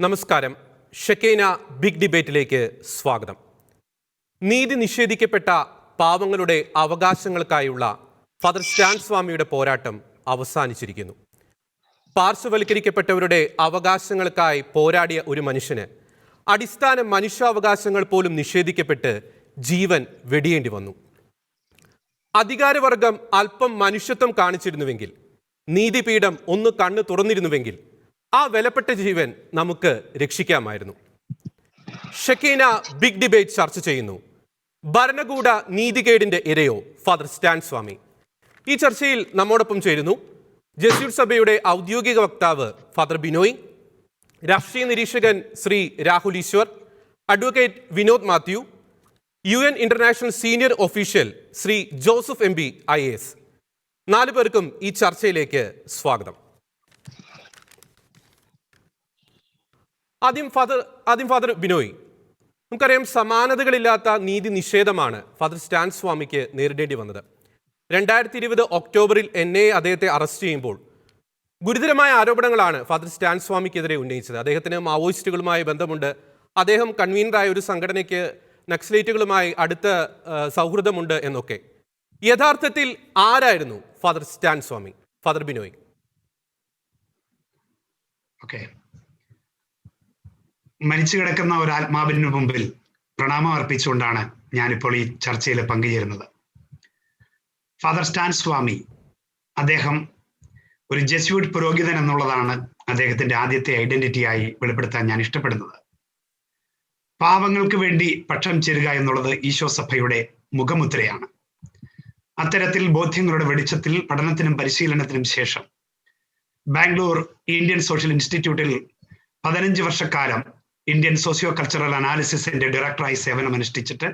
നമസ്കാരം. ഷെക്കേന ബിഗ് ഡിബേറ്റിലേക്ക് സ്വാഗതം. നീതി നിഷേധിക്കപ്പെട്ട പാവങ്ങളുടെ അവകാശങ്ങൾക്കായുള്ള ഫാദർ സ്റ്റാൻ സ്വാമിയുടെ പോരാട്ടം അവസാനിച്ചിരിക്കുന്നു. പാർശ്വവൽക്കരിക്കപ്പെട്ടവരുടെ അവകാശങ്ങൾക്കായി പോരാടിയ ഒരു മനുഷ്യന് അടിസ്ഥാന മനുഷ്യാവകാശങ്ങൾ പോലും നിഷേധിക്കപ്പെട്ട് ജീവൻ വെടിയേണ്ടി വന്നു. അധികാരവർഗം അല്പം മനുഷ്യത്വം കാണിച്ചിരുന്നുവെങ്കിൽ, നീതിപീഠം ഒന്ന് കണ്ണു തുറന്നിരുന്നുവെങ്കിൽ ആ വിലപ്പെട്ട ജീവൻ നമുക്ക് രക്ഷിക്കാമായിരുന്നു. ഷെക്കേന ബിഗ് ഡിബേറ്റ് ചർച്ച ചെയ്യുന്നു ഭരണകൂട നീതികേടിന്റെ ഇരയോ ഫാദർ സ്റ്റാൻ സ്വാമി. ഈ ചർച്ചയിൽ നമ്മോടൊപ്പം ചേരുന്നു ജെസ്യൂട്ട് സഭയുടെ ഔദ്യോഗിക വക്താവ് ഫാദർ ബിനോയ്, രാഷ്ട്രീയ നിരീക്ഷകൻ Shri Rahul Easwar, advocate Vinod Mathew, UN international senior official Shri Joseph MB IAS. 4 പേർക്കും ഈ ചർച്ചയിലേക്ക് സ്വാഗതം. ആദ്യം ഫാദർ ബിനോയ്, നമുക്കറിയാം സമാനതകളില്ലാത്ത നീതി നിഷേധമാണ് ഫാദർ സ്റ്റാൻ സ്വാമിക്ക് നേരിടേണ്ടി വന്നത്. 2020 ഒക്ടോബറിൽ NIA അദ്ദേഹത്തെ അറസ്റ്റ് ചെയ്യുമ്പോൾ ഗുരുതരമായ ആരോപണങ്ങളാണ് ഫാദർ സ്റ്റാൻ സ്വാമിക്കെതിരെ ഉന്നയിച്ചത്. അദ്ദേഹത്തിന് മാവോയിസ്റ്റുകളുമായി ബന്ധമുണ്ട്, അദ്ദേഹം കൺവീനറായ ഒരു സംഘടനയ്ക്ക് നക്സലൈറ്റുകളുമായി അടുത്ത സൗഹൃദമുണ്ട് എന്നൊക്കെ. യഥാർത്ഥത്തിൽ ആരായിരുന്നു ഫാദർ സ്റ്റാൻ സ്വാമി? ഫാദർ ബിനോയ്. മരിച്ചു കിടക്കുന്ന ഒരു ആത്മാവിന് മുമ്പിൽ പ്രണാമം അർപ്പിച്ചുകൊണ്ടാണ് ഞാനിപ്പോൾ ഈ ചർച്ചയിൽ പങ്കുചേരുന്നത്. ഫാദർ സ്റ്റാൻ സ്വാമി, അദ്ദേഹം ഒരു ജെസ്യൂട്ട് പുരോഹിതൻ എന്നുള്ളതാണ് അദ്ദേഹത്തിന്റെ ആദ്യത്തെ ഐഡന്റിറ്റിയായി വെളിപ്പെടുത്താൻ ഞാൻ ഇഷ്ടപ്പെടുന്നത്. പാവങ്ങൾക്ക് വേണ്ടി പക്ഷം ചേരുക എന്നുള്ളത് ഈശോ സഭയുടെ മുഖമുദ്രയാണ്. അത്തരത്തിൽ ബോധ്യങ്ങളുടെ വെളിച്ചത്തിൽ പഠനത്തിനും പരിശീലനത്തിനും ശേഷം ബാംഗ്ലൂർ ഇന്ത്യൻ സോഷ്യൽ ഇൻസ്റ്റിറ്റ്യൂട്ടിൽ 15 വർഷക്കാലം ഇന്ത്യൻ സോഷ്യോ കൾച്ചറൽ അനാലിസിസിന്റെ ഡയറക്ടറായി സേവനമനുഷ്ഠിച്ചിട്ട്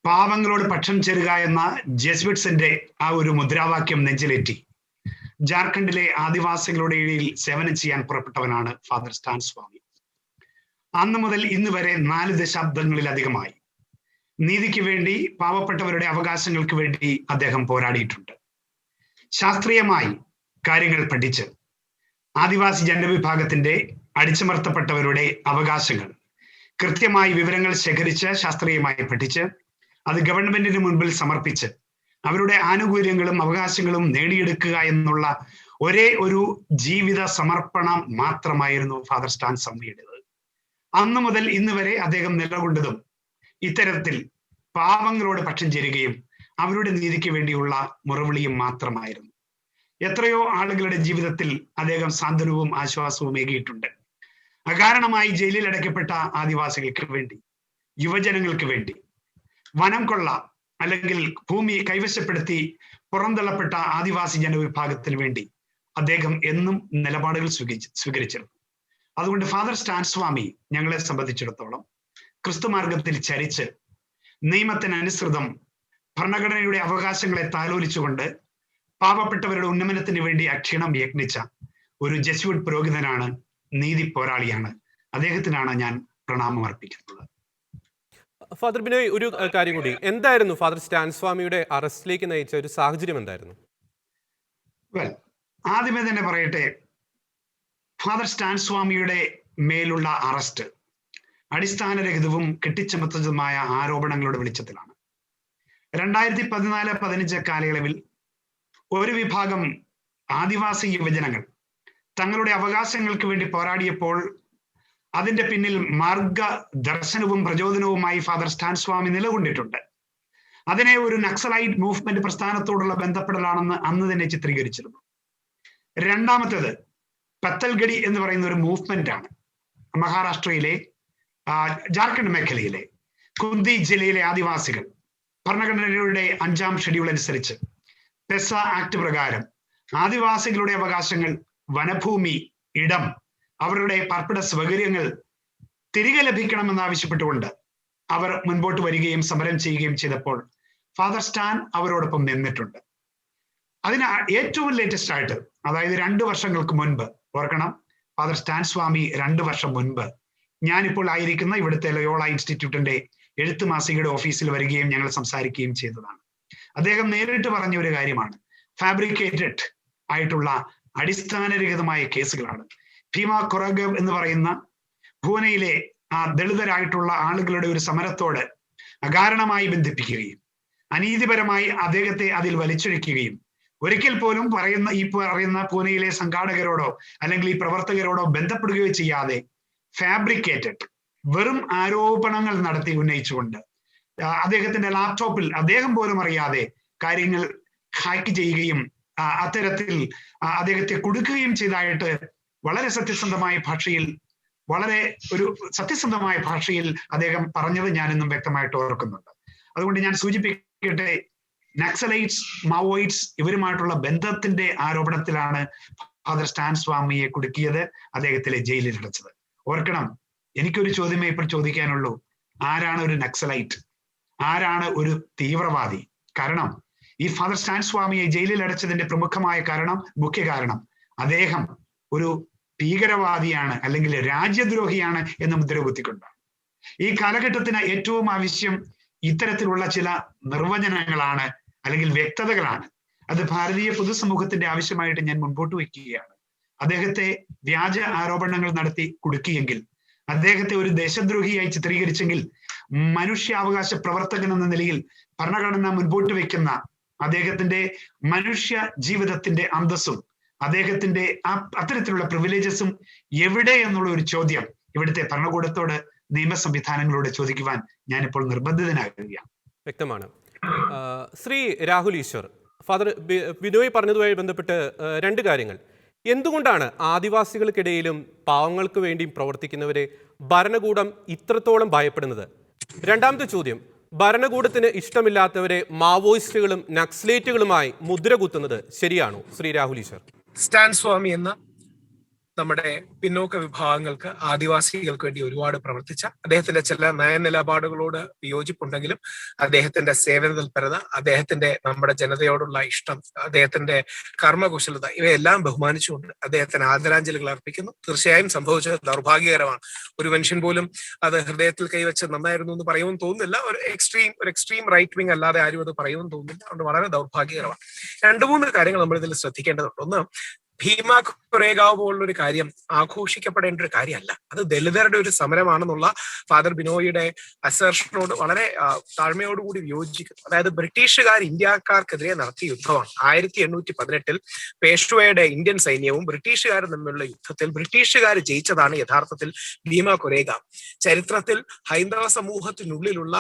പാവങ്ങളോട് പക്ഷം ചേരുക എന്ന ജെസ്യൂട്ട്സിന്റെ ആ ഒരു മുദ്രാവാക്യം നെഞ്ചിലേറ്റി ജാർഖണ്ഡിലെ ആദിവാസികളുടെ ഇടയിൽ സേവനം ചെയ്യാൻ പുറപ്പെട്ടവനാണ് ഫാദർ സ്റ്റാൻ സ്വാമി. അന്ന് മുതൽ ഇന്ന് വരെ 4 ദശാബ്ദങ്ങളിലധികമായി നീതിക്ക് വേണ്ടി, പാവപ്പെട്ടവരുടെ അവകാശങ്ങൾക്ക് വേണ്ടി അദ്ദേഹം പോരാടിയിട്ടുണ്ട്. ശാസ്ത്രീയമായി കാര്യങ്ങൾ പഠിച്ച് ആദിവാസി ജനവിഭാഗത്തിന്റെ അടിച്ചമർത്തപ്പെട്ടവരുടെ അവകാശങ്ങൾ കൃത്യമായി വിവരങ്ങൾ ശേഖരിച്ച് ശാസ്ത്രീയമായി പഠിച്ച് അത് ഗവൺമെന്റിന് മുൻപിൽ സമർപ്പിച്ച് അവരുടെ ആനുകൂല്യങ്ങളും അവകാശങ്ങളും നേടിയെടുക്കുക എന്നുള്ള ഒരേ ഒരു ജീവിത സമർപ്പണം മാത്രമായിരുന്നു ഫാദർ സ്റ്റാൻ സ്വാമിയുടേത്. അന്നു മുതൽ ഇന്ന് വരെ അദ്ദേഹം നിലകൊണ്ടതും ഇത്തരത്തിൽ പാവങ്ങളോട് പക്ഷം ചേരുകയും അവരുടെ നീതിക്ക് വേണ്ടിയുള്ള മുറവിളിയും മാത്രമായിരുന്നു. എത്രയോ ആളുകളുടെ ജീവിതത്തിൽ അദ്ദേഹം സാന്ത്വനവും ആശ്വാസവും ഏകിയിട്ടുണ്ട്. അകാരണമായി ജയിലിൽ അടയ്ക്കപ്പെട്ട ആദിവാസികൾക്ക് വേണ്ടി, യുവജനങ്ങൾക്ക് വേണ്ടി, വനം കൊള്ള അല്ലെങ്കിൽ ഭൂമി കൈവശപ്പെടുത്തി പുറന്തള്ളപ്പെട്ട ആദിവാസി ജനവിഭാഗത്തിന് വേണ്ടി അദ്ദേഹം എന്നും നിലപാടുകൾ സ്വീകരിച്ചിരുന്നു. അതുകൊണ്ട് ഫാദർ സ്റ്റാൻ സ്വാമി ഞങ്ങളെ സംബന്ധിച്ചിടത്തോളം ക്രിസ്തുമാർഗത്തിൽ ചരിച്ച് നിയമത്തിനനുസൃതം ഭരണഘടനയുടെ അവകാശങ്ങളെ താലോലിച്ചുകൊണ്ട് പാവപ്പെട്ടവരുടെ ഉന്നമനത്തിന് വേണ്ടി അക്ഷീണം യത്നിച്ച ഒരു ജെസ്യൂട്ട് പുരോഹിതനാണ്, നീതി പോരാളിയാണ്. അദ്ദേഹത്തിനാണ് ഞാൻ പ്രണാമം അർപ്പിക്കുന്നത്. ഫാദർ ബിനോയ്, ഒരു കാര്യം കൂടി, എന്തായിരുന്നു ഫാദർ സ്റ്റാൻ സ്വാമിയുടെ അറസ്റ്റിലേക്ക് നയിച്ച ഒരു സാഹചര്യം എന്തായിരുന്നു? ആദ്യമേ തന്നെ പറയട്ടെ, ഫാദർ സ്റ്റാൻ സ്വാമിയുടെ മേലുള്ള അറസ്റ്റ് അടിസ്ഥാനരഹിതവും കെട്ടിച്ചമച്ചതുമായ ആരോപണങ്ങളുടെ വെളിച്ചത്തിലാണ്. 2014-15 കാലയളവിൽ ഒരു വിഭാഗം ആദിവാസി യുവജനങ്ങൾ തങ്ങളുടെ അവകാശങ്ങൾക്ക് വേണ്ടി പോരാടിയപ്പോൾ അതിന്റെ പിന്നിൽ മാർഗദർശനവും പ്രചോദനവുമായി ഫാദർ സ്റ്റാൻ സ്വാമി നിലകൊണ്ടിട്ടുണ്ട്. അതിനെ ഒരു നക്സലൈറ്റ് മൂവ്മെന്റ് പ്രസ്ഥാനത്തോടുള്ള ബന്ധപ്പെടലാണെന്ന് അന്ന് തന്നെ ചിത്രീകരിച്ചിരുന്നു. രണ്ടാമത്തേത് പത്തൽഗഡി എന്ന് പറയുന്ന ഒരു മൂവ്മെന്റ് ആണ്. മഹാരാഷ്ട്രയിലെ ജാർഖണ്ഡ് മേഖലയിലെ കുന്തി ജില്ലയിലെ ആദിവാസികൾ ഭരണഘടനയുടെ 5ാം ഷെഡ്യൂൾ അനുസരിച്ച് പെസ ആക്ട് പ്രകാരം ആദിവാസികളുടെ അവകാശങ്ങൾ, വനഭൂമി, ഇടം, അവരുടെ പാർപ്പിട സൗകര്യങ്ങൾ തിരികെ ലഭിക്കണമെന്നാവശ്യപ്പെട്ടുകൊണ്ട് അവർ മുൻപോട്ട് വരികയും സമരം ചെയ്യുകയും ചെയ്തപ്പോൾ ഫാദർ സ്റ്റാൻ അവരോടൊപ്പം നിന്നിട്ടുണ്ട്. അതിന് ഏറ്റവും ലേറ്റസ്റ്റ് ആയിട്ട്, അതായത് 2 വർഷങ്ങൾക്ക് മുൻപ്, ഓർക്കണം, ഫാദർ സ്റ്റാൻ സ്വാമി 2 വർഷം മുൻപ് ഞാനിപ്പോൾ ആയിരിക്കുന്ന ഇവിടുത്തെ ലയോള ഇൻസ്റ്റിറ്റ്യൂട്ടിന്റെ എഴുത്ത് മാസികയുടെ ഓഫീസിൽ വരികയും ഞങ്ങൾ സംസാരിക്കുകയും ചെയ്തതാണ്. അദ്ദേഹം നേരിട്ട് പറഞ്ഞ ഒരു കാര്യമാണ്, ഫാബ്രിക്കേറ്റഡ് ആയിട്ടുള്ള അടിസ്ഥാനരഹിതമായ കേസുകളാണ്. ഭീമ കൊറേഗാവ് എന്ന് പറയുന്ന പൂനെയിലെ ആ ദളിതരായിട്ടുള്ള ആളുകളുടെ ഒരു സമരത്തോട് അകാരണമായി ബന്ധിപ്പിക്കുകയും അനീതിപരമായി അദ്ദേഹത്തെ അതിൽ വലിച്ചൊഴിക്കുകയും ഒരിക്കൽ പോലും പറയുന്ന പൂനെയിലെ സംഘാടകരോടോ അല്ലെങ്കിൽ ഈ പ്രവർത്തകരോടോ ബന്ധപ്പെടുകയോ ചെയ്യാതെ ഫാബ്രിക്കേറ്റഡ് വെറും ആരോപണങ്ങൾ നടത്തി ഉന്നയിച്ചുകൊണ്ട് അദ്ദേഹത്തിന്റെ ലാപ്ടോപ്പിൽ അദ്ദേഹം പോലും അറിയാതെ കാര്യങ്ങൾ ഹാക്ക് ചെയ്യുകയും അത്തരത്തിൽ അദ്ദേഹത്തെ കൊടുക്കുകയും ചെയ്തതായിട്ട് വളരെ സത്യസന്ധമായ ഭാഷയിൽ അദ്ദേഹം പറഞ്ഞത് ഞാനിന്നും വ്യക്തമായിട്ട് ഓർക്കുന്നുണ്ട്. അതുകൊണ്ട് ഞാൻ സൂചിപ്പിക്കട്ടെ, നക്സലൈറ്റ്സ്, മാവോയിറ്റ്സ് ഇവരുമായിട്ടുള്ള ബന്ധത്തിന്റെ ആരോപണത്തിലാണ് ഫാദർ സ്റ്റാൻ സ്വാമിയെ കുടുക്കിയത്, അദ്ദേഹത്തിലെ ജയിലിൽ അടച്ചത്. ഓർക്കണം, എനിക്കൊരു ചോദ്യമേ ഇപ്പോൾ ചോദിക്കാനുള്ളൂ, ആരാണ് ഒരു നക്സലൈറ്റ്, ആരാണ് ഒരു തീവ്രവാദി? കാരണം ഈ ഫാദർ സ്റ്റാൻ സ്വാമിയെ ജയിലിൽ അടച്ചതിന്റെ മുഖ്യ കാരണം അദ്ദേഹം ഒരു ഭീകരവാദിയാണ് അല്ലെങ്കിൽ രാജ്യദ്രോഹിയാണ് എന്ന് മുദ്ര കുത്തിക്കൊണ്ടാണ്. ഈ കാലഘട്ടത്തിന് ഏറ്റവും ആവശ്യം ഇത്തരത്തിലുള്ള ചില നിർവചനങ്ങളാണ് അല്ലെങ്കിൽ വ്യക്തതകളാണ്. അത് ഭാരതീയ പൊതുസമൂഹത്തിന്റെ ആവശ്യമായിട്ട് ഞാൻ മുൻപോട്ട് വയ്ക്കുകയാണ്. അദ്ദേഹത്തെ വ്യാജ ആരോപണങ്ങൾ നടത്തി കുടുക്കിയെങ്കിൽ, അദ്ദേഹത്തെ ഒരു ദേശദ്രോഹിയായി ചിത്രീകരിച്ചെങ്കിൽ, മനുഷ്യാവകാശ പ്രവർത്തകൻ എന്ന നിലയിൽ ഭരണഘടന മുൻപോട്ട് വയ്ക്കുന്ന അദ്ദേഹത്തിന്റെ മനുഷ്യ ജീവിതത്തിന്റെ അന്തസ്സും അദ്ദേഹത്തിന്റെ അത്തരത്തിലുള്ള പ്രിവിലേജസും എവിടെ എന്നുള്ള ഒരു ചോദ്യം ഇവിടുത്തെ ഭരണകൂടത്തോട് നിയമ സംവിധാനങ്ങളോട് ചോദിക്കുവാൻ ഞാനിപ്പോൾ നിർബന്ധിതനാകുകയാണ്. വ്യക്തമാണ്. ശ്രീ രാഹുൽ ഈശ്വർ, ഫാദർ ബിനോയ് പറഞ്ഞതുമായി ബന്ധപ്പെട്ട് രണ്ട് കാര്യങ്ങൾ. എന്തുകൊണ്ടാണ് ആദിവാസികൾക്കിടയിലും പാവങ്ങൾക്ക് വേണ്ടിയും പ്രവർത്തിക്കുന്നവരെ ഭരണകൂടം ഇത്രത്തോളം ഭയപ്പെടുന്നത്? രണ്ടാമത്തെ ചോദ്യം, ഭരണകൂടത്തിന് ഇഷ്ടമില്ലാത്തവരെ മാവോയിസ്റ്റുകളും നക്സലേറ്റുകളുമായി മുദ്ര കുത്തുന്നത് ശരിയാണോ? ശ്രീ രാഹുൽ ഈശ്വർ. സ്റ്റാൻ സ്വാമി എന്ന നമ്മുടെ പിന്നോക്ക വിഭാഗങ്ങൾക്ക്, ആദിവാസികൾക്ക് വേണ്ടി ഒരുപാട് പ്രവർത്തിച്ച അദ്ദേഹത്തിന്റെ ചില നയനിലപാടുകളോട് വിയോജിപ്പുണ്ടെങ്കിലും അദ്ദേഹത്തിന്റെ സേവന തൽപരത, അദ്ദേഹത്തിന്റെ നമ്മുടെ ജനതയോടുള്ള ഇഷ്ടം, അദ്ദേഹത്തിന്റെ കർമ്മകുശലത ഇവയെല്ലാം ബഹുമാനിച്ചുകൊണ്ട് അദ്ദേഹത്തിന് ആദരാഞ്ജലികൾ അർപ്പിക്കുന്നു. തീർച്ചയായും സംഭവിച്ചത് ദൗർഭാഗ്യകരമാണ്. ഒരു മനുഷ്യൻ പോലും അത് ഹൃദയത്തിൽ കൈവച്ച് നന്നായിരുന്നു എന്ന് പറയുമെന്ന് തോന്നുന്നില്ല. ഒരു എക്സ്ട്രീം റൈറ്റ് വിങ് അല്ലാതെ ആരും അത് പറയുമെന്ന് തോന്നുന്നില്ല. അതുകൊണ്ട് വളരെ ദൗർഭാഗ്യകരമാണ്. 2-3 കാര്യങ്ങൾ നമ്മൾ ഇതിൽ ശ്രദ്ധിക്കേണ്ടതുണ്ട്. ഒന്ന്, ഭീമ കൊറേഗാവ് പോലുള്ള ഒരു കാര്യം ആഘോഷിക്കപ്പെടേണ്ട ഒരു കാര്യമല്ല. അത് ദളിതരുടെ ഒരു സമരമാണെന്നുള്ള ഫാദർ ബിനോയിയുടെ അസേർഷനോട് വളരെ താഴ്മയോടുകൂടി വിയോജിക്കുന്നു. അതായത് ബ്രിട്ടീഷുകാർ ഇന്ത്യക്കാർക്കെതിരെ നടത്തിയ യുദ്ധമാണ്. 1818 പേഷ്വയുടെ ഇന്ത്യൻ സൈന്യവും ബ്രിട്ടീഷുകാരും തമ്മിലുള്ള യുദ്ധത്തിൽ ബ്രിട്ടീഷുകാർ ജയിച്ചതാണ് യഥാർത്ഥത്തിൽ ഭീമ കൊറേഗാവ്. ചരിത്രത്തിൽ ഹൈന്ദവ സമൂഹത്തിനുള്ളിലുള്ള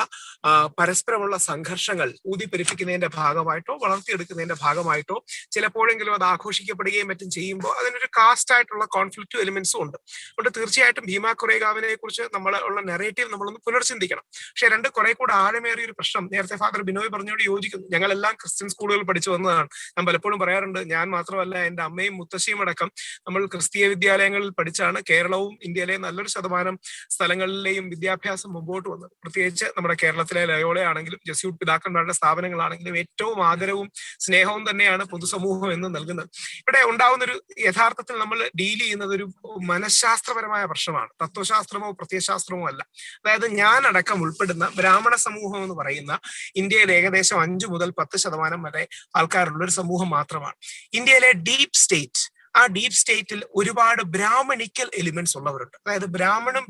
പരസ്പരമുള്ള സംഘർഷങ്ങൾ ഊതിപ്പെരിപ്പിക്കുന്നതിന്റെ ഭാഗമായിട്ടോ വളർത്തിയെടുക്കുന്നതിന്റെ ഭാഗമായിട്ടോ ചിലപ്പോഴെങ്കിലും അത് ആഘോഷിക്കപ്പെടുകയും മറ്റും ചെയ്യുമ്പോൾ അതിനൊരു കാസ്റ്റ് ആയിട്ടുള്ള കോൺഫ്ലിക്റ്റ് എലിമെന്റ്സും ഉണ്ട്. അതുകൊണ്ട് തീർച്ചയായിട്ടും ഭീമ കൊറേഗാവിനെ കുറിച്ച് ഉള്ള നെറേറ്റീവ് നമ്മളൊന്ന് പുനർചിന്തിക്കണം. പക്ഷെ കുറെ കൂടെ ആഴമേറിയ ഒരു പ്രശ്നം, നേരത്തെ ഫാദർ ബിനോയ് പറഞ്ഞോട് യോജിക്കുന്നു. ഞങ്ങളെല്ലാം ക്രിസ്ത്യൻ സ്കൂളുകൾ പഠിച്ചു വന്നതാണ്. ഞാൻ പലപ്പോഴും പറയാറുണ്ട്, ഞാൻ മാത്രമല്ല എൻ്റെ അമ്മയും മുത്തശ്ശിയും അടക്കം നമ്മൾ ക്രിസ്തീയ വിദ്യാലയങ്ങളിൽ പഠിച്ചാണ് കേരളവും ഇന്ത്യയിലെ നല്ലൊരു ശതമാനം സ്ഥലങ്ങളിലെയും വിദ്യാഭ്യാസം മുമ്പോട്ട് വന്നത്. പ്രത്യേകിച്ച് നമ്മുടെ കേരളത്തിലെ ലയോളയാണെങ്കിലും ജസ്യൂട്ട് പിതാക്കന്മാരുടെ സ്ഥാപനങ്ങളാണെങ്കിലും ഏറ്റവും ആദരവും സ്നേഹവും തന്നെയാണ് പൊതുസമൂഹം എന്ന് നൽകുന്നത്. ഇവിടെ ഉണ്ടാവുന്നൊരു യഥാർത്ഥത്തിൽ നമ്മൾ ഡീൽ ചെയ്യുന്നത് ഒരു മനഃശാസ്ത്രപരമായ പ്രശ്നമാണ്. തത്വശാസ്ത്രമോ പ്രത്യയശാസ്ത്രമോ അല്ല. അതായത് ഞാൻ അടക്കം ഉൾപ്പെടുന്ന ബ്രാഹ്മണ സമൂഹം എന്ന് പറയുന്ന ഇന്ത്യയിൽ ഏകദേശം 5 മുതൽ 10% വരെ ആൾക്കാരുള്ള ഒരു സമൂഹം മാത്രമാണ്. ഇന്ത്യയിലെ ഡീപ് സ്റ്റേറ്റ്, ആ ഡീപ് സ്റ്റേറ്റിൽ ഒരുപാട് ബ്രാഹ്മണിക്കൽ എലിമെന്റ്സ് ഉള്ളവരുണ്ട്. അതായത്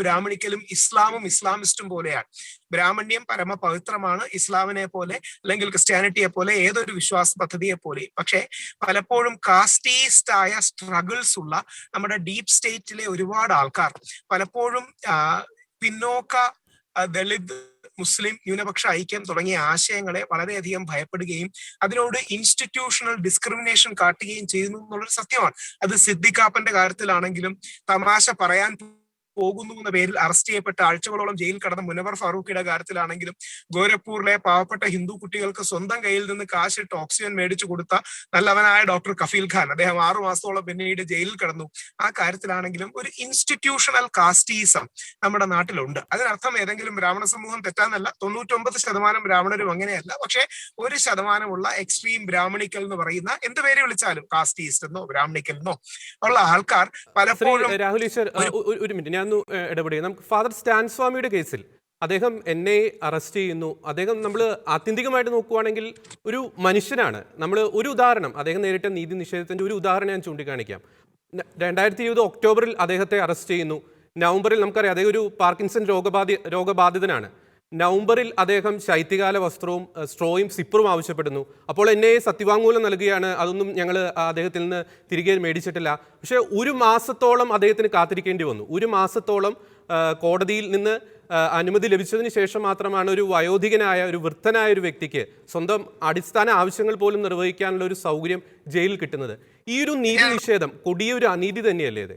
ബ്രാഹ്മണിക്കലും ഇസ്ലാമും ഇസ്ലാമിസ്റ്റും പോലെയാണ്. ബ്രാഹ്മണ്യം പരമപവിത്രമാണ്, ഇസ്ലാമിനെ പോലെ അല്ലെങ്കിൽ ക്രിസ്ത്യാനിറ്റിയെ പോലെ ഏതൊരു വിശ്വാസ പദ്ധതിയെ പോലെ. പക്ഷെ പലപ്പോഴും കാസ്റ്റീസ്റ്റ് ആയ സ്ട്രഗിൾസ് ഉള്ള നമ്മുടെ ഡീപ് സ്റ്റേറ്റിലെ ഒരുപാട് ആൾക്കാർ പലപ്പോഴും പിന്നോക്ക ദളിത് മുസ്ലിം ന്യൂനപക്ഷ ഐക്യം തുടങ്ങിയ ആശയങ്ങളെ വളരെയധികം ഭയപ്പെടുകയും അതിനോട് ഇൻസ്റ്റിറ്റ്യൂഷണൽ ഡിസ്ക്രിമിനേഷൻ കാട്ടുകയും ചെയ്യുന്നു എന്നുള്ളൊരു സത്യമാണ്. അത് സിദ്ദിഖാപ്പന്റെ കാര്യത്തിലാണെങ്കിലും തമാശ പറയാൻ പോകുന്നു എന്ന പേരിൽ അറസ്റ്റ് ചെയ്യപ്പെട്ട ആഴ്ചകളോളം ജയിൽ കടന്ന മുനവർ ഫാറൂഖിയുടെ കാര്യത്തിലാണെങ്കിലും ഗോരഖ്പൂരിലെ പാവപ്പെട്ട ഹിന്ദു കുട്ടികൾക്ക് സ്വന്തം കയ്യിൽ നിന്ന് കാശിട്ട് ഓക്സിജൻ മേടിച്ചു കൊടുത്ത നല്ലവനായ ഡോക്ടർ കഫീൽ ഖാൻ, അദ്ദേഹം 6 മാസത്തോളം പിന്നീട് ജയിലിൽ കിടന്നു. ആ കാര്യത്തിലാണെങ്കിലും ഒരു ഇൻസ്റ്റിറ്റ്യൂഷണൽ കാസ്റ്റീസം നമ്മുടെ നാട്ടിലുണ്ട്. അതിനർത്ഥം ഏതെങ്കിലും ബ്രാഹ്മണ സമൂഹം തെറ്റാന്നല്ല. 99% ബ്രാഹ്മണരും അങ്ങനെയല്ല. പക്ഷെ 1% എക്സ്ട്രീം ബ്രാഹ്മണിക്കൽ എന്ന് പറയുന്ന എന്ത് പേര് വിളിച്ചാലും കാസ്റ്റീസ്റ്റ് എന്നോ ബ്രാഹ്മണിക്കൽ എന്നോ ഉള്ള ആൾക്കാർ പലപ്പോഴും. രാഹുൽ ഈശ്വർ, ഒരു മിനിറ്റ് ഇടപെടുക. നമുക്ക് ഫാദർ സ്റ്റാൻ സ്വാമിയുടെ കേസിൽ അദ്ദേഹം എന്നെ അറസ്റ്റ് ചെയ്യുന്നു. അദ്ദേഹം നമ്മൾ ആത്യന്തികമായിട്ട് നോക്കുവാണെങ്കിൽ ഒരു മനുഷ്യനാണ്. നമ്മൾ ഒരു ഉദാഹരണം, അദ്ദേഹം നേരിട്ട നീതി നിഷേധത്തിന്റെ ഒരു ഉദാഹരണം ഞാൻ ചൂണ്ടിക്കാണിക്കാം. 2020 ഒക്ടോബറിൽ അദ്ദേഹത്തെ അറസ്റ്റ് ചെയ്യുന്നു. നവംബറിൽ നമുക്കറിയാം അദ്ദേഹം ഒരു പാർക്കിൻസൺ രോഗബാധിതനാണ്. നവംബറിൽ അദ്ദേഹം ശൈത്യകാല വസ്ത്രവും സ്ട്രോയും സിപ്പറും ആവശ്യപ്പെടുന്നു. അപ്പോൾ എന്നെ സത്യവാങ്മൂലം നൽകുകയാണ്, അതൊന്നും ഞങ്ങൾ അദ്ദേഹത്തിൽ നിന്ന് തിരികെ മേടിച്ചിട്ടില്ല. പക്ഷേ ഒരു മാസത്തോളം അദ്ദേഹത്തിന് കാത്തിരിക്കേണ്ടി വന്നു. ഒരു മാസത്തോളം കോടതിയിൽ നിന്ന് അനുമതി ലഭിച്ചതിന് ശേഷം മാത്രമാണ് ഒരു വയോധികനായ ഒരു വൃദ്ധനായ ഒരു വ്യക്തിക്ക് സ്വന്തം അടിസ്ഥാന ആവശ്യങ്ങൾ പോലും നിർവഹിക്കാനുള്ള ഒരു സൗകര്യം ജയിലിൽ കിട്ടുന്നത്. ഈ ഒരു നീതി നിഷേധം കൊടിയ ഒരു അനീതി തന്നെയല്ലേ അത്?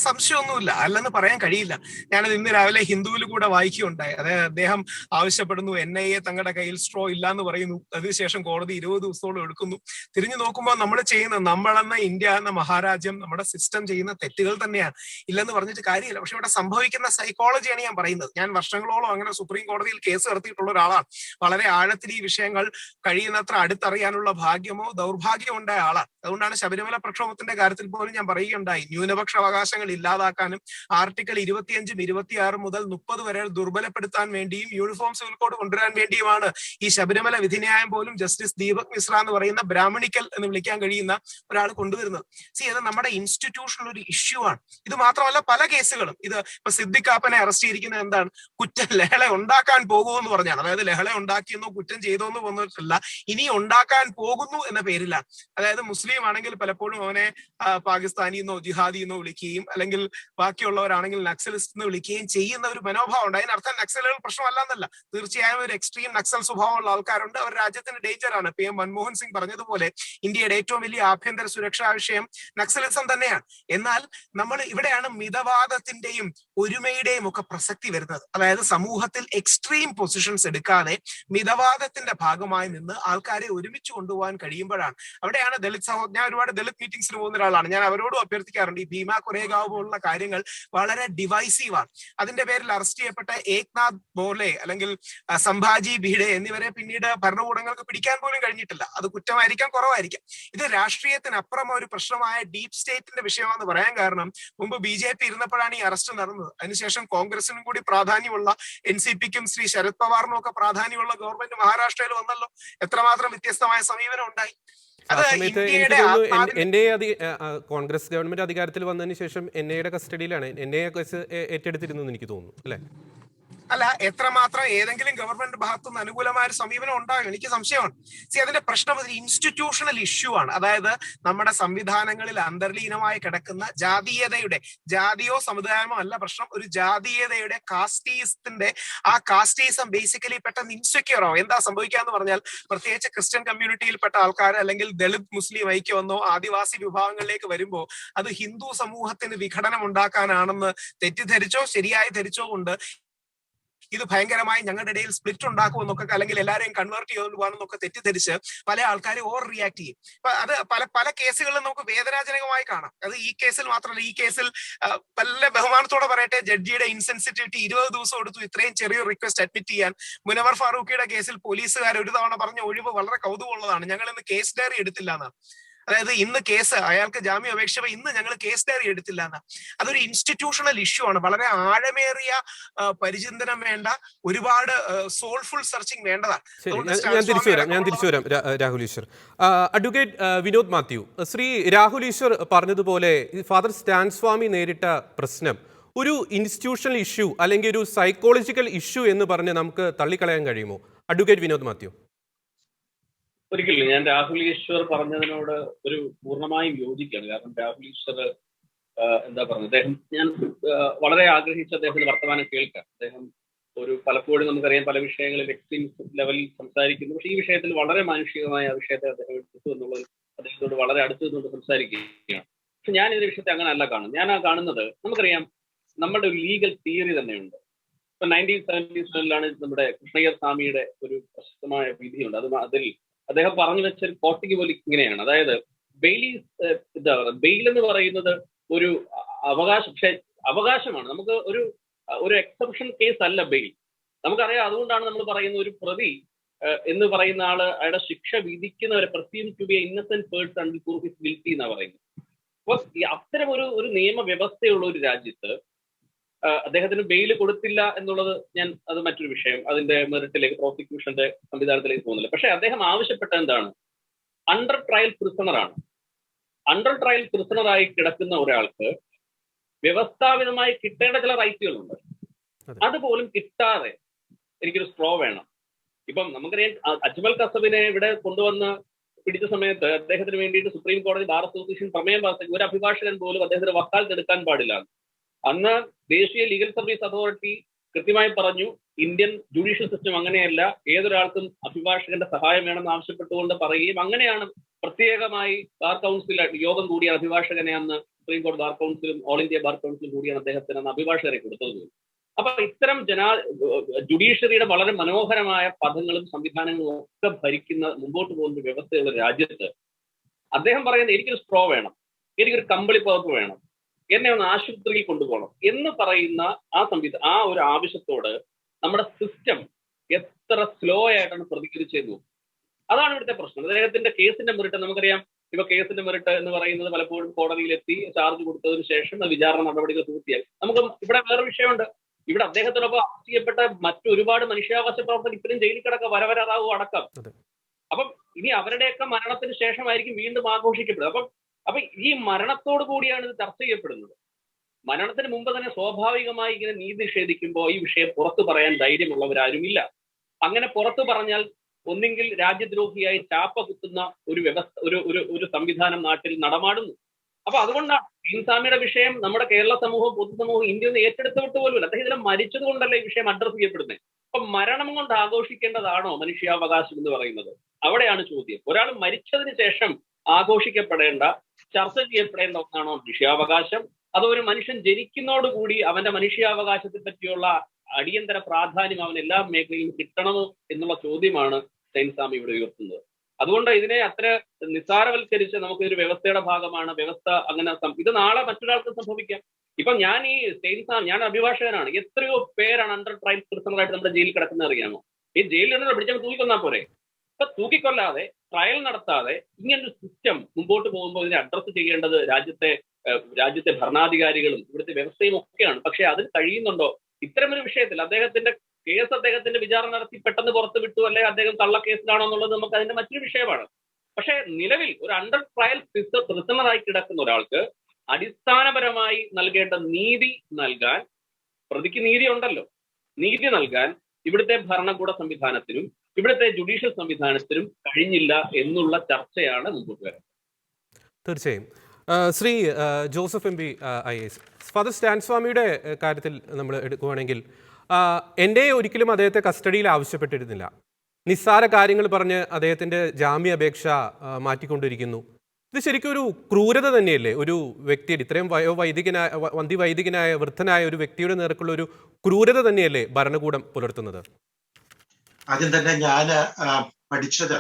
സംശയമൊന്നുമില്ല, അല്ലെന്ന് പറയാൻ കഴിയില്ല. ഞാനത് ഇന്ന് രാവിലെ ഹിന്ദുവിൽ കൂടെ വായിക്കുകയുണ്ടായി. അതായത് അദ്ദേഹം ആവശ്യപ്പെടുന്നു, NIA തങ്ങളുടെ കയ്യിൽ സ്ട്രോ ഇല്ല എന്ന് പറയുന്നു. അതിനുശേഷം കോടതി 20 ദിവസത്തോളം എടുക്കുന്നു. തിരിഞ്ഞു നോക്കുമ്പോൾ നമ്മളെന്ന ഇന്ത്യ എന്ന മഹാരാജ്യം, നമ്മുടെ സിസ്റ്റം ചെയ്യുന്ന തെറ്റുകൾ തന്നെയാണ്, ഇല്ലെന്ന് പറഞ്ഞിട്ട് കാര്യമില്ല. പക്ഷെ ഇവിടെ സംഭവിക്കുന്ന സൈക്കോളജിയാണ് ഞാൻ പറയുന്നത്. ഞാൻ വർഷങ്ങളോളം അങ്ങനെ സുപ്രീം കോടതിയിൽ കേസ് നടത്തിയിട്ടുള്ള ഒരാളാണ്. വളരെ ആഴത്തിൽ ഈ വിഷയങ്ങൾ കഴിയുന്നത്ര അടുത്തറിയാനുള്ള ഭാഗ്യമോ ദൗർഭാഗ്യമോ ഉണ്ടായ ആളാണ്. അതുകൊണ്ടാണ് ശബരിമല പ്രക്ഷോഭത്തിന്റെ കാര്യത്തിൽ പോലും ഞാൻ പറയുകയുണ്ടായി, ന്യൂനപക്ഷ അവകാശങ്ങൾ ഇല്ലാതാക്കാനും ആർട്ടിക്കിൾ 25, 26 മുതൽ 30 വരെ ദുർബലപ്പെടുത്താൻ വേണ്ടിയും യൂണിഫോം സിവിൽ കോഡ് കൊണ്ടുവരാൻ വേണ്ടിയുമാണ് ഈ ശബരിമല വിധിന്യായം പോലും ജസ്റ്റിസ് ദീപക് മിശ്ര എന്ന് പറയുന്ന ബ്രാഹ്മണിക്കൽ എന്ന് വിളിക്കാൻ കഴിയുന്ന ഒരാൾ കൊണ്ടുവരുന്നത്. അത് നമ്മുടെ ഇൻസ്റ്റിറ്റ്യൂഷണൽ ഒരു ഇഷ്യൂ ആണ്. ഇത് മാത്രമല്ല പല കേസുകളും. ഇത് ഇപ്പൊ സിദ്ദിഖ് കാപ്പനെ അറസ്റ്റ് ചെയ്തിരിക്കുന്നത് എന്താണ്? ലഹള ഉണ്ടാക്കാൻ പോകുമെന്ന് പറഞ്ഞാണ്. അതായത് ലഹള ഉണ്ടാക്കിയെന്നോ കുറ്റം ചെയ്തോന്നോ വന്നിട്ടില്ല, ഇനി ഉണ്ടാക്കാൻ പോകുന്നു എന്ന പേരിലാണ്. അതായത് മുസ്ലിം ആണെങ്കിൽ പലപ്പോഴും അവനെ പാകിസ്ഥാനിന്നോ ജിഹാദിന്നോ വിളിക്കുകയും അല്ലെങ്കിൽ ബാക്കിയുള്ളവരാണെങ്കിൽ നക്സലിസ്റ്റ് എന്ന് വിളിക്കുകയും ചെയ്യുന്ന ഒരു മനോഭാവം ഉണ്ട്. അതിനർത്ഥം നക്സലുകൾ പ്രശ്നമല്ല എന്നല്ല. തീർച്ചയായും ഒരു എക്സ്ട്രീം നക്സൽ സ്വഭാവമുള്ള ആൾക്കാരുണ്ട്, അവർ രാജ്യത്തിന് ഡേഞ്ചറാണ്. PM മൻമോഹൻ സിംഗ് പറഞ്ഞതുപോലെ ഇന്ത്യയുടെ ഏറ്റവും വലിയ ആഭ്യന്തര സുരക്ഷാ വിഷയം നക്സലിസം തന്നെയാണ്. എന്നാൽ നമ്മൾ ഇവിടെയാണ് മിതവാദത്തിന്റെയും ഒരുമയുടെയും ഒക്കെ പ്രസക്തി വരുന്നത്. അതായത് സമൂഹത്തിൽ എക്സ്ട്രീം പൊസിഷൻസ് എടുക്കാതെ മിതവാദത്തിന്റെ ഭാഗമായി നിന്ന് ആൾക്കാരെ ഒരുമിച്ച് കൊണ്ടുപോകാൻ കഴിയുമ്പോഴാണ്. അവിടെയാണ് ദളിത് ഞാൻ ഒരുപാട് ദളിത് മീറ്റിംഗ്സിന് പോകുന്ന ഒരാളാണ്. ഞാൻ അവരോടും അഭ്യർത്ഥിക്കാറുണ്ട്, ഈ ഭീമ കൊറേഗാവ് പോലുള്ള കാര്യങ്ങൾ വളരെ ഡിവൈസീവാണ്. അതിന്റെ പേരിൽ അറസ്റ്റ് ചെയ്യപ്പെട്ട ഏക്നാഥ് ബോർലെ അല്ലെങ്കിൽ സംഭാജി ഭിഡെ എന്നിവരെ പിന്നീട് ഭരണകൂടങ്ങൾക്ക് പിടിക്കാൻ പോലും കഴിഞ്ഞിട്ടില്ല. അത് കുറ്റമായിരിക്കാം, കുറവായിരിക്കാം. ഇത് രാഷ്ട്രീയത്തിനപ്പുറം ഒരു പ്രശ്നമായ ഡീപ് സ്റ്റേറ്റിന്റെ വിഷയമാണെന്ന് പറയാൻ കാരണം, മുമ്പ് BJP ഇരുന്നപ്പോഴാണ് ഈ അറസ്റ്റ് നടന്നത്. അതിനുശേഷം കോൺഗ്രസിനും കൂടി പ്രാധാന്യമുള്ള NCPക്കും ശ്രീ ശരത് പവാറിനും ഒക്കെ പ്രാധാന്യമുള്ള ഗവൺമെന്റ് മഹാരാഷ്ട്രയിൽ വന്നല്ലോ. എത്രമാത്രം വ്യത്യസ്തമായ സമീപനം ഉണ്ടായി. കോൺഗ്രസ് ഗവൺമെന്റ് അധികാരത്തിൽ വന്നതിന് ശേഷം NIA കസ്റ്റഡിയിലാണ്. NIA കേസ് ഏറ്റെടുത്തിരുന്നു എനിക്ക് തോന്നുന്നു, അല്ലെ? അല്ല, എത്രമാത്രം ഏതെങ്കിലും ഗവൺമെന്റ് ഭാഗത്തുനിന്ന് അനുകൂലമായ ഒരു സമീപനം ഉണ്ടാകും, എനിക്ക് സംശയമാണ്. അതിന്റെ പ്രശ്നം ഒരു ഇൻസ്റ്റിറ്റ്യൂഷണൽ ഇഷ്യൂ ആണ്. അതായത് നമ്മുടെ സംവിധാനങ്ങളിൽ അന്തർലീനമായി കിടക്കുന്ന ജാതിയോ സമുദായമോ അല്ല പ്രശ്നം, ഒരു ജാതീയതയുടെ കാസ്റ്റീസത്തിന്റെ ആ കാസ്റ്റീസം ബേസിക്കലി പെട്ടെന്ന് ഇൻസെക്യൂർ ആവും. എന്താ സംഭവിക്കാന്ന് പറഞ്ഞാൽ, പ്രത്യേകിച്ച് ക്രിസ്ത്യൻ കമ്മ്യൂണിറ്റിയിൽപ്പെട്ട ആൾക്കാർ അല്ലെങ്കിൽ ദളിത് മുസ്ലിം ഐക്യമൊന്നോ ആദിവാസി വിഭാഗങ്ങളിലേക്ക് വരുമ്പോൾ അത് ഹിന്ദു സമൂഹത്തിന് വിഘടനം ഉണ്ടാക്കാനാണെന്ന് തെറ്റിദ്ധരിച്ചോ ശരിയായി ധരിച്ചോ കൊണ്ട് ഇത് ഭയങ്കരമായി ഞങ്ങളുടെ ഇടയിൽ സ്പ്ലിറ്റ് ഉണ്ടാക്കുമെന്നൊക്കെ, അല്ലെങ്കിൽ എല്ലാവരെയും കൺവേർട്ട് ചെയ്തുകൊണ്ട് പോകാനെന്നൊക്കെ തെറ്റിദ്ധരിച്ച് പല ആൾക്കാരും ഓവർ റിയാക്ട് ചെയ്യും. അപ്പൊ അത് പല കേസുകളിലും നമുക്ക് വേദനാജനകമായി കാണാം. അത് ഈ കേസിൽ മാത്രമല്ല, ഈ കേസിൽ നല്ല ബഹുമാനത്തോടെ പറയട്ടെ, ജഡ്ജിയുടെ ഇൻസെൻസിറ്റിവിറ്റി 20 ദിവസം എടുത്തു ഇത്രയും ചെറിയൊരു റിക്വസ്റ്റ് അഡ്മിറ്റ് ചെയ്യാൻ. മുനവർ ഫാറൂഖിയുടെ കേസിൽ പോലീസുകാർ ഒരു തവണ പറഞ്ഞ ഒഴിവ് വളരെ കൗതുകമുള്ളതാണ്. ഞങ്ങൾ ഇന്ന് കേസ് ഡയറി എടുത്തില്ല എന്നാണ്. അതായത് ഇന്ന് കേസ്, അയാൾക്ക് ജാമ്യം അപേക്ഷിച്ചപ്പോൾ ഇന്ന് ഞങ്ങൾ കേസ് ഡയറി എടുത്തില്ല എന്ന്. അതൊരു ഇൻസ്റ്റിറ്റ്യൂഷണൽ ഇഷ്യൂ ആണ്. വളരെ ആഴമേറിയ പരിചിന്തനം വേണ്ട, ഒരുപാട് സോൾഫുൾ സെർച്ചിങ് വേണ്ടതാണ്. ഞാൻ തിരിച്ചു വരാം രാഹുൽ ഈശ്വർ. അഡ്വക്കേറ്റ് വിനോദ് മാത്യു, ശ്രീ രാഹുൽ ഈശ്വർ പറഞ്ഞതുപോലെ ഫാദർ സ്റ്റാൻ സ്വാമി നേരിട്ട പ്രശ്നം ഒരു ഇൻസ്റ്റിറ്റ്യൂഷണൽ ഇഷ്യൂ അല്ലെങ്കിൽ ഒരു സൈക്കോളജിക്കൽ ഇഷ്യൂ എന്ന് പറഞ്ഞ് നമുക്ക് തള്ളിക്കളയാൻ കഴിയുമോ? അഡ്വക്കേറ്റ് വിനോദ് മാത്യു. ഒരിക്കലും ഞാൻ രാഹുൽ ഈശ്വർ പറഞ്ഞതിനോട് ഒരു പൂർണ്ണമായും യോജിക്കുകയാണ്. കാരണം രാഹുൽ ഈശ്വർ എന്താ പറഞ്ഞത്, അദ്ദേഹം ഞാൻ വളരെ ആഗ്രഹിച്ച അദ്ദേഹത്തിന്റെ വർത്തമാനം കേൾക്കാം. അദ്ദേഹം പലപ്പോഴും നമുക്കറിയാം പല വിഷയങ്ങളിൽ എക്സ്ട്രീം ലെവലിൽ സംസാരിക്കുന്നു. പക്ഷേ ഈ വിഷയത്തിൽ വളരെ മാനുഷികമായ ആ വിഷയത്തെ അദ്ദേഹം എടുത്തു എന്നുള്ളത് അദ്ദേഹത്തോട് വളരെ അടുത്ത് നിന്നുകൊണ്ട് സംസാരിക്കുകയാണ്. പക്ഷെ ഞാൻ ഈ വിഷയത്തെ അങ്ങനെ അല്ല കാണുന്നത്. ഞാൻ കാണുന്നത്, നമുക്കറിയാം നമ്മുടെ ഒരു ലീഗൽ തിയറി തന്നെയുണ്ട്. ഇപ്പൊ 1977 നമ്മുടെ കൃഷ്ണയ്യർ സ്വാമിയുടെ ഒരു പ്രശസ്തമായ വിധിയുണ്ട്. അതിൽ അദ്ദേഹം പറഞ്ഞു വെച്ച ഒരു കോട്ടിക്ക് പോലെ ഇങ്ങനെയാണ്. അതായത് ബെയിൽ എന്ന് പറയുന്നത് ഒരു അവകാശമാണ്. നമുക്ക് ഒരു എക്സെപ്ഷൻ കേസ് അല്ല ബെയിൽ. നമുക്കറിയാം. അതുകൊണ്ടാണ് നമ്മൾ പറയുന്ന ഒരു പ്രതി എന്ന് പറയുന്ന ആള് അയാളുടെ ശിക്ഷ വിധിക്കുന്നവരെ presume to be innocent person until proof is guilty എന്നാണ് പറയുന്നത്. അപ്പൊ അത്തരം ഒരു നിയമവ്യവസ്ഥയുള്ള ഒരു രാജ്യത്ത് അദ്ദേഹത്തിന് ബെയിൽ കൊടുത്തില്ല എന്നുള്ളത് അത് മറ്റൊരു വിഷയം. അതിന്റെ മെറിറ്റിലേക്ക്, പ്രോസിക്യൂഷന്റെ സംവിധാനത്തിലേക്ക് പോകുന്നില്ല. പക്ഷെ അദ്ദേഹം ആവശ്യപ്പെട്ട എന്താണ്? അണ്ടർ ട്രയൽ പ്രിസണറാണ്. അണ്ടർ ട്രയൽ പ്രിസണറായി കിടക്കുന്ന ഒരാൾക്ക് വ്യവസ്ഥാപിതമായി കിട്ടേണ്ട ചില റൈറ്റുകളുണ്ട്. അതുപോലും കിട്ടാതെ എനിക്കൊരു സ്ട്രോ വേണം. ഇപ്പം നമുക്കറിയാം, അജ്മൽ കസബിനെ ഇവിടെ കൊണ്ടുവന്ന് പിടിച്ച സമയത്ത് അദ്ദേഹത്തിന് വേണ്ടിയിട്ട് സുപ്രീം കോടതി ബാർ അസോസിയേഷൻ പ്രമേയം പാസാക്കി ഒരു അഭിഭാഷകൻ പോലും അദ്ദേഹത്തിന് വക്കാലത്ത് എടുക്കാൻ പാടില്ല. അന്ന് ദേശീയ ലീഗൽ സർവീസ് അതോറിറ്റി കൃത്യമായി പറഞ്ഞു, ഇന്ത്യൻ ജുഡീഷ്യൽ സിസ്റ്റം അങ്ങനെയല്ല, ഏതൊരാൾക്കും അഭിഭാഷകന്റെ സഹായം വേണമെന്ന് ആവശ്യപ്പെട്ടുകൊണ്ട് പറയുകയും അങ്ങനെയാണ് പ്രത്യേകമായി ബാർ കൗൺസിൽ യോഗം കൂടിയ അഭിഭാഷകനെ അന്ന് സുപ്രീം കോടതി ബാർ കൗൺസിലും ഓൾ ഇന്ത്യ ബാർ കൗൺസിലും കൂടിയാണ് അദ്ദേഹത്തിന് അന്ന് അഭിഭാഷകരെ കൊടുത്തത്. അപ്പൊ ഇത്തരം ജുഡീഷ്യറിയുടെ വളരെ മനോഹരമായ പദങ്ങളും സംവിധാനങ്ങളും ഒക്കെ ഭരിക്കുന്ന മുമ്പോട്ട് പോകുന്ന വ്യവസ്ഥയുള്ള രാജ്യത്ത് അദ്ദേഹം പറയുന്നത് എനിക്കൊരു സ്ട്രോ വേണം, എനിക്കൊരു കമ്പിളി പുതപ്പ് വേണം, എന്നെ ഒന്ന് ആശുപത്രിയിൽ കൊണ്ടുപോകണം എന്ന് പറയുന്ന ആ ഒരു ആവശ്യത്തോട് നമ്മുടെ സിസ്റ്റം എത്ര സ്ലോ ആയിട്ടാണ് പ്രതികരിച്ചത്. അതാണ് ഇവിടുത്തെ പ്രശ്നം. അദ്ദേഹത്തിന്റെ കേസിന്റെ മെറിറ്റ് നമുക്കറിയാം. ഇപ്പൊ കേസിന്റെ മെറിറ്റ് എന്ന് പറയുന്നത് പലപ്പോഴും കോടതിയിലെത്തി ചാർജ് കൊടുത്തതിന് ശേഷം വിചാരണ നടപടികൾ പൂർത്തിയായി. നമുക്ക് ഇവിടെ വേറെ വിഷയമുണ്ട്. ഇവിടെ അദ്ദേഹത്തിനൊപ്പം അറസ്റ്റ് ചെയ്യപ്പെട്ട മറ്റൊരുപാട് മനുഷ്യാവകാശ പ്രവർത്തകർ ഇപ്പോഴും ജയിലിൽ കിടക്കുക, വരവരാതാവും അടക്കം. അപ്പം ഇനി അവരുടെയൊക്കെ മരണത്തിന് ശേഷമായിരിക്കും വീണ്ടും ആഘോഷിക്കപ്പെടുന്നത്. അപ്പൊ ഈ മരണത്തോടു കൂടിയാണ് ഇത് ചർച്ച ചെയ്യപ്പെടുന്നത്. മരണത്തിന് മുമ്പ് തന്നെ സ്വാഭാവികമായി ഇങ്ങനെ നീതി നിഷേധിക്കുമ്പോൾ ഈ വിഷയം പുറത്തു പറയാൻ ധൈര്യമുള്ളവരാരുമില്ല. അങ്ങനെ പുറത്തു പറഞ്ഞാൽ ഒന്നെങ്കിൽ രാജ്യദ്രോഹിയായി ചാപ്പ കുത്തുന്ന ഒരു വ്യവസ്ഥ ഒരു സംവിധാനം നാട്ടിൽ നടമാടുന്നു. അപ്പൊ അതുകൊണ്ടാണ് സ്വാമിയുടെ വിഷയം നമ്മുടെ കേരള സമൂഹം, പൊതുസമൂഹം, ഇന്ത്യ ഒന്ന് ഏറ്റെടുത്ത് വിട്ട് പോലുമില്ല. അദ്ദേഹം ഇതിനെ മരിച്ചത് കൊണ്ടല്ലേ ഈ വിഷയം അഡ്രസ് ചെയ്യപ്പെടുന്നത്. അപ്പൊ മരണം കൊണ്ട് ആഘോഷിക്കേണ്ടതാണോ മനുഷ്യാവകാശം എന്ന് പറയുന്നത്? അവിടെയാണ് ചോദ്യം. ഒരാൾ മരിച്ചതിന് ശേഷം ആഘോഷിക്കപ്പെടേണ്ട, ചർച്ച ചെയ്യപ്പെടേണ്ട ഒന്നാണോ മനുഷ്യാവകാശം? അതോ ഒരു മനുഷ്യൻ ജനിക്കുന്നതോടുകൂടി അവന്റെ മനുഷ്യാവകാശത്തെ പറ്റിയുള്ള അടിയന്തര പ്രാധാന്യം അവൻ എല്ലാ മേഖലയിലും കിട്ടണമോ എന്നുള്ള ചോദ്യമാണ് സ്വാമി ഇവിടെ ഉയർത്തുന്നത്. അതുകൊണ്ട് ഇതിനെ അത്ര നിസ്സാരവൽക്കരിച്ച് നമുക്കൊരു വ്യവസ്ഥയുടെ ഭാഗമാണ്, വ്യവസ്ഥ അങ്ങനെ ഇത് നാളെ മറ്റൊരാൾക്ക് സംഭവിക്കാം. ഇപ്പൊ ഞാൻ ഈ ഞാൻ അഭിഭാഷകനാണ്. എത്രയോ പേരാണ് അണ്ടർ ട്രയൽ പ്രിസണറായിട്ട് നമ്മുടെ ജയിലിൽ കിടക്കുന്നത് അറിയാമോ? ഈ ജയിലിൽ നിന്ന് പിടിച്ചാൽ തൂക്കിക്കൊന്നാ പോരെ. ഇപ്പൊ തൂക്കിക്കൊല്ലാതെ ട്രയൽ നടത്താതെ ഇങ്ങനൊരു സിസ്റ്റം മുമ്പോട്ട് പോകുമ്പോൾ ഇതിനെ അഡ്രസ് ചെയ്യേണ്ടത് രാജ്യത്തെ ഭരണാധികാരികളും ഇവിടുത്തെ വ്യവസ്ഥയും ഒക്കെയാണ്. പക്ഷെ അതിന് കഴിയുന്നുണ്ടോ? ഇത്തരമൊരു വിഷയത്തിൽ അദ്ദേഹത്തിന്റെ വിചാരണ നടത്തി പെട്ടെന്ന് പുറത്ത് വിട്ടു, അല്ലെങ്കിൽ അദ്ദേഹം കള്ളക്കേസിലാണോ എന്നുള്ളത് നമുക്ക് അതിന്റെ മറ്റൊരു വിഷയമാണ്. പക്ഷെ നിലവിൽ ഒരു അണ്ടർ ട്രയൽ പ്രിസണറായി കിടക്കുന്ന ഒരാൾക്ക് അടിസ്ഥാനപരമായി നൽകേണ്ട നീതി നൽകാൻ, പ്രതിക്ക് നീതി ഉണ്ടല്ലോ, നീതി നൽകാൻ ഇവിടുത്തെ ഭരണകൂട സംവിധാനത്തിനും ഇവിടുത്തെ ജുഡീഷ്യൽ സംവിധാനത്തിനും കഴിഞ്ഞില്ല എന്നുള്ള ചർച്ചയാണ് മുമ്പോട്ട് വരുന്നത്. തീർച്ചയായും. Shri Joseph M P IAS, father Stan സ്വാമിയുടെ കാര്യത്തിൽ നമ്മൾ എടുക്കുകയാണെങ്കിൽ എൻ്റെ ഒരിക്കലും അദ്ദേഹത്തെ കസ്റ്റഡിയിൽ ആവശ്യപ്പെട്ടിരുന്നില്ല. നിസ്സാര കാര്യങ്ങൾ പറഞ്ഞ് അദ്ദേഹത്തിൻ്റെ ജാമ്യാപേക്ഷ മാറ്റിക്കൊണ്ടിരിക്കുന്നു. ഇത് ശരിക്കും ഒരു ക്രൂരത തന്നെയല്ലേ? ഒരു വ്യക്തിയുടെ ഇത്രയും വന്ധ്യവൈദികനായ വൃദ്ധനായ ഒരു വ്യക്തിയുടെ നേർക്കുള്ള ഒരു ക്രൂരത തന്നെയല്ലേ ഭരണകൂടം പുലർത്തുന്നത്? ആദ്യം തന്നെ ഞാൻ പഠിച്ചത്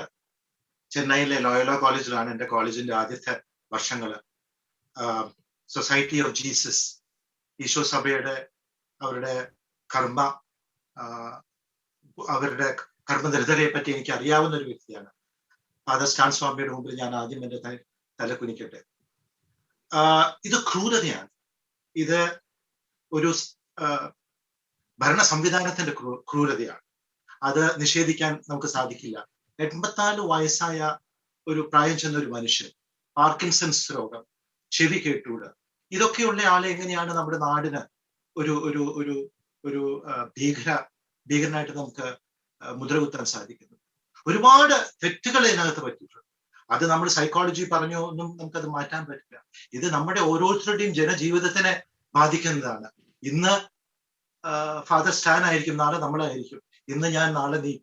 ചെന്നൈയിലെ ലോയോല കോളേജിലാണ്. എൻ്റെ കോളേജിന്റെ ആദ്യത്തെ വർഷങ്ങള് സൊസൈറ്റി ഓഫ് ജീസസ്, ഈശോ സഭയുടെ അവരുടെ കർമ്മനിരതരെ പറ്റി എനിക്ക് അറിയാവുന്ന ഒരു വ്യക്തിയാണ്. ഫാദർ സ്റ്റാൻ സ്വാമിയുടെ മുമ്പിൽ ഞാൻ ആദ്യം എൻ്റെ തല കുനിക്കട്ടെ. ഇത് ക്രൂരതയാണ്. ഇത് ഒരു ഭരണ സംവിധാനത്തിന്റെ ക്രൂരതയാണ്. അത് നിഷേധിക്കാൻ നമുക്ക് സാധിക്കില്ല. 84 വയസ്സായ ഒരു പ്രായം ചെന്ന ഒരു മനുഷ്യൻ, പാർക്കിൻസൺസ് രോഗം, ചെവി കേട്ടൂട്, ഇതൊക്കെയുള്ള ആളെ എങ്ങനെയാണ് നമ്മുടെ നാടിന് ഒരു ഒരു ഒരു ഒരു ഭീകരനായിട്ട് നമുക്ക് മുദ്രകുത്താൻ സാധിക്കുന്നത്? ഒരുപാട് തെറ്റുകൾ ഇതിനകത്ത് പറ്റിയിട്ടുണ്ട്. അത് നമ്മൾ സൈക്കോളജി പറഞ്ഞോ ഒന്നും നമുക്കത് മാറ്റാൻ പറ്റില്ല. ഇത് നമ്മുടെ ഓരോരുത്തരുടെയും ജനജീവിതത്തിനെ ബാധിക്കുന്നതാണ്. ഇന്ന് ഫാദർ സ്റ്റാൻ ആയിരിക്കും, നാളെ നമ്മളായിരിക്കും, ഇന്ന് ഞാൻ, നാളെ നീ.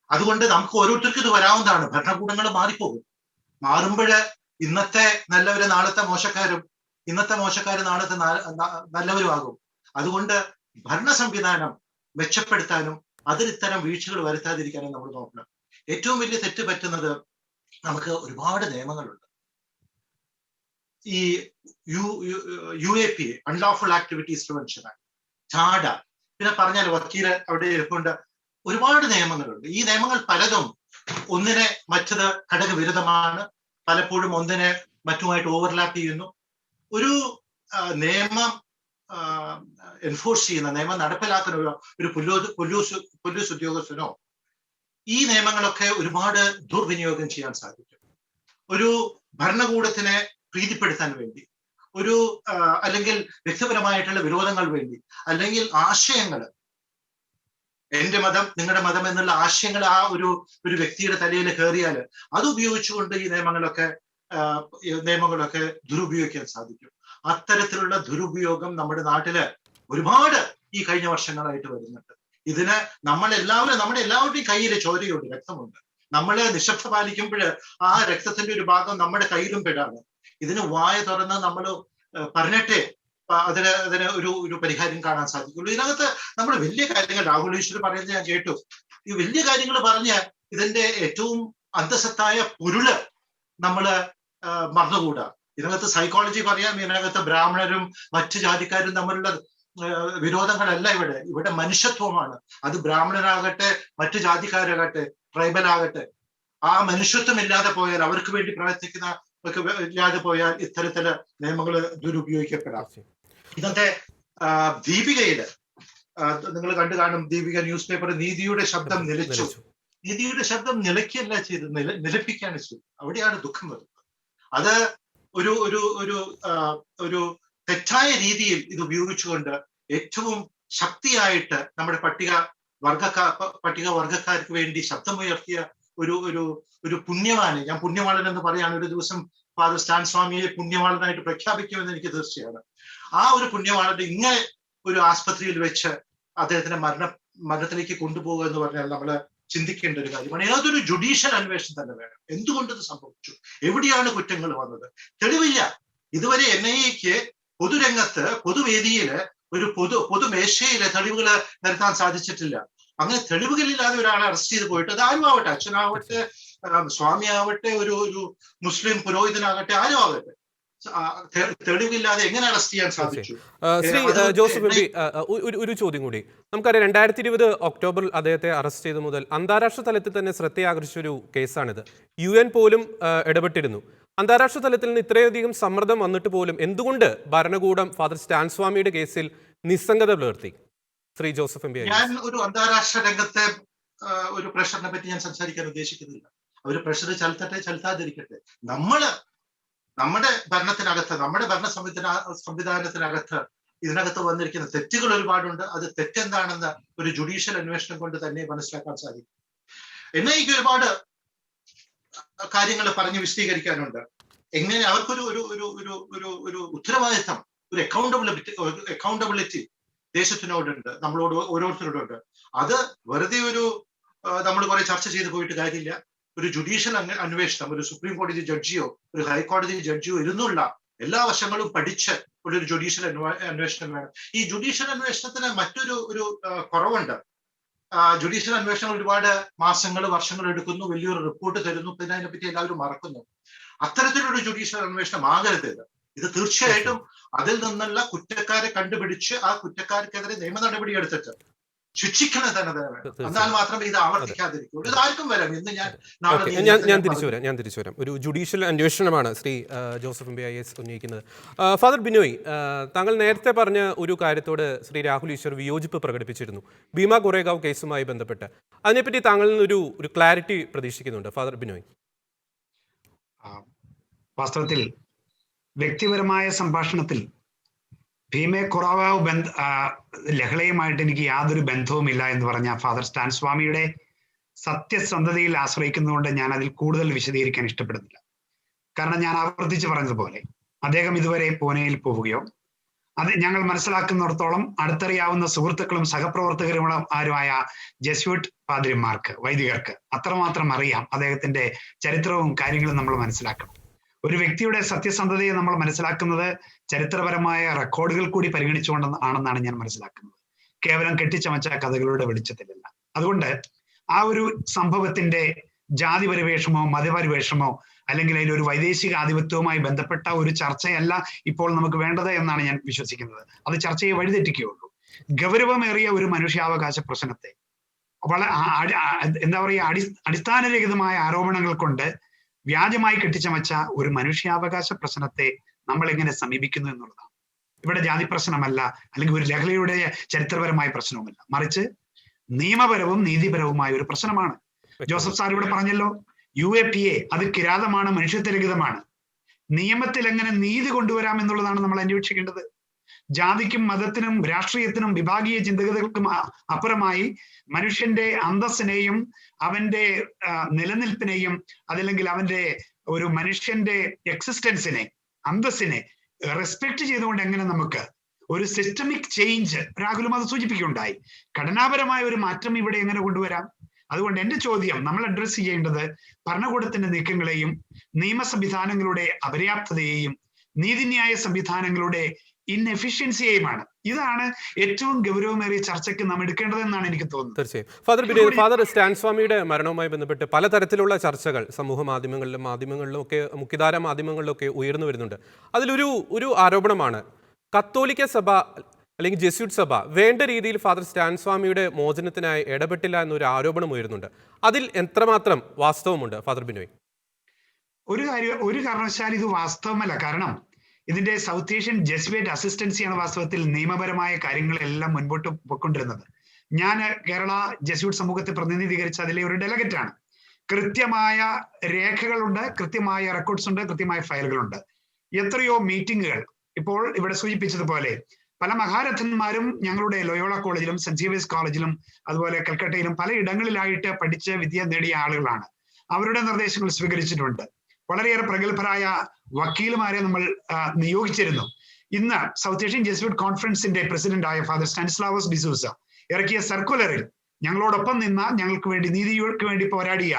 അതുകൊണ്ട് നമുക്ക് ഓരോരുത്തർക്കും ഇത് വരാവുന്നതാണ്. ഭരണകൂടങ്ങൾ മാറിപ്പോകും. മാറുമ്പോഴ് ഇന്നത്തെ നല്ലവര് നാളത്തെ മോശക്കാരും, ഇന്നത്തെ മോശക്കാര് നാളത്തെ നല്ലവരുമാകും. അതുകൊണ്ട് ഭരണ സംവിധാനം മെച്ചപ്പെടുത്താനും അതിൽ ഇത്തരം വീഴ്ചകൾ വരുത്താതിരിക്കാനും നമ്മൾ നോക്കണം. ഏറ്റവും വലിയ തെറ്റ് പറ്റുന്നത്, നമുക്ക് ഒരുപാട് നിയമങ്ങളുണ്ട്. ഈ UAP, unlawful activities prevention act, ചാട, പിന്നെ പറഞ്ഞാൽ വക്കീല് അവിടെ ഇരിപ്പുണ്ട്. ഒരുപാട് നിയമങ്ങളുണ്ട്. ഈ നിയമങ്ങൾ പലതും ഒന്നിനെ മറ്റത് ഘടകവിരുദ്ധമാണ്. പലപ്പോഴും ഒന്നിനെ മറ്റുമായിട്ട് ഓവർലാപ്പ് ചെയ്യുന്നു. ഒരു നിയമം എൻഫോഴ്സ് ചെയ്യുന്ന, നിയമം നടപ്പിലാക്കുന്ന ഒരു പോലീസ് ഉദ്യോഗസ്ഥനോ ഈ നിയമങ്ങളൊക്കെ ഒരുപാട് ദുർവിനിയോഗം ചെയ്യാൻ സാധിക്കും. ഒരു ഭരണകൂടത്തിനെ പ്രീതിപ്പെടുത്താൻ വേണ്ടി, ഒരു അല്ലെങ്കിൽ വ്യക്തിപരമായിട്ടുള്ള വിരോധങ്ങൾ വേണ്ടി, അല്ലെങ്കിൽ ആശയങ്ങൾ, എന്റെ മതം നിങ്ങളുടെ മതം എന്നുള്ള ആശയങ്ങൾ ആ ഒരു വ്യക്തിയുടെ തലയിൽ കയറിയാൽ അത് ഉപയോഗിച്ചുകൊണ്ട് ഈ നിയമങ്ങളൊക്കെ ദുരുപയോഗിക്കാൻ സാധിക്കും. അത്തരത്തിലുള്ള ദുരുപയോഗം നമ്മുടെ നാട്ടില് ഒരുപാട് ഈ കഴിഞ്ഞ വർഷങ്ങളായിട്ട് വരുന്നുണ്ട്. ഇതിന് നമ്മുടെ എല്ലാവരുടെയും കയ്യിൽ ചോരയുണ്ട്, രക്തമുണ്ട്. നമ്മള് നിശബ്ദ പാലിക്കുമ്പോൾ ആ രക്തത്തിന്റെ ഒരു ഭാഗം നമ്മുടെ കയ്യിലും പെടാണ്. ഇതിന് വായ തുറന്ന് നമ്മൾ പറഞ്ഞിട്ടേ അതിന് ഒരു പരിഹാരം കാണാൻ സാധിക്കുള്ളൂ. ഇതിനകത്ത് നമ്മൾ വലിയ കാര്യങ്ങൾ രാഹുൽ ഈശ്വർ പറയുന്നത് ഞാൻ കേട്ടു. ഈ വലിയ കാര്യങ്ങൾ പറഞ്ഞ് ഇതിന്റെ ഏറ്റവും അന്തസത്തായ പൊരുള് നമ്മള് മറന്നുകൂടാ. ഇതിനകത്ത് സൈക്കോളജി പറയാം, ഇതിനകത്ത് ബ്രാഹ്മണരും മറ്റു ജാതിക്കാരും തമ്മിലുള്ള വിരോധങ്ങളല്ല ഇവിടെ മനുഷ്യത്വമാണ്. അത് ബ്രാഹ്മണരാകട്ടെ, മറ്റു ജാതിക്കാരാകട്ടെ, ട്രൈബൽ ആകട്ടെ, ആ മനുഷ്യത്വം ഇല്ലാതെ പോയാൽ, അവർക്ക് വേണ്ടി പ്രവർത്തിക്കുന്ന ഇല്ലാതെ പോയാൽ ഇത്തരത്തില് നിയമങ്ങൾ ദുരുപയോഗിക്കപ്പെടാം. ഇന്നത്തെ ദീപികയില് നിങ്ങൾ കണ്ടു കാണും, ദീപിക ന്യൂസ് പേപ്പർ നീതിയുടെ ശബ്ദം നിലച്ചു. നീതിയുടെ ശബ്ദം നിലയ്ക്കല്ല ചെയ്തത്, നിലപ്പിക്കുകയാണ് ചെയ്തത്. അവിടെയാണ് ദുഃഖം വരുന്നത്. അത് ഒരു തെറ്റായ രീതിയിൽ ഇത് ഉപയോഗിച്ചുകൊണ്ട് ഏറ്റവും ശക്തിയായിട്ട് നമ്മുടെ പട്ടിക വർഗക്കാർക്ക് വേണ്ടി ശബ്ദമുയർത്തിയ ഒരു പുണ്യവാന്, ഞാൻ പുണ്യവാളൻ എന്ന് പറയാണ്, ഒരു ദിവസം ഫാദർ സ്റ്റാൻ സ്വാമിയെ പുണ്യവാളനായിട്ട് പ്രഖ്യാപിക്കുമെന്ന് എനിക്ക് തീർച്ചയാണ്. ആ ഒരു പുണ്യവാളന്റെ ഇങ്ങനെ ഒരു ആസ്പത്രിയിൽ വെച്ച് അദ്ദേഹത്തിന്റെ മരണത്തിലേക്ക് കൊണ്ടുപോകുക എന്ന് പറഞ്ഞാൽ നമ്മള് ചിന്തിക്കേണ്ട ഒരു കാര്യമാണ്. ഏതൊരു ജുഡീഷ്യൽ അന്വേഷണം തന്നെ വേണം. എന്തുകൊണ്ട് ഇത് സംഭവിച്ചു, എവിടെയാണ് കുറ്റങ്ങൾ വന്നത്, തെളിവില്ല. ഇതുവരെ NIAക്ക് പൊതുരംഗത്ത്, പൊതുവേദിയില്, ഒരു പൊതുമേശയില് തെളിവുകൾ നിരത്താൻ സാധിച്ചിട്ടില്ല. അങ്ങനെ തെളിവുകളില്ലാതെ ഒരാളെ അറസ്റ്റ് ചെയ്ത് പോയിട്ട്, അത് ആരും ആവട്ടെ, അച്ഛനാവട്ടെ, സ്വാമി ആവട്ടെ, ഒരു മുസ്ലിം പുരോഹിതനാകട്ടെ, ആരും ആവട്ടെ, തെളിവില്ലാതെ എങ്ങനെ അറസ്റ്റ് ചെയ്യാൻ സാധിച്ചു? ശ്രീ ജോസഫ് എംപി, ഒരു ചോദ്യം കൂടി. നമുക്കറിയാം 2020 ഒക്ടോബറിൽ അദ്ദേഹത്തെ അറസ്റ്റ് ചെയ്ത മുതൽ അന്താരാഷ്ട്ര തലത്തിൽ തന്നെ ശ്രദ്ധയാകർഷിച്ച ഒരു കേസാണിത്. UN പോലും ഇടപെട്ടിരുന്നു. അന്താരാഷ്ട്ര തലത്തിൽ നിന്ന് ഇത്രയധികം സമ്മർദ്ദം വന്നിട്ട് പോലും എന്തുകൊണ്ട് ഭരണകൂടം ഫാദർ സ്റ്റാൻ സ്വാമിയുടെ കേസിൽ നിസ്സംഗത പുലർത്തി? ശ്രീ ജോസഫ് എംപി. ഞാൻ ഒരു അന്താരാഷ്ട്ര രംഗത്തെ ഒരു പ്രഷറിനെ പറ്റി ഞാൻ സംസാരിക്കാൻ ഉദ്ദേശിക്കുന്നില്ല. അവര് പ്രഷർ ചെലുത്താതിരിക്കട്ടെ. നമ്മുടെ ഭരണത്തിനകത്ത്, നമ്മുടെ ഭരണ സംവിധാനത്തിനകത്ത് ഇതിനകത്ത് വന്നിരിക്കുന്ന തെറ്റുകൾ ഒരുപാടുണ്ട്. അത് തെറ്റെന്താണെന്ന് ഒരു ജുഡീഷ്യൽ അന്വേഷണം കൊണ്ട് തന്നെ മനസ്സിലാക്കാൻ സാധിക്കും. NIAക്ക് ഒരുപാട് കാര്യങ്ങൾ പറഞ്ഞ് വിശദീകരിക്കാനുണ്ട്. എങ്ങനെ അവർക്കൊരു ഒരു ഉത്തരവാദിത്തം, ഒരു അക്കൗണ്ടബിലിറ്റി ദേശത്തിനോടുണ്ട്, നമ്മളോട് ഓരോരുത്തരോടുണ്ട്. അത് വെറുതെ നമ്മൾ കുറെ ചർച്ച ചെയ്ത് പോയിട്ട് കാര്യമില്ല. ഒരു ജുഡീഷ്യൽ അന്വേഷണം, ഒരു സുപ്രീം കോടതി ജഡ്ജിയോ ഒരു ഹൈക്കോടതി ജഡ്ജിയോ ഇരുന്നുള്ള എല്ലാ വശങ്ങളും പഠിച്ച് ഒരു ജുഡീഷ്യൽ അന്വേഷണം വേണം. ഈ ജുഡീഷ്യൽ അന്വേഷണത്തിന് മറ്റൊരു കുറവുണ്ട്. ജുഡീഷ്യൽ അന്വേഷണം ഒരുപാട് മാസങ്ങൾ, വർഷങ്ങൾ എടുക്കുന്നു, വലിയൊരു റിപ്പോർട്ട് തരുന്നു, പിന്നെ അതിനെപ്പറ്റി എല്ലാവരും മറക്കുന്നു. അത്തരത്തിലൊരു ജുഡീഷ്യൽ അന്വേഷണം ആകരുത് ഇത്. തീർച്ചയായിട്ടും അതിൽ നിന്നുള്ള കുറ്റക്കാരെ കണ്ടുപിടിച്ച് ആ കുറ്റക്കാർക്കെതിരെ നിയമ നടപടി എടുത്തിട്ട് ശിക്ഷിക്കണം തന്നെ വേണം. എന്നാൽ മാത്രമേ ഇത് ആവർത്തിക്കാതിരിക്കുള്ളൂ. ഇത് ആർക്കും വരാം. ഇന്ന് ഞാൻ തിരിച്ചു വരാം. ഒരു ജുഡീഷ്യൽ അന്വേഷണമാണ് ശ്രീ ജോസഫ് എംപി IAS ഉന്നയിക്കുന്നത്. ഫാദർ ബിനോയ്, താങ്കൾ നേരത്തെ പറഞ്ഞ ഒരു കാര്യത്തോട് ശ്രീ രാഹുൽ ഈശ്വർ വിയോജിപ്പ് പ്രകടിപ്പിച്ചിരുന്നു, ഭീമ ഗോറേഗാവ് കേസുമായി ബന്ധപ്പെട്ട്. അതിനെപ്പറ്റി താങ്കളിൽ നിന്ന് ഒരു ക്ലാരിറ്റി പ്രതീക്ഷിക്കുന്നുണ്ട് ഫാദർ ബിനോയ്. വാസ്തവത്തിൽ വ്യക്തിപരമായ സംഭാഷണത്തിൽ ഭീമെ കൊറാവാവ് ലഹളയുമായിട്ട് എനിക്ക് യാതൊരു ബന്ധവുമില്ല എന്ന് പറഞ്ഞ ഫാദർ സ്റ്റാൻ സ്വാമിയുടെ സത്യസന്ധതയിൽ ആശ്രയിക്കുന്നതുകൊണ്ട് ഞാൻ അതിൽ കൂടുതൽ വിശദീകരിക്കാൻ ഇഷ്ടപ്പെടുന്നില്ല. കാരണം ഞാൻ ആവർത്തിച്ച് പറഞ്ഞതുപോലെ അദ്ദേഹം ഇതുവരെ പൂനെയിൽ പോവുകയോ, അത് ഞങ്ങൾ മനസ്സിലാക്കുന്നിടത്തോളം അടുത്തറിയാവുന്ന സുഹൃത്തുക്കളും സഹപ്രവർത്തകരും ആരുമായ ജെസ്യൂട്ട് പാതിരിമാർക്ക്, വൈദികർക്ക് അത്രമാത്രം അറിയാം. അദ്ദേഹത്തിന്റെ ചരിത്രവും കാര്യങ്ങളും നമ്മൾ മനസ്സിലാക്കണം. ഒരു വ്യക്തിയുടെ സത്യസന്ധതയെ നമ്മൾ മനസ്സിലാക്കുന്നത് ചരിത്രപരമായ റെക്കോർഡുകൾ കൂടി പരിഗണിച്ചുകൊണ്ട് ആണെന്നാണ് ഞാൻ മനസ്സിലാക്കുന്നത്, കേവലം കെട്ടിച്ചമച്ച കഥകളുടെ വെളിച്ചത്തിലല്ല. അതുകൊണ്ട് ആ ഒരു സംഭവത്തിന്റെ ജാതി പരിവേഷമോ മതപരിവേഷമോ അല്ലെങ്കിൽ അതിലൊരു വൈദേശിക ആധിപത്യവുമായി ബന്ധപ്പെട്ട ഒരു ചർച്ചയല്ല ഇപ്പോൾ നമുക്ക് വേണ്ടത് എന്നാണ് ഞാൻ വിശ്വസിക്കുന്നത്. അത് ചർച്ചയെ വഴിതെറ്റിക്കുകയുള്ളൂ. ഗൗരവമേറിയ ഒരു മനുഷ്യാവകാശ പ്രശ്നത്തെ എന്താ പറയുക, അടിസ്ഥാനരഹിതമായ ആരോപണങ്ങൾ കൊണ്ട് വ്യാജമായി കെട്ടിച്ചമച്ച ഒരു മനുഷ്യാവകാശ പ്രശ്നത്തെ നമ്മൾ എങ്ങനെ സമീപിക്കുന്നു എന്നുള്ളതാണ്. ഇവിടെ ജാതി പ്രശ്നമല്ല, അല്ലെങ്കിൽ ഒരു ലഹളയുടെ ചരിത്രപരമായ പ്രശ്നവുമല്ല, മറിച്ച് നിയമപരവും നീതിപരവുമായ ഒരു പ്രശ്നമാണ്. ജോസഫ് സാർ ഇവിടെ പറഞ്ഞല്ലോ, UAPA അത് കിരാതമാണ്, മനുഷ്യത്വരഹിതമാണ്. നിയമത്തിൽ എങ്ങനെ നീതി കൊണ്ടുവരാം എന്നുള്ളതാണ് നമ്മൾ അന്വേഷിക്കേണ്ടത്. ജാതിക്കും മതത്തിനും രാഷ്ട്രീയത്തിനും വിഭാഗീയ ചിന്തകൾക്കും അപ്പുറമായി മനുഷ്യന്റെ അന്തസ്സിനെയും അവന്റെ നിലനിൽപ്പിനെയും അതല്ലെങ്കിൽ അവന്റെ ഒരു മനുഷ്യന്റെ എക്സിസ്റ്റൻസിനെ, അന്തസ്സിനെ റെസ്പെക്ട് ചെയ്തുകൊണ്ട് എങ്ങനെ നമുക്ക് ഒരു സിസ്റ്റമിക് ചേഞ്ച്, രാഹുലും അത് സൂചിപ്പിക്കുകയുണ്ടായി, ഘടനാപരമായ ഒരു മാറ്റം ഇവിടെ എങ്ങനെ കൊണ്ടുവരാം? അതുകൊണ്ട് എന്റെ ചോദ്യം നമ്മൾ അഡ്രസ് ചെയ്യേണ്ടത് ഭരണകൂടത്തിന്റെ നീക്കങ്ങളെയും നിയമ സംവിധാനങ്ങളുടെ അപര്യാപ്തതയെയും നീതിന്യായ സംവിധാനങ്ങളുടെ ഇൻഎഫിഷ്യൻസിയെയുമാണ്. ഇതാണ് ഏറ്റവും ഗൗരവമേറിയ ചർച്ചയ്ക്ക് നാം എടുക്കേണ്ടതെന്നാണ് എനിക്ക് തോന്നുന്നത്. തീർച്ചയായും ഫാദർ സ്റ്റാൻ സ്വാമിയുടെ മരണവുമായി ബന്ധപ്പെട്ട് പലതരത്തിലുള്ള ചർച്ചകൾ സമൂഹ മാധ്യമങ്ങളിലും ഒക്കെ മുഖ്യധാര മാധ്യമങ്ങളിലൊക്കെ ഉയർന്നു വരുന്നുണ്ട്. അതിലൊരു ആരോപണമാണ് കത്തോലിക്ക സഭ അല്ലെങ്കിൽ ജെസ്യൂട്ട് സഭ വേണ്ട രീതിയിൽ ഫാദർ സ്റ്റാൻ സ്വാമിയുടെ മോചനത്തിനായി ഇടപെട്ടില്ല എന്നൊരു ആരോപണം ഉയരുന്നുണ്ട്. അതിൽ എത്രമാത്രം വാസ്തവമുണ്ട് ഫാദർ ബിനോയ്? ഒരു കാരണവശാൽ ഇത് വാസ്തവമല്ല. കാരണം ഇതിന്റെ സൗത്ത് ഏഷ്യൻ ജെസ്വേറ്റ് അസിസ്റ്റൻസിയാണ് വാസ്തവത്തിൽ നിയമപരമായ കാര്യങ്ങളെല്ലാം മുൻപോട്ട് പോയിക്കൊണ്ടിരുന്നത്. ഞാൻ കേരള ജെസ്യൂട്ട് സമൂഹത്തെ പ്രതിനിധീകരിച്ച അതിലെ ഒരു ഡെലഗറ്റാണ്. കൃത്യമായ രേഖകളുണ്ട്, കൃത്യമായ റെക്കോർഡ്സ് ഉണ്ട്, കൃത്യമായ ഫയലുകളുണ്ട്. എത്രയോ മീറ്റിങ്ങുകൾ, ഇപ്പോൾ ഇവിടെ സൂചിപ്പിച്ചതുപോലെ പല മഹാരഥന്മാരും ഞങ്ങളുടെ ലോയോള കോളേജിലും സെന്റ് സേവിയേഴ്സ് കോളേജിലും അതുപോലെ കൽക്കട്ടയിലും പല ഇടങ്ങളിലായിട്ട് പഠിച്ച് വിദ്യ നേടിയ ആളുകളാണ്. അവരുടെ നിർദ്ദേശങ്ങൾ സ്വീകരിച്ചിട്ടുണ്ട്. വളരെയേറെ പ്രഗത്ഭരായ വക്കീലുമാരെ നമ്മൾ നിയോഗിച്ചിരുന്നു. ഇന്ന് സൗത്ത് ഏഷ്യൻ ജെസ്യൂട്ട് കോൺഫറൻസിന്റെ പ്രസിഡന്റായ ഫാദർ സ്റ്റാനിസ്ലാവോസ് ഡിസൂസ ഇറക്കിയ സർക്കുലറിൽ ഞങ്ങളോടൊപ്പം നിന്ന, ഞങ്ങൾക്ക് വേണ്ടി നീതിക്ക് വേണ്ടി പോരാടിയ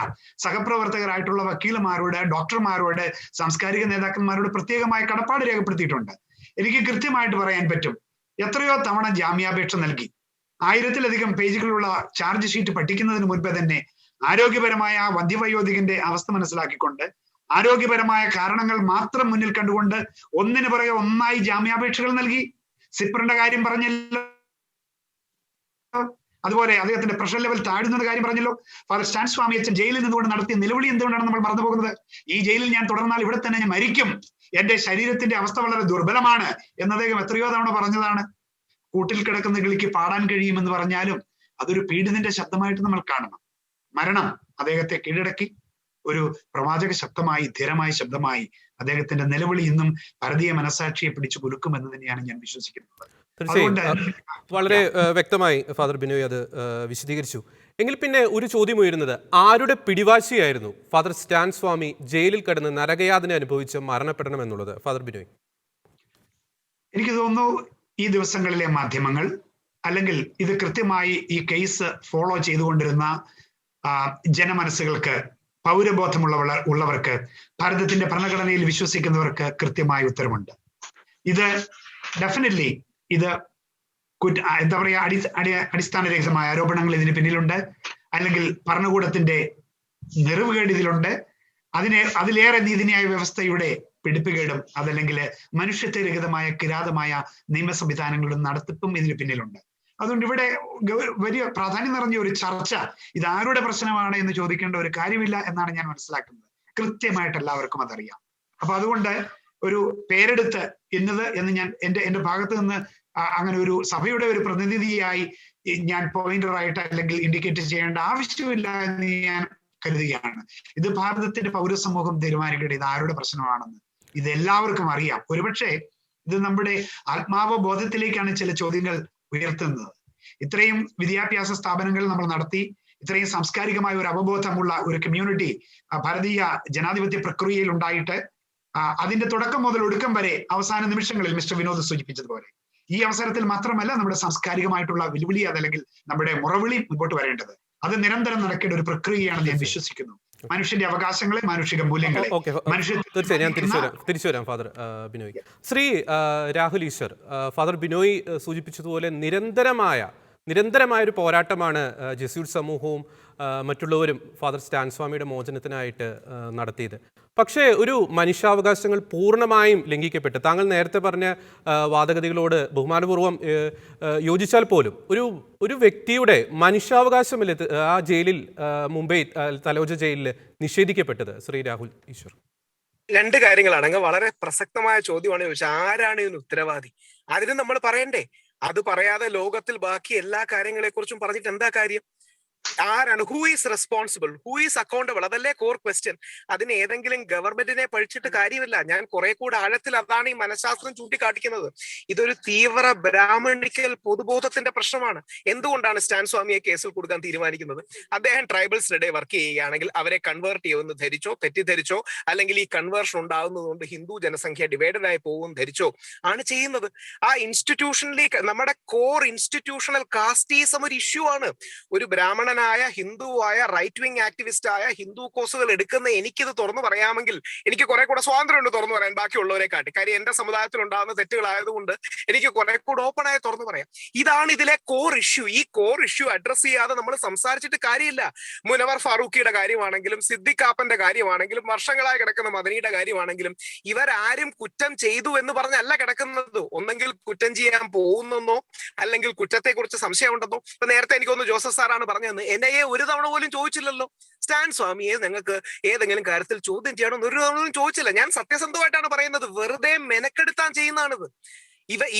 സഹപ്രവർത്തകരായിട്ടുള്ള വക്കീലുമാരോട്, ഡോക്ടർമാരോട്, സാംസ്കാരിക നേതാക്കന്മാരോട് പ്രത്യേകമായ കടപ്പാട് രേഖപ്പെടുത്തിയിട്ടുണ്ട്. എനിക്ക് കൃത്യമായിട്ട് പറയാൻ പറ്റും, എത്രയോ തവണ ജാമ്യാപേക്ഷ നൽകി. 1000-ലധികം പേജുകളുള്ള ചാർജ് ഷീറ്റ് പഠിക്കുന്നതിന് മുൻപ് തന്നെ ആരോഗ്യപരമായ വന്ധ്യവയോധികന്റെ അവസ്ഥ മനസ്സിലാക്കിക്കൊണ്ട്, ആരോഗ്യപരമായ കാരണങ്ങൾ മാത്രം മുന്നിൽ കണ്ടുകൊണ്ട് ഒന്നിനു പുറകെ ഒന്നായി ജാമ്യാപേക്ഷകൾ നൽകി. സിപ്പറിന്റെ കാര്യം പറഞ്ഞല്ലോ, അതുപോലെ അദ്ദേഹത്തിന്റെ പ്രഷർ ലെവൽ താഴുന്ന കാര്യം പറഞ്ഞല്ലോ. ഫാദർ സ്റ്റാൻ സ്വാമി അച്ഛൻ ജയിലിൽ നിന്നുകൊണ്ട് നടത്തിയ നിലവിളി എന്തുകൊണ്ടാണ് നമ്മൾ മറന്നു പോകുന്നത്? ഈ ജയിലിൽ ഞാൻ തുടർന്നാൽ ഇവിടെ തന്നെ ഞാൻ മരിക്കും, എന്റെ ശരീരത്തിന്റെ അവസ്ഥ വളരെ ദുർബലമാണ് എന്ന് അദ്ദേഹം എത്രയോ തവണ പറഞ്ഞതാണ്. കൂട്ടിൽ കിടക്കുന്ന കിളിക്ക് പാടാൻ കഴിയുമെന്ന് പറഞ്ഞാലും അതൊരു പീഡിതന്റെ ശബ്ദമായിട്ട് നമ്മൾ കാണണം. മരണം അദ്ദേഹത്തെ കീഴടക്കി. ഒരു പ്രവാചക ശബ്ദമായി, ധീരമായ ശബ്ദമായി അദ്ദേഹത്തിന്റെ നിലവിളി ഇന്നും ഭാരതീയ മനസാക്ഷിയെ പിടിച്ചു കുലുക്കുമെന്ന് തന്നെയാണ് ഞാൻ വിശ്വസിക്കുന്നത്. തീർച്ചയായും വളരെ വ്യക്തമായി ഫാദർ ബിനോയ് അത് വിശദീകരിച്ചു. എങ്കിൽ പിന്നെ ഒരു ചോദ്യം ഉയരുന്നത്, ആരുടെ പിടിവാശിയായിരുന്നു ഫാദർ സ്റ്റാൻ സ്വാമി ജയിലിൽ കിടന്ന് നരകയാതന അനുഭവിച്ച് മരണപ്പെടണം എന്നുള്ളത്? ഫാദർ ബിനോയ്, എനിക്ക് തോന്നുന്നു ഈ ദിവസങ്ങളിലെ മാധ്യമങ്ങൾ, അല്ലെങ്കിൽ ഇത് കൃത്യമായി ഈ കേസ് ഫോളോ ചെയ്തുകൊണ്ടിരുന്ന ജനമനസ്സുകൾക്ക്, പൗരബോധമുള്ളവർക്ക്, ഭാരതത്തിന്റെ ഭരണഘടനയിൽ വിശ്വസിക്കുന്നവർക്ക് കൃത്യമായ ഉത്തരമുണ്ട്. ഇത് ഡെഫിനറ്റ്ലി ഇത് എന്താ പറയാ, അടിസ്ഥാനരഹിതമായ ആരോപണങ്ങൾ ഇതിന് പിന്നിലുണ്ട്, അല്ലെങ്കിൽ ഭരണകൂടത്തിന്റെ നിറവുകേട് ഇതിലുണ്ട്. അതിലേറെ നീതിന്യായ വ്യവസ്ഥയുടെ പിടിപ്പുകേടും അതല്ലെങ്കിൽ മനുഷ്യത്വരഹിതമായ കിരാതമായ നിയമ സംവിധാനങ്ങളുടെ നടത്തിപ്പും ഇതിന് പിന്നിലുണ്ട്. അതുകൊണ്ട് ഇവിടെ വലിയ പ്രാധാന്യം നിറഞ്ഞ ഒരു ചർച്ച, ഇത് ആരുടെ പ്രശ്നമാണ് എന്ന് ചോദിക്കേണ്ട ഒരു കാര്യമില്ല എന്നാണ് ഞാൻ മനസ്സിലാക്കുന്നത്. കൃത്യമായിട്ട് എല്ലാവർക്കും അതറിയാം. അപ്പൊ അതുകൊണ്ട് ഒരു പേരെടുത്ത് ഇന്നത് എന്ന് ഞാൻ എന്റെ ഭാഗത്ത് നിന്ന് അങ്ങനെ ഒരു സഭയുടെ ഒരു പ്രതിനിധിയായി ഞാൻ പോയിന്ററായിട്ട് അല്ലെങ്കിൽ ഇൻഡിക്കേറ്റ് ചെയ്യേണ്ട ആവശ്യമില്ല എന്ന് ഞാൻ കരുതുകയാണ്. ഇത് ഭാരതത്തിന്റെ പൗരസമൂഹം തീരുമാനിക്കട്ടെ ഇത് ആരുടെ പ്രശ്നമാണെന്ന്. ഇത് എല്ലാവർക്കും അറിയാം. ഒരുപക്ഷെ ഇത് നമ്മുടെ ആത്മാവബോധത്തിലേക്കാണ് ചില ചോദ്യങ്ങൾ ഉയർത്തുന്നത്. ഇത്രയും വിദ്യാഭ്യാസ സ്ഥാപനങ്ങൾ നമ്മൾ നടത്തി, ഇത്രയും സാംസ്കാരികമായ ഒരു അവബോധമുള്ള ഒരു കമ്മ്യൂണിറ്റി ഭാരതീയ ജനാധിപത്യ പ്രക്രിയയിൽ ഉണ്ടായിട്ട് അതിന്റെ തുടക്കം മുതൽ ഒടുക്കം വരെ അവസാന നിമിഷങ്ങളിൽ മിസ്റ്റർ വിനോദ് സൂചിപ്പിച്ചതുപോലെ ഈ അവസരത്തിൽ മാത്രമല്ല നമ്മുടെ സാംസ്കാരികമായിട്ടുള്ള വെല്ലുവിളി അതല്ലെങ്കിൽ നമ്മുടെ മുറവിളി മുൻപോട്ട് വരേണ്ടത്. അത് നിരന്തരം നടക്കേണ്ട ഒരു പ്രക്രിയയാണെന്ന് ഞാൻ വിശ്വസിക്കുന്നു. മനുഷ്യന്റെ അവകാശങ്ങളെ, മാനുഷിക മൂല്യങ്ങളെ, തീർച്ചയായും ഞാൻ തിരിച്ചു വരാം ഫാദർ ബിനോയ്. ശ്രീ രാഹുൽ ഈശ്വർ, ഫാദർ ബിനോയ് സൂചിപ്പിച്ചതുപോലെ നിരന്തരമായ ഒരു പോരാട്ടമാണ് ജെസ്യൂട്ട് സമൂഹവും മറ്റുള്ളവരും ഫാദർ സ്റ്റാൻ സ്വാമിയുടെ മോചനത്തിനായിട്ട് നടത്തിയത്. പക്ഷേ ഒരു മനുഷ്യാവകാശങ്ങൾ പൂർണ്ണമായും ലംഘിക്കപ്പെട്ട്, താങ്കൾ നേരത്തെ പറഞ്ഞ വാദഗതികളോട് ബഹുമാനപൂർവ്വം യോജിച്ചാൽ പോലും ഒരു വ്യക്തിയുടെ മനുഷ്യാവകാശമല്ലേ ആ ജയിലിൽ, മുംബൈ തലോജ ജയിലിൽ നിഷേധിക്കപ്പെട്ടത്? ശ്രീ രാഹുൽ ഈശ്വർ, രണ്ട് കാര്യങ്ങളാണ്. അങ്ങ് വളരെ പ്രസക്തമായ ചോദ്യമാണ് ചോദിച്ചത്, ആരാണ് ഇതിന് ഉത്തരവാദി? അതിന് നമ്മൾ പറയണ്ടേ? അത് പറയാതെ ലോകത്തിൽ ബാക്കി എല്ലാ കാര്യങ്ങളെ കുറിച്ചും പറഞ്ഞിട്ട് എന്താ കാര്യം? ആരാണ്, who is responsible, who is accountable? അതല്ലേ കോർ ക്വസ്റ്റ്യൻ. അതിന് ഏതെങ്കിലും ഗവൺമെന്റിനെ പഴിച്ചിട്ട് കാര്യമില്ല. ഞാൻ കുറെ കൂടെ ആഴത്തിൽ അതാണ് ഈ മനഃശാസ്ത്രം ചൂണ്ടിക്കാട്ടിക്കുന്നത്. ഇതൊരു തീവ്ര ബ്രാഹ്മണിക്കൽ പൊതുബോധത്തിന്റെ പ്രശ്നമാണ്. എന്തുകൊണ്ടാണ് സ്റ്റാൻ സ്വാമിയെ കേസിൽ കൊടുക്കാൻ തീരുമാനിക്കുന്നത്? അദ്ദേഹം ട്രൈബൽസിനിടെ വർക്ക് ചെയ്യുകയാണെങ്കിൽ അവരെ കൺവേർട്ട് ചെയ്യുമെന്ന് ധരിച്ചോ, തെറ്റിദ്ധരിച്ചോ, അല്ലെങ്കിൽ ഈ കൺവേർഷൻ ഉണ്ടാകുന്നതുകൊണ്ട് ഹിന്ദു ജനസംഖ്യ ഡിവൈഡഡ് ആയി പോകും ധരിച്ചോ ആണ് ചെയ്യുന്നത്. ആ ഇൻസ്റ്റിറ്റ്യൂഷനിലേക്ക്, നമ്മുടെ കോർ ഇൻസ്റ്റിറ്റ്യൂഷണൽ കാസ്റ്റീസം ഒരു ഇഷ്യൂ ആണ്. ഒരു ബ്രാഹ്മണനായ ഹിന്ദുവായ റൈറ്റ് വിങ് ആക്ടിവിസ്റ്റ് ആയ ഹിന്ദു കോഴ്സുകൾ എടുക്കുന്ന എനിക്കിത് തുറന്നു പറയാമെങ്കിൽ എനിക്ക് കുറെ കൂടെ സ്വാതന്ത്ര്യമുണ്ട് തുറന്നു പറയാൻ ബാക്കിയുള്ളവരെ കാട്ടി. കാര്യം എന്റെ സമുദായത്തിൽ ഉണ്ടാകുന്ന തെറ്റുകളായതുകൊണ്ട് എനിക്ക് കുറെ കൂടെ ഓപ്പൺ ആയി തുറന്നു പറയാം. ഇതാണ് ഇതിലെ കോർ ഇഷ്യൂ. ഈ കോർ ഇഷ്യൂ അഡ്രസ് ചെയ്യാതെ നമ്മൾ സംസാരിച്ചിട്ട് കാര്യമില്ല. മുനവർ ഫാറൂഖിയുടെ കാര്യമാണെങ്കിലും സിദ്ദിഖാപ്പന്റെ കാര്യമാണെങ്കിലും വർഷങ്ങളായി കിടക്കുന്ന മദനിയുടെ കാര്യമാണെങ്കിലും ഇവരാരും കുറ്റം ചെയ്തു എന്ന് പറഞ്ഞല്ല കിടക്കുന്നത്. ഒന്നെങ്കിൽ കുറ്റം ചെയ്യാൻ പോകുന്നെന്നോ അല്ലെങ്കിൽ കുറ്റത്തെ കുറിച്ച് സംശയമുണ്ടെന്നോ. ഇപ്പൊ നേരത്തെ എനിക്കൊന്ന് ജോസഫ് സാറാണ് പറഞ്ഞതെന്ന്, എന്നെ ഒരു തവണ പോലും ചോദിച്ചില്ലല്ലോ. സ്റ്റാൻ സ്വാമിയെ നിങ്ങൾക്ക് ഏതെങ്കിലും കാര്യത്തിൽ ചോദ്യം ചെയ്യണമെന്ന് ഒരു തവണ പോലും ചോദിച്ചില്ല. ഞാൻ സത്യസന്ധമായിട്ടാണ് പറയുന്നത്. വെറുതെ മെനക്കെടുത്താൻ ചെയ്യുന്നതാണിത്.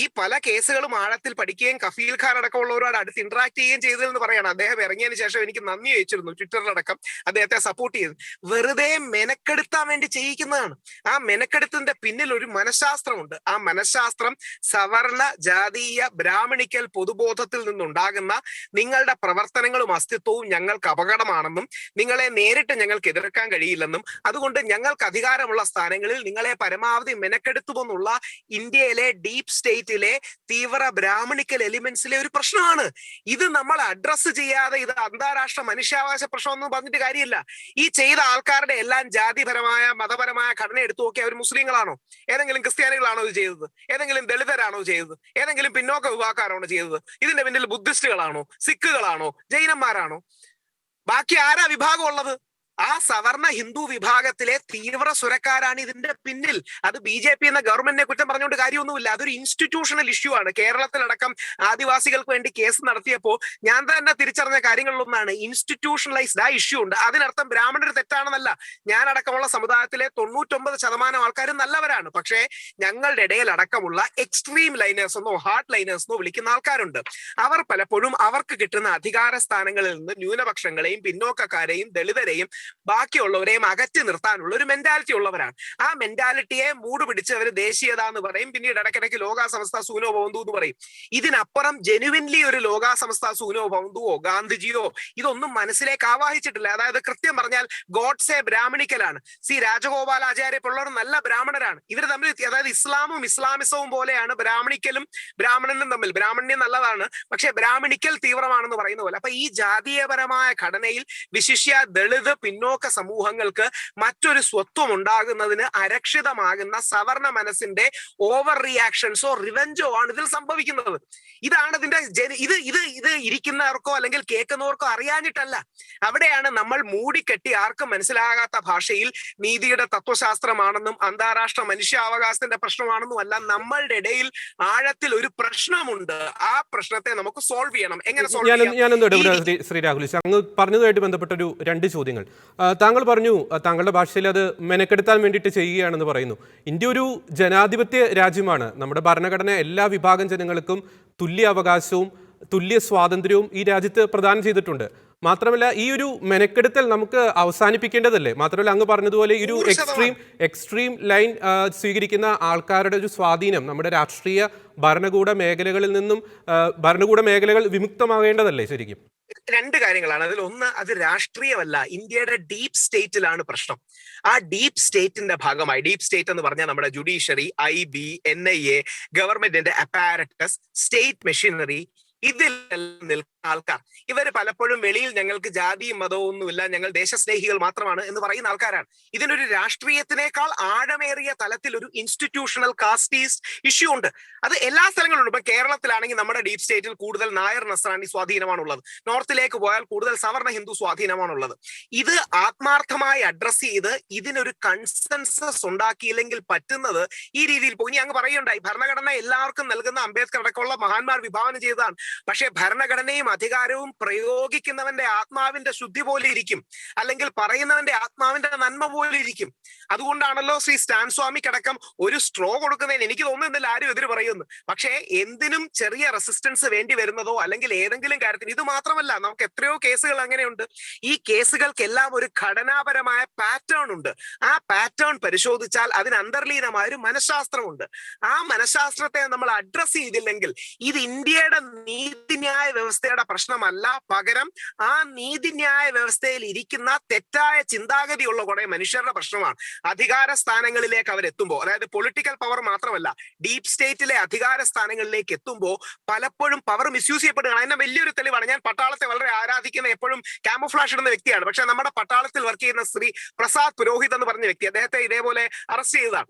ഈ പല കേസുകളും ആഴത്തിൽ പഠിക്കുകയും കഫീൽ ഖാൻ അടക്കമുള്ളവരോട് അടുത്ത് ഇന്ററാക്ട് ചെയ്യുകയും ചെയ്തതെന്ന് പറയണം. അദ്ദേഹം ഇറങ്ങിയതിന് ശേഷം എനിക്ക് നന്ദി അയച്ചിരുന്നു, ട്വിറ്ററിലടക്കം അദ്ദേഹത്തെ സപ്പോർട്ട് ചെയ്തു. വെറുതെ മെനക്കെടുത്താൻ വേണ്ടി ചെയ്യിക്കുന്നതാണ്. ആ മെനക്കെടുത്തിന്റെ പിന്നിൽ ഒരു മനഃശാസ്ത്രമുണ്ട്. ആ മനഃശാസ്ത്രം സവർണ ജാതീയ ബ്രാഹ്മണിക്കൽ പൊതുബോധത്തിൽ നിന്നുണ്ടാകുന്ന നിങ്ങളുടെ പ്രവർത്തനങ്ങളും അസ്തിത്വവും ഞങ്ങൾക്ക് അപകടമാണെന്നും നിങ്ങളെ നേരിട്ട് ഞങ്ങൾക്ക് എതിർക്കാൻ കഴിയില്ലെന്നും അതുകൊണ്ട് ഞങ്ങൾക്ക് അധികാരമുള്ള സ്ഥാനങ്ങളിൽ നിങ്ങളെ പരമാവധി മെനക്കെടുത്തുമെന്നുള്ള ഇന്ത്യയിലെ ഡീപ് സ്റ്റേറ്റിലെ തീവ്ര ബ്രാഹ്മണിക്കൽ എലിമെന്റ്സിലെ ഒരു പ്രശ്നമാണ്. ഇത് നമ്മൾ അഡ്രസ് ചെയ്യാതെ ഇത് അന്താരാഷ്ട്ര മനുഷ്യാവകാശ പ്രശ്നം ഒന്നും പറഞ്ഞിട്ട് കാര്യമില്ല. ഈ ചെയ്ത ആൾക്കാരുടെ എല്ലാം ജാതിപരമായ മതപരമായ ഘടന എടുത്തു നോക്കി അവർ മുസ്ലിങ്ങളാണോ? ഏതെങ്കിലും ക്രിസ്ത്യാനികളാണോ ഇത് ചെയ്തത്? ഏതെങ്കിലും ദളിതരാണോ ചെയ്തത്? ഏതെങ്കിലും പിന്നോക്ക വിഭാഗക്കാരാണോ ചെയ്തത്? ഇതിന്റെ പിന്നിൽ ബുദ്ധിസ്റ്റുകളാണോ, സിഖുകളാണോ, ജൈനന്മാരാണോ? ബാക്കി ആരാ വിഭാഗം ഉള്ളത്? ആ സവർണ ഹിന്ദു വിഭാഗത്തിലെ തീവ്ര സുരക്കാരാണ് ഇതിന്റെ പിന്നിൽ. അത് BJP എന്ന ഗവൺമെന്റിനെ കുറ്റം പറഞ്ഞുകൊണ്ട് കാര്യമൊന്നുമില്ല. അതൊരു ഇൻസ്റ്റിറ്റ്യൂഷണൽ ഇഷ്യൂ ആണ്. കേരളത്തിലടക്കം ആദിവാസികൾക്ക് വേണ്ടി കേസ് നടത്തിയപ്പോൾ ഞാൻ തന്നെ തിരിച്ചറിഞ്ഞ കാര്യങ്ങളിലൊന്നാണ് ഇൻസ്റ്റിറ്റ്യൂഷണലൈസ്ഡ് ആ ഇഷ്യൂ ഉണ്ട്. അതിനർത്ഥം ബ്രാഹ്മണർ തെറ്റാണെന്നല്ല. ഞാൻ അടക്കമുള്ള സമുദായത്തിലെ 99% ആൾക്കാരും നല്ലവരാണ്. പക്ഷേ ഞങ്ങളുടെ ഇടയിൽ അടക്കമുള്ള എക്സ്ട്രീം ലൈനേഴ്സ് എന്നോ ഹാർഡ് ലൈനേഴ്സ് എന്നോ വിളിക്കുന്ന ആൾക്കാരുണ്ട്. അവർ പലപ്പോഴും അവർക്ക് കിട്ടുന്ന അധികാര സ്ഥാനങ്ങളിൽ നിന്ന് ന്യൂനപക്ഷങ്ങളെയും പിന്നോക്കക്കാരെയും ദളിതരെയും ബാക്കിയുള്ളവരെയും അകറ്റി നിർത്താനുള്ള ഒരു മെന്റാലിറ്റി ഉള്ളവരാണ്. ആ മെന്റാലിറ്റിയെ മൂട് പിടിച്ച് അവർ ദേശീയത എന്ന് പറയും. പിന്നീട് ഇടയ്ക്കിടയ്ക്ക് ലോകാസമസ്ത സൂനോ ഭവന്തു എന്ന് പറയും. ഇതിനപ്പുറം ജെനുവിൻലി ഒരു ലോകാസമസ്ത സൂനോ ഭവന്തുവോ ഗാന്ധിജിയോ ഇതൊന്നും മനസ്സിലേക്ക് ആവാഹിച്ചിട്ടില്ല. അതായത് കൃത്യം പറഞ്ഞാൽ ഗോഡ്സെ ബ്രാഹ്മണിക്കലാണ്. രാജഗോപാലാചാര്യ പിള്ളവർ നല്ല ബ്രാഹ്മണരാണ്. ഇവർ തമ്മിൽ, അതായത് ഇസ്ലാമും ഇസ്ലാമിസവും പോലെയാണ് ബ്രാഹ്മണിക്കലും ബ്രാഹ്മണനും തമ്മിൽ. ബ്രാഹ്മണ്യം നല്ലതാണ്, പക്ഷെ ബ്രാഹ്മണിക്കൽ തീവ്രമാണെന്ന് പറയുന്ന പോലെ. അപ്പൊ ഈ ജാതീയപരമായ ഘടനയിൽ വിശിഷ്യ ദളിത് പിന്നോക്ക സമൂഹങ്ങൾക്ക് മറ്റൊരു സ്വത്വം ഉണ്ടാകുന്നതിന് അരക്ഷിതമാകുന്ന സവർണ മനസ്സിന്റെ ഓവർ റിയാക്ഷൻസോ റിവെഞ്ചോ ആണ് ഇതിൽ സംഭവിക്കുന്നത്. ഇതാണ് ഇതിന്റെ ഇത് ഇരിക്കുന്നവർക്കോ അല്ലെങ്കിൽ കേൾക്കുന്നവർക്കോ അറിയാഞ്ഞിട്ടല്ല. അവിടെയാണ് നമ്മൾ മൂടിക്കെട്ടി ആർക്കും മനസ്സിലാകാത്ത ഭാഷയിൽ നീതിയുടെ തത്വശാസ്ത്രമാണെന്നും അന്താരാഷ്ട്ര മനുഷ്യാവകാശത്തിന്റെ പ്രശ്നമാണെന്നും അല്ല, നമ്മളുടെ ഇടയിൽ ആഴത്തിൽ ഒരു പ്രശ്നമുണ്ട്. ആ പ്രശ്നത്തെ നമുക്ക് സോൾവ് ചെയ്യണം. എങ്ങനെ സോൾവ് ചെയ്യാം? ശ്രീ രാഹുൽ, അങ്ങ് പറഞ്ഞതുമായിട്ട് ബന്ധപ്പെട്ട ഒരു 2 ചോദ്യങ്ങൾ. താങ്കൾ പറഞ്ഞു താങ്കളുടെ ഭാഷയിൽ അത് മെനക്കെടുത്താൻ വേണ്ടിയിട്ട് ചെയ്യുകയാണെന്ന് പറയുന്നു. ഇന്ത്യ ഒരു ജനാധിപത്യ രാജ്യമാണ്. നമ്മുടെ ഭരണഘടന എല്ലാ വിഭാഗം ജനങ്ങൾക്കും തുല്യ അവകാശവും തുല്യ സ്വാതന്ത്ര്യവും ഈ രാജ്യത്ത് പ്രദാനം ചെയ്തിട്ടുണ്ട്. മാത്രമല്ല ഈ ഒരു മെനക്കെടുത്തൽ നമുക്ക് അവസാനിപ്പിക്കേണ്ടതല്ലേ? മാത്രമല്ല അങ്ങ് പറഞ്ഞതുപോലെ ഈ ഒരു എക്സ്ട്രീം ലൈൻ സ്വീകരിക്കുന്ന ആൾക്കാരുടെ ഒരു സ്വാധീനം നമ്മുടെ രാഷ്ട്രീയ ഭരണകൂട മേഖലകൾ വിമുക്തമാകേണ്ടതല്ലേ ശരിക്കും? 2 കാര്യങ്ങളാണ് അതിൽ. ഒന്ന്, അത് രാഷ്ട്രീയമല്ല, ഇന്ത്യയുടെ ഡീപ് സ്റ്റേറ്റിലാണ് പ്രശ്നം. ആ ഡീപ് സ്റ്റേറ്റിന്റെ ഭാഗമായി, ഡീപ് സ്റ്റേറ്റ് എന്ന് പറഞ്ഞാൽ നമ്മുടെ ജുഡീഷ്യറി, IB, NIA, ഗവൺമെന്റിന്റെ അപ്പാരറ്റസ്, സ്റ്റേറ്റ് മെഷീനറി, ഇതിലെല്ലാം നിൽക്കുന്ന ആൾക്കാർ. ഇവര് പലപ്പോഴും വെളിയിൽ ഞങ്ങൾക്ക് ജാതിയും മതവും ഒന്നുമില്ല, ഞങ്ങൾ ദേശസ്നേഹികൾ മാത്രമാണ് എന്ന് പറയുന്ന ആൾക്കാരാണ്. ഇതിനൊരു രാഷ്ട്രീയത്തിനേക്കാൾ ആഴമേറിയ തലത്തിൽ ഒരു ഇൻസ്റ്റിറ്റ്യൂഷണൽ കാസ്റ്റീസ്റ്റ് ഇഷ്യൂ ഉണ്ട്. അത് എല്ലാ സ്ഥലങ്ങളിലും. ഇപ്പൊ കേരളത്തിലാണെങ്കിൽ നമ്മുടെ ഡീപ് സ്റ്റേറ്റിൽ കൂടുതൽ നായർ നസ്രാണി സ്വാധീനമാണുള്ളത്. നോർത്തിലേക്ക് പോയാൽ കൂടുതൽ സവർണ ഹിന്ദു സ്വാധീനമാണുള്ളത്. ഇത് ആത്മാർത്ഥമായി അഡ്രസ് ചെയ്ത് ഇതിനൊരു കൺസെൻസസ് ഉണ്ടാക്കിയില്ലെങ്കിൽ പറ്റുന്നത് ഈ രീതിയിൽ പോകും. ഇനി അങ്ങ് പറയുണ്ടായി ഭരണഘടന എല്ലാവർക്കും നൽകുന്ന അംബേദ്കർ അടക്കമുള്ള മഹാന്മാർ വിഭാവനം ചെയ്തതാണ്. പക്ഷേ ഭരണഘടനയും അധികാരവും പ്രയോഗിക്കുന്നവന്റെ ആത്മാവിന്റെ ശുദ്ധി പോലെ ഇരിക്കും, അല്ലെങ്കിൽ പറയുന്നവന്റെ ആത്മാവിന്റെ നന്മ പോലെ ഇരിക്കും. അതുകൊണ്ടാണല്ലോ ശ്രീ സ്റ്റാൻ സ്വാമിക്കടക്കം ഒരു സ്ട്രോ കൊടുക്കുന്നതിന് എനിക്ക് തോന്നുന്നില്ല ആരും എതിര് പറയുന്നു. പക്ഷേ എന്തിനും ചെറിയ റെസിസ്റ്റൻസ് വേണ്ടി വരുന്നതോ അല്ലെങ്കിൽ ഏതെങ്കിലും കാര്യത്തിന്, ഇത് മാത്രമല്ല നമുക്ക് എത്രയോ കേസുകൾ അങ്ങനെയുണ്ട്. ഈ കേസുകൾക്കെല്ലാം ഒരു ഘടനാപരമായ പാറ്റേൺ ഉണ്ട്. ആ പാറ്റേൺ പരിശോധിച്ചാൽ അതിന് അന്തർലീനമായ ഒരു മനഃശാസ്ത്രമുണ്ട്. ആ മനഃശാസ്ത്രത്തെ നമ്മൾ അഡ്രസ് ചെയ്തില്ലെങ്കിൽ ഇത് ഇന്ത്യയുടെ നീതിന്യായ വ്യവസ്ഥയുടെ പ്രശ്നമല്ല, പകരം ആ നീതിന്യായ വ്യവസ്ഥയിൽ ഇരിക്കുന്ന തെറ്റായ ചിന്താഗതിയുള്ള കുറെ മനുഷ്യരുടെ പ്രശ്നമാണ്. അധികാര സ്ഥാനങ്ങളിലേക്ക് അവരെത്തുമ്പോൾ, അതായത് പൊളിറ്റിക്കൽ പവർ മാത്രമല്ല, ഡീപ് സ്റ്റേറ്റിലെ അധികാര സ്ഥാനങ്ങളിലേക്ക് എത്തുമ്പോൾ പലപ്പോഴും പവർ മിസ്യൂസ് ചെയ്യപ്പെടുകയാണ്. അതിന്റെ വലിയൊരു തെളിവാണ്, ഞാൻ പട്ടാളത്തെ വളരെ ആരാധിക്കുന്ന, എപ്പോഴും ക്യാമോഫ്ലാഷ് ഇടുന്ന വ്യക്തിയാണ്. പക്ഷെ നമ്മുടെ പട്ടാളത്തിൽ വർക്ക് ചെയ്യുന്ന ശ്രീ പ്രസാദ് പുരോഹിത് എന്ന് പറഞ്ഞ വ്യക്തി, അദ്ദേഹത്തെ ഇതേപോലെ അറസ്റ്റ് ചെയ്തതാണ്.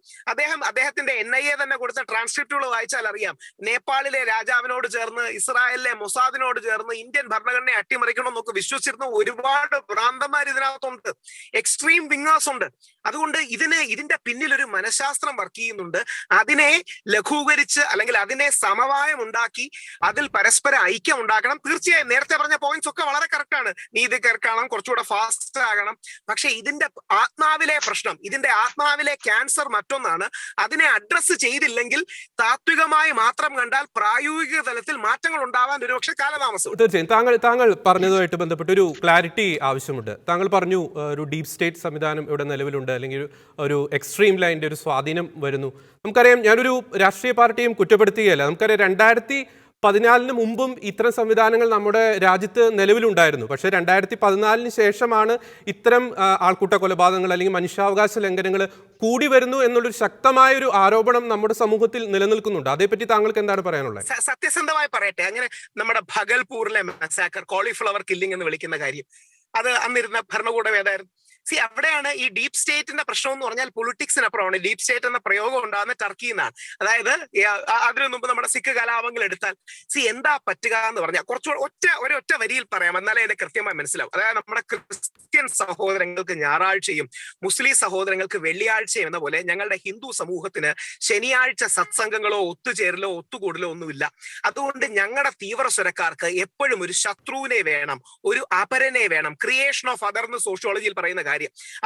അദ്ദേഹത്തിന്റെ NIA തന്നെ കൊടുത്ത ട്രാൻസ്ക്രിപ്റ്റുകൾ വായിച്ചാൽ അറിയാം, നേപ്പാളിലെ രാജാവിനോട് ചേർന്ന് ഇസ്രായേലിലെ മൊസാദിനോട് ചേർന്ന് ഇന്ത്യൻ ഭരണഘടനയെ അട്ടിമറിക്കണമെന്നൊക്കെ വിശ്വസിച്ചിരുന്ന ഒരുപാട് ഭ്രാന്തന്മാർ ഇതിനകത്തുണ്ട്, എക്സ്ട്രീം വിങ്ങേഴ്സ് ഉണ്ട്. അതുകൊണ്ട് ഇതിന്റെ പിന്നിൽ ഒരു മനഃശാസ്ത്രം വർക്ക് ചെയ്യുന്നുണ്ട്. അതിനെ ലഘൂകരിച്ച് അല്ലെങ്കിൽ അതിനെ സമവായം ഉണ്ടാക്കി അതിൽ പരസ്പര ഐക്യം ഉണ്ടാക്കണം. തീർച്ചയായും നേരത്തെ പറഞ്ഞ പോയിന്റ്സ് ഒക്കെ വളരെ കറക്റ്റ് ആണ്. നീതി കേൾക്കണം, കുറച്ചുകൂടെ ഫാസ്റ്റ് ആകണം. പക്ഷെ ഇതിന്റെ ആത്മാവിലെ പ്രശ്നം, ഇതിന്റെ ആത്മാവിലെ ക്യാൻസർ മറ്റൊന്നാണ്. അതിനെ അഡ്രസ് ചെയ്തില്ലെങ്കിൽ താത്വികമായി മാത്രം കണ്ടാൽ പ്രായോഗിക തലത്തിൽ മാറ്റങ്ങൾ ഉണ്ടാവാൻ ഒരുപക്ഷെ കാലതാമസം. തീർച്ചയായും താങ്കൾ പറഞ്ഞതുമായിട്ട് ബന്ധപ്പെട്ട് ഒരു ക്ലാരിറ്റി ആവശ്യമുണ്ട്. താങ്കൾ പറഞ്ഞു ഒരു ഡീപ് സ്റ്റേറ്റ് സംവിധാനം ഇവിടെ നിലവിലുണ്ട്, അല്ലെങ്കിൽ ഒരു എക്സ്ട്രീം ലൈൻ്റെ ഒരു സ്വാധീനം വരുന്നു. നമുക്കറിയാം, ഞാനൊരു രാഷ്ട്രീയ പാർട്ടിയും കുറ്റപ്പെടുത്തുകയല്ല. നമുക്കറിയാം 2014 മുമ്പും ഇത്തരം സംവിധാനങ്ങൾ നമ്മുടെ രാജ്യത്ത് നിലവിലുണ്ടായിരുന്നു. പക്ഷേ 2014 ശേഷമാണ് ഇത്തരം ആൾക്കൂട്ട കൊലപാതകങ്ങൾ അല്ലെങ്കിൽ മനുഷ്യാവകാശ ലംഘനങ്ങൾ കൂടി വരുന്നു എന്നുള്ളൊരു ശക്തമായൊരു ആരോപണം നമ്മുടെ സമൂഹത്തിൽ നിലനിൽക്കുന്നുണ്ട്. അതേപ്പറ്റി താങ്കൾക്ക് എന്താണ് പറയാനുള്ളത്? സത്യസന്ധമായി പറയട്ടെ, അങ്ങനെ നമ്മുടെ ഭഗൽപൂരിലെ മാസാക്കർ, കോളിഫ്ലവർ കില്ലിംഗ് എന്ന് വിളിക്കുന്ന കാര്യം, അത് അന്നിരുന്ന ഭരണകൂടം ഏതായിരുന്നു? അവിടെയാണ് ഈ ഡീപ് സ്റ്റേറ്റിന്റെ പ്രശ്നം എന്ന് പറഞ്ഞാൽ പൊളിറ്റിക്സിനപ്പുറമാണ്. ഡീപ് സ്റ്റേറ്റ് എന്ന പ്രയോഗം ഉണ്ടാകുന്ന ടർക്കിയിൽ നിന്നാണ്. അതായത് അതിനു മുമ്പ് നമ്മുടെ സിഖ് കലാപങ്ങൾ എടുത്താൽ എന്താ പറ്റുക എന്ന് പറഞ്ഞാൽ കുറച്ചുകൂടെ ഒരൊറ്റ വരിയിൽ പറയാം, എന്നാലേ അതിന്റെ കൃത്യമായി മനസ്സിലാവും. അതായത് നമ്മുടെ ക്രിസ്ത്യൻ സഹോദരങ്ങൾക്ക് ഞായറാഴ്ചയും മുസ്ലിം സഹോദരങ്ങൾക്ക് വെള്ളിയാഴ്ചയും എന്ന പോലെ ഞങ്ങളുടെ ഹിന്ദു സമൂഹത്തിന് ശനിയാഴ്ച സത്സംഗങ്ങളോ ഒത്തുചേരലോ ഒത്തുകൂടലോ ഒന്നുമില്ല. അതുകൊണ്ട് ഞങ്ങളുടെ തീവ്രസ്വരക്കാർക്ക് എപ്പോഴും ഒരു ശത്രുവിനെ വേണം, ഒരു അപരനെ വേണം. ക്രിയേഷൻ ഓഫ് അതർ എന്ന് സോഷ്യോളജിയിൽ പറയുന്ന കാര്യം.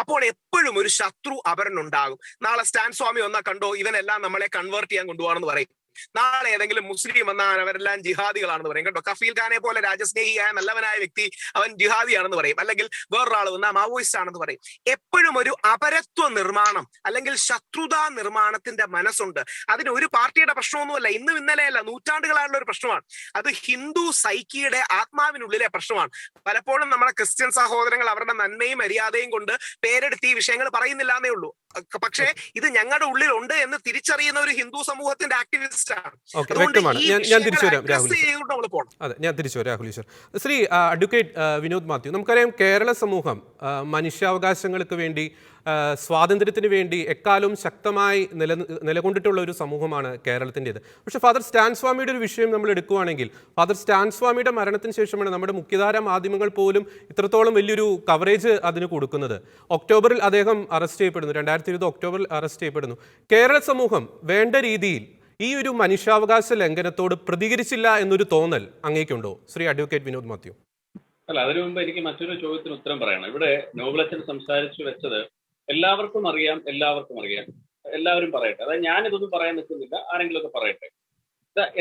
അപ്പോൾ എപ്പോഴും ഒരു ശത്രു അപരനുണ്ടാകും. നാളെ സ്റ്റാൻ സ്വാമി വന്നാൽ കണ്ടോ, ഇവനെല്ലാം നമ്മളെ കൺവേർട്ട് ചെയ്യാൻ കൊണ്ടുപോകണമെന്ന് പറയും. നാളെ ഏതെങ്കിലും മുസ്ലിം വന്നാൽ അവരെല്ലാം ജിഹാദികളാണെന്ന് പറയും. കേട്ടോ, കഫീൽ ഖാനെ പോലെ രാജസ്നേഹിയായ നല്ലവനായ വ്യക്തി അവൻ ജിഹാദിയാണെന്ന് പറയും. അല്ലെങ്കിൽ വേറൊരാൾ വന്നാൽ മാവോയിസ്റ്റ് ആണെന്ന് പറയും. എപ്പോഴും ഒരു അപരത്വ നിർമ്മാണം അല്ലെങ്കിൽ ശത്രുതാ നിർമ്മാണത്തിന്റെ മനസ്സുണ്ട്. അതിന് ഒരു പാർട്ടിയുടെ പ്രശ്നമൊന്നുമല്ല, ഇന്നും ഇന്നലെയല്ല, നൂറ്റാണ്ടുകളായുള്ള ഒരു പ്രശ്നമാണ്. അത് ഹിന്ദു സൈക്കിയുടെ ആത്മാവിനുള്ളിലെ പ്രശ്നമാണ്. പലപ്പോഴും നമ്മുടെ ക്രിസ്ത്യൻ സഹോദരങ്ങൾ അവരുടെ നന്മയും മര്യാദയും കൊണ്ട് പേരെടുത്ത് ഈ വിഷയങ്ങൾ പറയുന്നില്ല എന്നേ ഉള്ളൂ. പക്ഷേ ഇത് ഞങ്ങളുടെ ഉള്ളിലുണ്ട് എന്ന് തിരിച്ചറിയുന്ന ഒരു ഹിന്ദു സമൂഹത്തിന്റെ ആക്ടിവിസ്റ്റ് ആണ്. ഞാൻ തിരിച്ചു വരാം രാഹുൽ ഈശ്വർ. ശ്രീ അഡ്വക്കേറ്റ് വിനോദ് മാത്യു, നമുക്കറിയാം കേരള സമൂഹം മനുഷ്യാവകാശങ്ങൾക്ക് വേണ്ടി, സ്വാതന്ത്ര്യത്തിന് വേണ്ടി എക്കാലവും ശക്തമായി നിലകൊണ്ടിട്ടുള്ള ഒരു സമൂഹമാണ് കേരളത്തിൻ്റെത്. പക്ഷെ ഫാദർ സ്റ്റാൻ സ്വാമിയുടെ ഒരു വിഷയം നമ്മൾ എടുക്കുകയാണെങ്കിൽ, ഫാദർ സ്റ്റാൻ സ്വാമിയുടെ മരണത്തിന് ശേഷമാണ് നമ്മുടെ മുഖ്യധാര മാധ്യമങ്ങൾ പോലും ഇത്രത്തോളം വലിയൊരു കവറേജ് അതിന് കൊടുക്കുന്നത്. ഒക്ടോബറിൽ അദ്ദേഹം അറസ്റ്റ് ചെയ്യപ്പെടുന്നു, 2020 ഒക്ടോബറിൽ അറസ്റ്റ് ചെയ്യപ്പെടുന്നു. കേരള സമൂഹം വേണ്ട രീതിയിൽ ഈ ഒരു മനുഷ്യാവകാശ ലംഘനത്തോട് പ്രതികരിച്ചില്ല എന്നൊരു തോന്നൽ അങ്ങേക്കുണ്ടോ, ശ്രീ അഡ്വക്കേറ്റ് വിനോദ് മാത്യു? അല്ല, അതിനു മുമ്പ് എനിക്ക് മറ്റൊരു ചോദ്യത്തിന് ഉത്തരം പറയണം. ഇവിടെ നോബലച്ചൻ സംസാരിച്ചു വെച്ചത് എല്ലാവർക്കും അറിയാം, എല്ലാവരും പറയട്ടെ. അതായത് ഞാൻ ഇതൊന്നും പറയാൻ നിൽക്കുന്നില്ല, ആരെങ്കിലും ഒക്കെ പറയട്ടെ.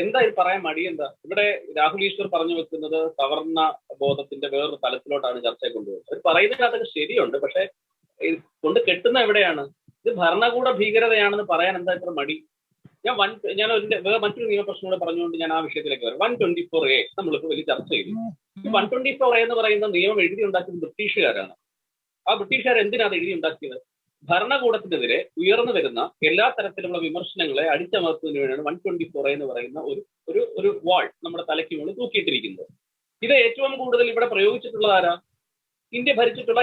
എന്താ ഇത് പറയാൻ മടി? എന്താ ഇവിടെ രാഹുൽ ഈശ്വർ പറഞ്ഞു വെക്കുന്നത് സവർണ ബോധത്തിന്റെ വേറൊരു തലത്തിലോട്ടാണ് ചർച്ചയെ കൊണ്ടുപോകുന്നത്. അവർ പറയുന്നതിനകത്തൊക്കെ ശരിയുണ്ട്, പക്ഷെ കൊണ്ട് കെട്ടുന്ന എവിടെയാണ്? ഇത് ഭരണകൂട ഭീകരതയാണെന്ന് പറയാൻ എന്താ ഇത്ര മടി? ഞാൻ മറ്റൊരു നിയമപ്രശ്നം കൂടെ പറഞ്ഞുകൊണ്ട് ഞാൻ ആ വിഷയത്തിലേക്ക് വരാം. 124A നമ്മളിപ്പോൾ വലിയ ചർച്ച ചെയ്തു. ഈ 124A എന്ന് പറയുന്ന നിയമം എഴുതി ഉണ്ടാക്കിയത് ബ്രിട്ടീഷുകാരാണ്. ആ ബ്രിട്ടീഷുകാർ എന്തിനാണ് എഴുതി ഉണ്ടാക്കിയത്? ഭരണകൂടത്തിനെതിരെ ഉയർന്നു വരുന്ന എല്ലാ തരത്തിലുള്ള വിമർശനങ്ങളെ അടിച്ചമർത്തുന്നതിന് വേണ്ടിയാണ് 124A എന്ന് പറയുന്ന ഒരു വാൾ നമ്മുടെ തലയ്ക്ക് മുകളിൽ തൂക്കിയിട്ടിരിക്കുന്നത്. ഇത് ഏറ്റവും കൂടുതൽ ഇവിടെ പ്രയോഗിച്ചിട്ടുള്ളത് ആരാ? ഇന്ത്യ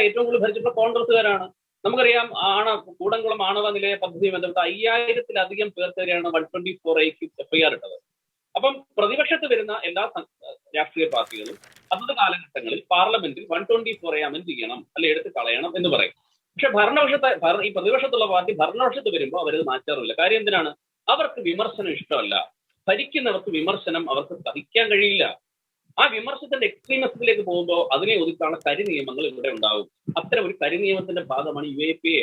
ഏറ്റവും കൂടുതൽ ഭരിച്ചിട്ടുള്ള കോൺഗ്രസ്സുകാരാണ്. നമുക്കറിയാം, കൂടംകുളം ആണവ നിലയ പദ്ധതി ബന്ധപ്പെട്ട 5000-ലധികം പേർക്കെതിരെയാണ് 124A FIR ഇട്ടത്. അപ്പം പ്രതിപക്ഷത്ത് വരുന്ന എല്ലാ രാഷ്ട്രീയ പാർട്ടികളും അതത് കാലഘട്ടങ്ങളിൽ പാർലമെന്റിൽ 124A അമെന്റ് ചെയ്യണം, അല്ലെ എടുത്ത് കളയണം എന്ന് പറയും. പക്ഷെ ഈ പ്രതിപക്ഷത്തുള്ള പാർട്ടി ഭരണപക്ഷത്ത് വരുമ്പോൾ അവരത് മാറ്റാറില്ല. കാര്യം എന്തിനാണ്? അവർക്ക് വിമർശനം ഇഷ്ടമല്ല. ഭരിക്കുന്നവർക്ക് വിമർശനം അവർക്ക് സഹിക്കാൻ കഴിയില്ല. ആ വിമർശത്തിന്റെ എക്സ്ട്രീമിസത്തിലേക്ക് പോകുമ്പോൾ അതിനെ ഒതുക്കാനുള്ള കരി നിയമങ്ങൾ ഇവിടെ ഉണ്ടാവും. അത്തരം ഒരു കരി നിയമത്തിന്റെ ഭാഗമാണ് UAPA.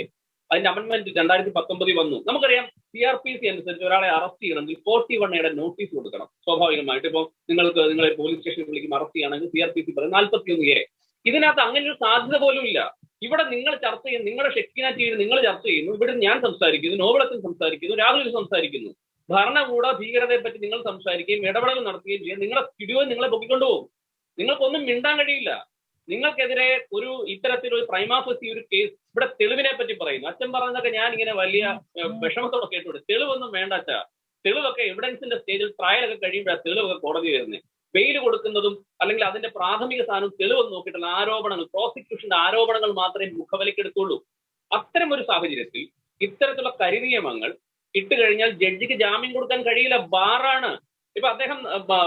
അതിന്റെ അമെന്റ്മെന്റ് 2019 വന്നു. നമുക്കറിയാം CRPC അനുസരിച്ച് ഒരാളെ അറസ്റ്റ് ചെയ്യണമെങ്കിൽ 41A നോട്ടീസ് കൊടുക്കണം. സ്വാഭാവികമായിട്ട് ഇപ്പോൾ നിങ്ങളെ പോലീസ് സ്റ്റേഷനിൽ വിളിക്കുമ്പോൾ അറസ്റ്റ് ചെയ്യണമെങ്കിൽ CRPC പറയും 41A. ഇതിനകത്ത് അങ്ങനെ ഒരു സാധ്യത പോലും ഇല്ല. ഇവിടെ നിങ്ങൾ ചർച്ച ചെയ്യുന്നു, നിങ്ങളുടെ ഷെക്കീന ടിവിയിൽ നിങ്ങൾ ചർച്ച ചെയ്യുന്നു, ഇവിടെ ഞാൻ സംസാരിക്കുന്നു, നോബിളച്ചൻ സംസാരിക്കുന്നു, രാഹുൽ സംസാരിക്കുന്നു. ഭരണകൂട ഭീകരതയെ പറ്റി നിങ്ങൾ സംസാരിക്കുകയും ഇടപെടൽ നടത്തുകയും ചെയ്യാൻ നിങ്ങളുടെ സ്റ്റുഡിയോയിൽ നിങ്ങളെ പൊക്കിക്കൊണ്ടുപോകും. നിങ്ങൾക്കൊന്നും മിണ്ടാൻ കഴിയില്ല. നിങ്ങൾക്കെതിരെ ഒരു ഇത്തരത്തിലൊരു പ്രൈമാ ഫേസി ഒരു കേസ്, ഇവിടെ തെളിവിനെ പറ്റി പറയുന്നു. അച്ഛൻ പറഞ്ഞതൊക്കെ ഞാൻ ഇങ്ങനെ വലിയ വിഷമത്തോടെ കേട്ടോട്ടെ. തെളിവൊന്നും വേണ്ട അച്ഛാ. തെളിവൊക്കെ എവിഡൻസിന്റെ സ്റ്റേജിൽ ട്രയലൊക്കെ കഴിയുമ്പോഴാണ് തെളിവൊക്കെ കോടതി വരുന്നത്. ബെയിൽ കൊടുക്കുന്നതും അല്ലെങ്കിൽ അതിന്റെ പ്രാഥമിക സ്ഥാനവും തെളിവൊന്നും നോക്കിയിട്ടുള്ള ആരോപണങ്ങൾ, പ്രോസിക്യൂഷന്റെ ആരോപണങ്ങൾ മാത്രമേ മുഖവിലക്കെടുത്തുള്ളൂ. അത്തരം ഒരു സാഹചര്യത്തിൽ ഇത്തരത്തിലുള്ള കരിനിയമങ്ങൾ ഇട്ട് കഴിഞ്ഞാൽ ജഡ്ജിക്ക് ജാമ്യം കൊടുക്കാൻ കഴിയില്ല. ബാറാണ്. ഇപ്പൊ അദ്ദേഹം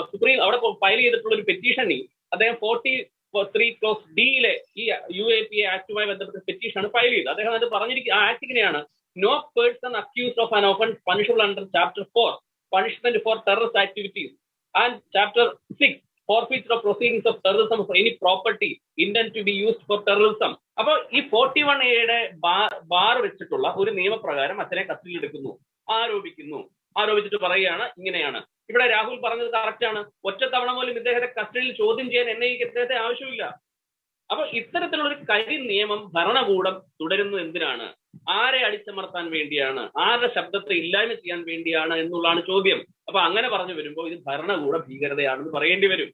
സുപ്രീം അവിടെ ഫയൽ ചെയ്തിട്ടുള്ള ഒരു പെറ്റീഷനിൽ അദ്ദേഹം 43(d)യിലെ ഈ UAPA ആക്ടുമായി ബന്ധപ്പെട്ട പെറ്റീഷനാണ് ഫയൽ ചെയ്തത്. അദ്ദേഹം അത് പറഞ്ഞിരിക്കുക ആ ആക്ട് ഇങ്ങനെയാണ്: no person accused of an offence punishable under chapter 4 punishment for terrorist activities and chapter 6 forfeiture of proceedings of terrorism for any property intended to be used for terrorism. അപ്പോൾ ഈ 41A bar വെച്ചിട്ടുള്ള ഒരു നിയമപ്രകാരം അച്ഛനെ കസ്റ്റഡിയിൽ എടുക്കുന്നു, ആരോപിച്ചിട്ട് പറയുകയാണ് ഇങ്ങനെയാണ്. ഇവിടെ രാഹുൽ പറഞ്ഞത് കറക്റ്റാണ്. ഒറ്റത്തവണ പോലും ഇദ്ദേഹത്തെ കസ്റ്റഡിയിൽ ചോദ്യം ചെയ്യാൻ NIA-ക്ക് ഇദ്ദേഹത്തെ ആവശ്യമില്ല. അപ്പൊ ഇത്തരത്തിലുള്ള ഒരു കരി നിയമം ഭരണകൂടം തുടരുന്നത് എന്തിനാണ്? ആരെ അടിച്ചമർത്താൻ വേണ്ടിയാണ്? ആരുടെ ശബ്ദത്തെ ഇല്ലായ്മ ചെയ്യാൻ വേണ്ടിയാണ് എന്നുള്ളതാണ് ചോദ്യം. അപ്പൊ അങ്ങനെ പറഞ്ഞു വരുമ്പോൾ ഇത് ഭരണകൂട ഭീകരതയാണെന്ന് പറയേണ്ടി വരും.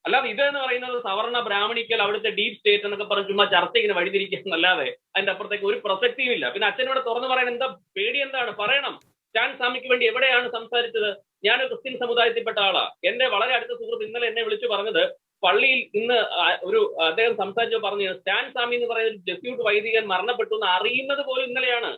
അല്ലാതെ ഇതെന്ന് പറയുന്നത് സവർണ ബ്രാഹ്മണിക്കൽ അവിടുത്തെ ഡീപ് സ്റ്റേറ്റ് എന്നൊക്കെ പറഞ്ഞ് ചുമ്മാ ചർച്ച ഇങ്ങനെ വഴിതിരിക്കുന്നല്ലാതെ അതിന്റെ അപ്പുറത്തേക്ക് ഒരു പ്രസക്തിയുമില്ല. പിന്നെ അച്ഛനോട് തുറന്നു പറയാൻ എന്താ പേടി? എന്താണ് പറയണം? സ്റ്റാൻ സ്വാമിക്ക് വേണ്ടി എവിടെയാണ് സംസാരിച്ചത്? ഞാനൊരു ക്രിസ്ത്യൻ സമുദായത്തിൽപ്പെട്ട ആളാ. എന്റെ വളരെ അടുത്ത സുഹൃത്ത് ഇന്നലെ എന്നെ വിളിച്ചു പറഞ്ഞത്, പള്ളിയിൽ ഇന്ന് അദ്ദേഹം സംസാരിച്ചു പറഞ്ഞു, സ്റ്റാൻ സ്വാമി എന്ന് പറയുന്ന ഒരു ജസ്യൂട്ട് വൈദികൻ മരണപ്പെട്ടു എന്ന് അറിയുന്നത് പോലും ഇന്നലെയാണ്.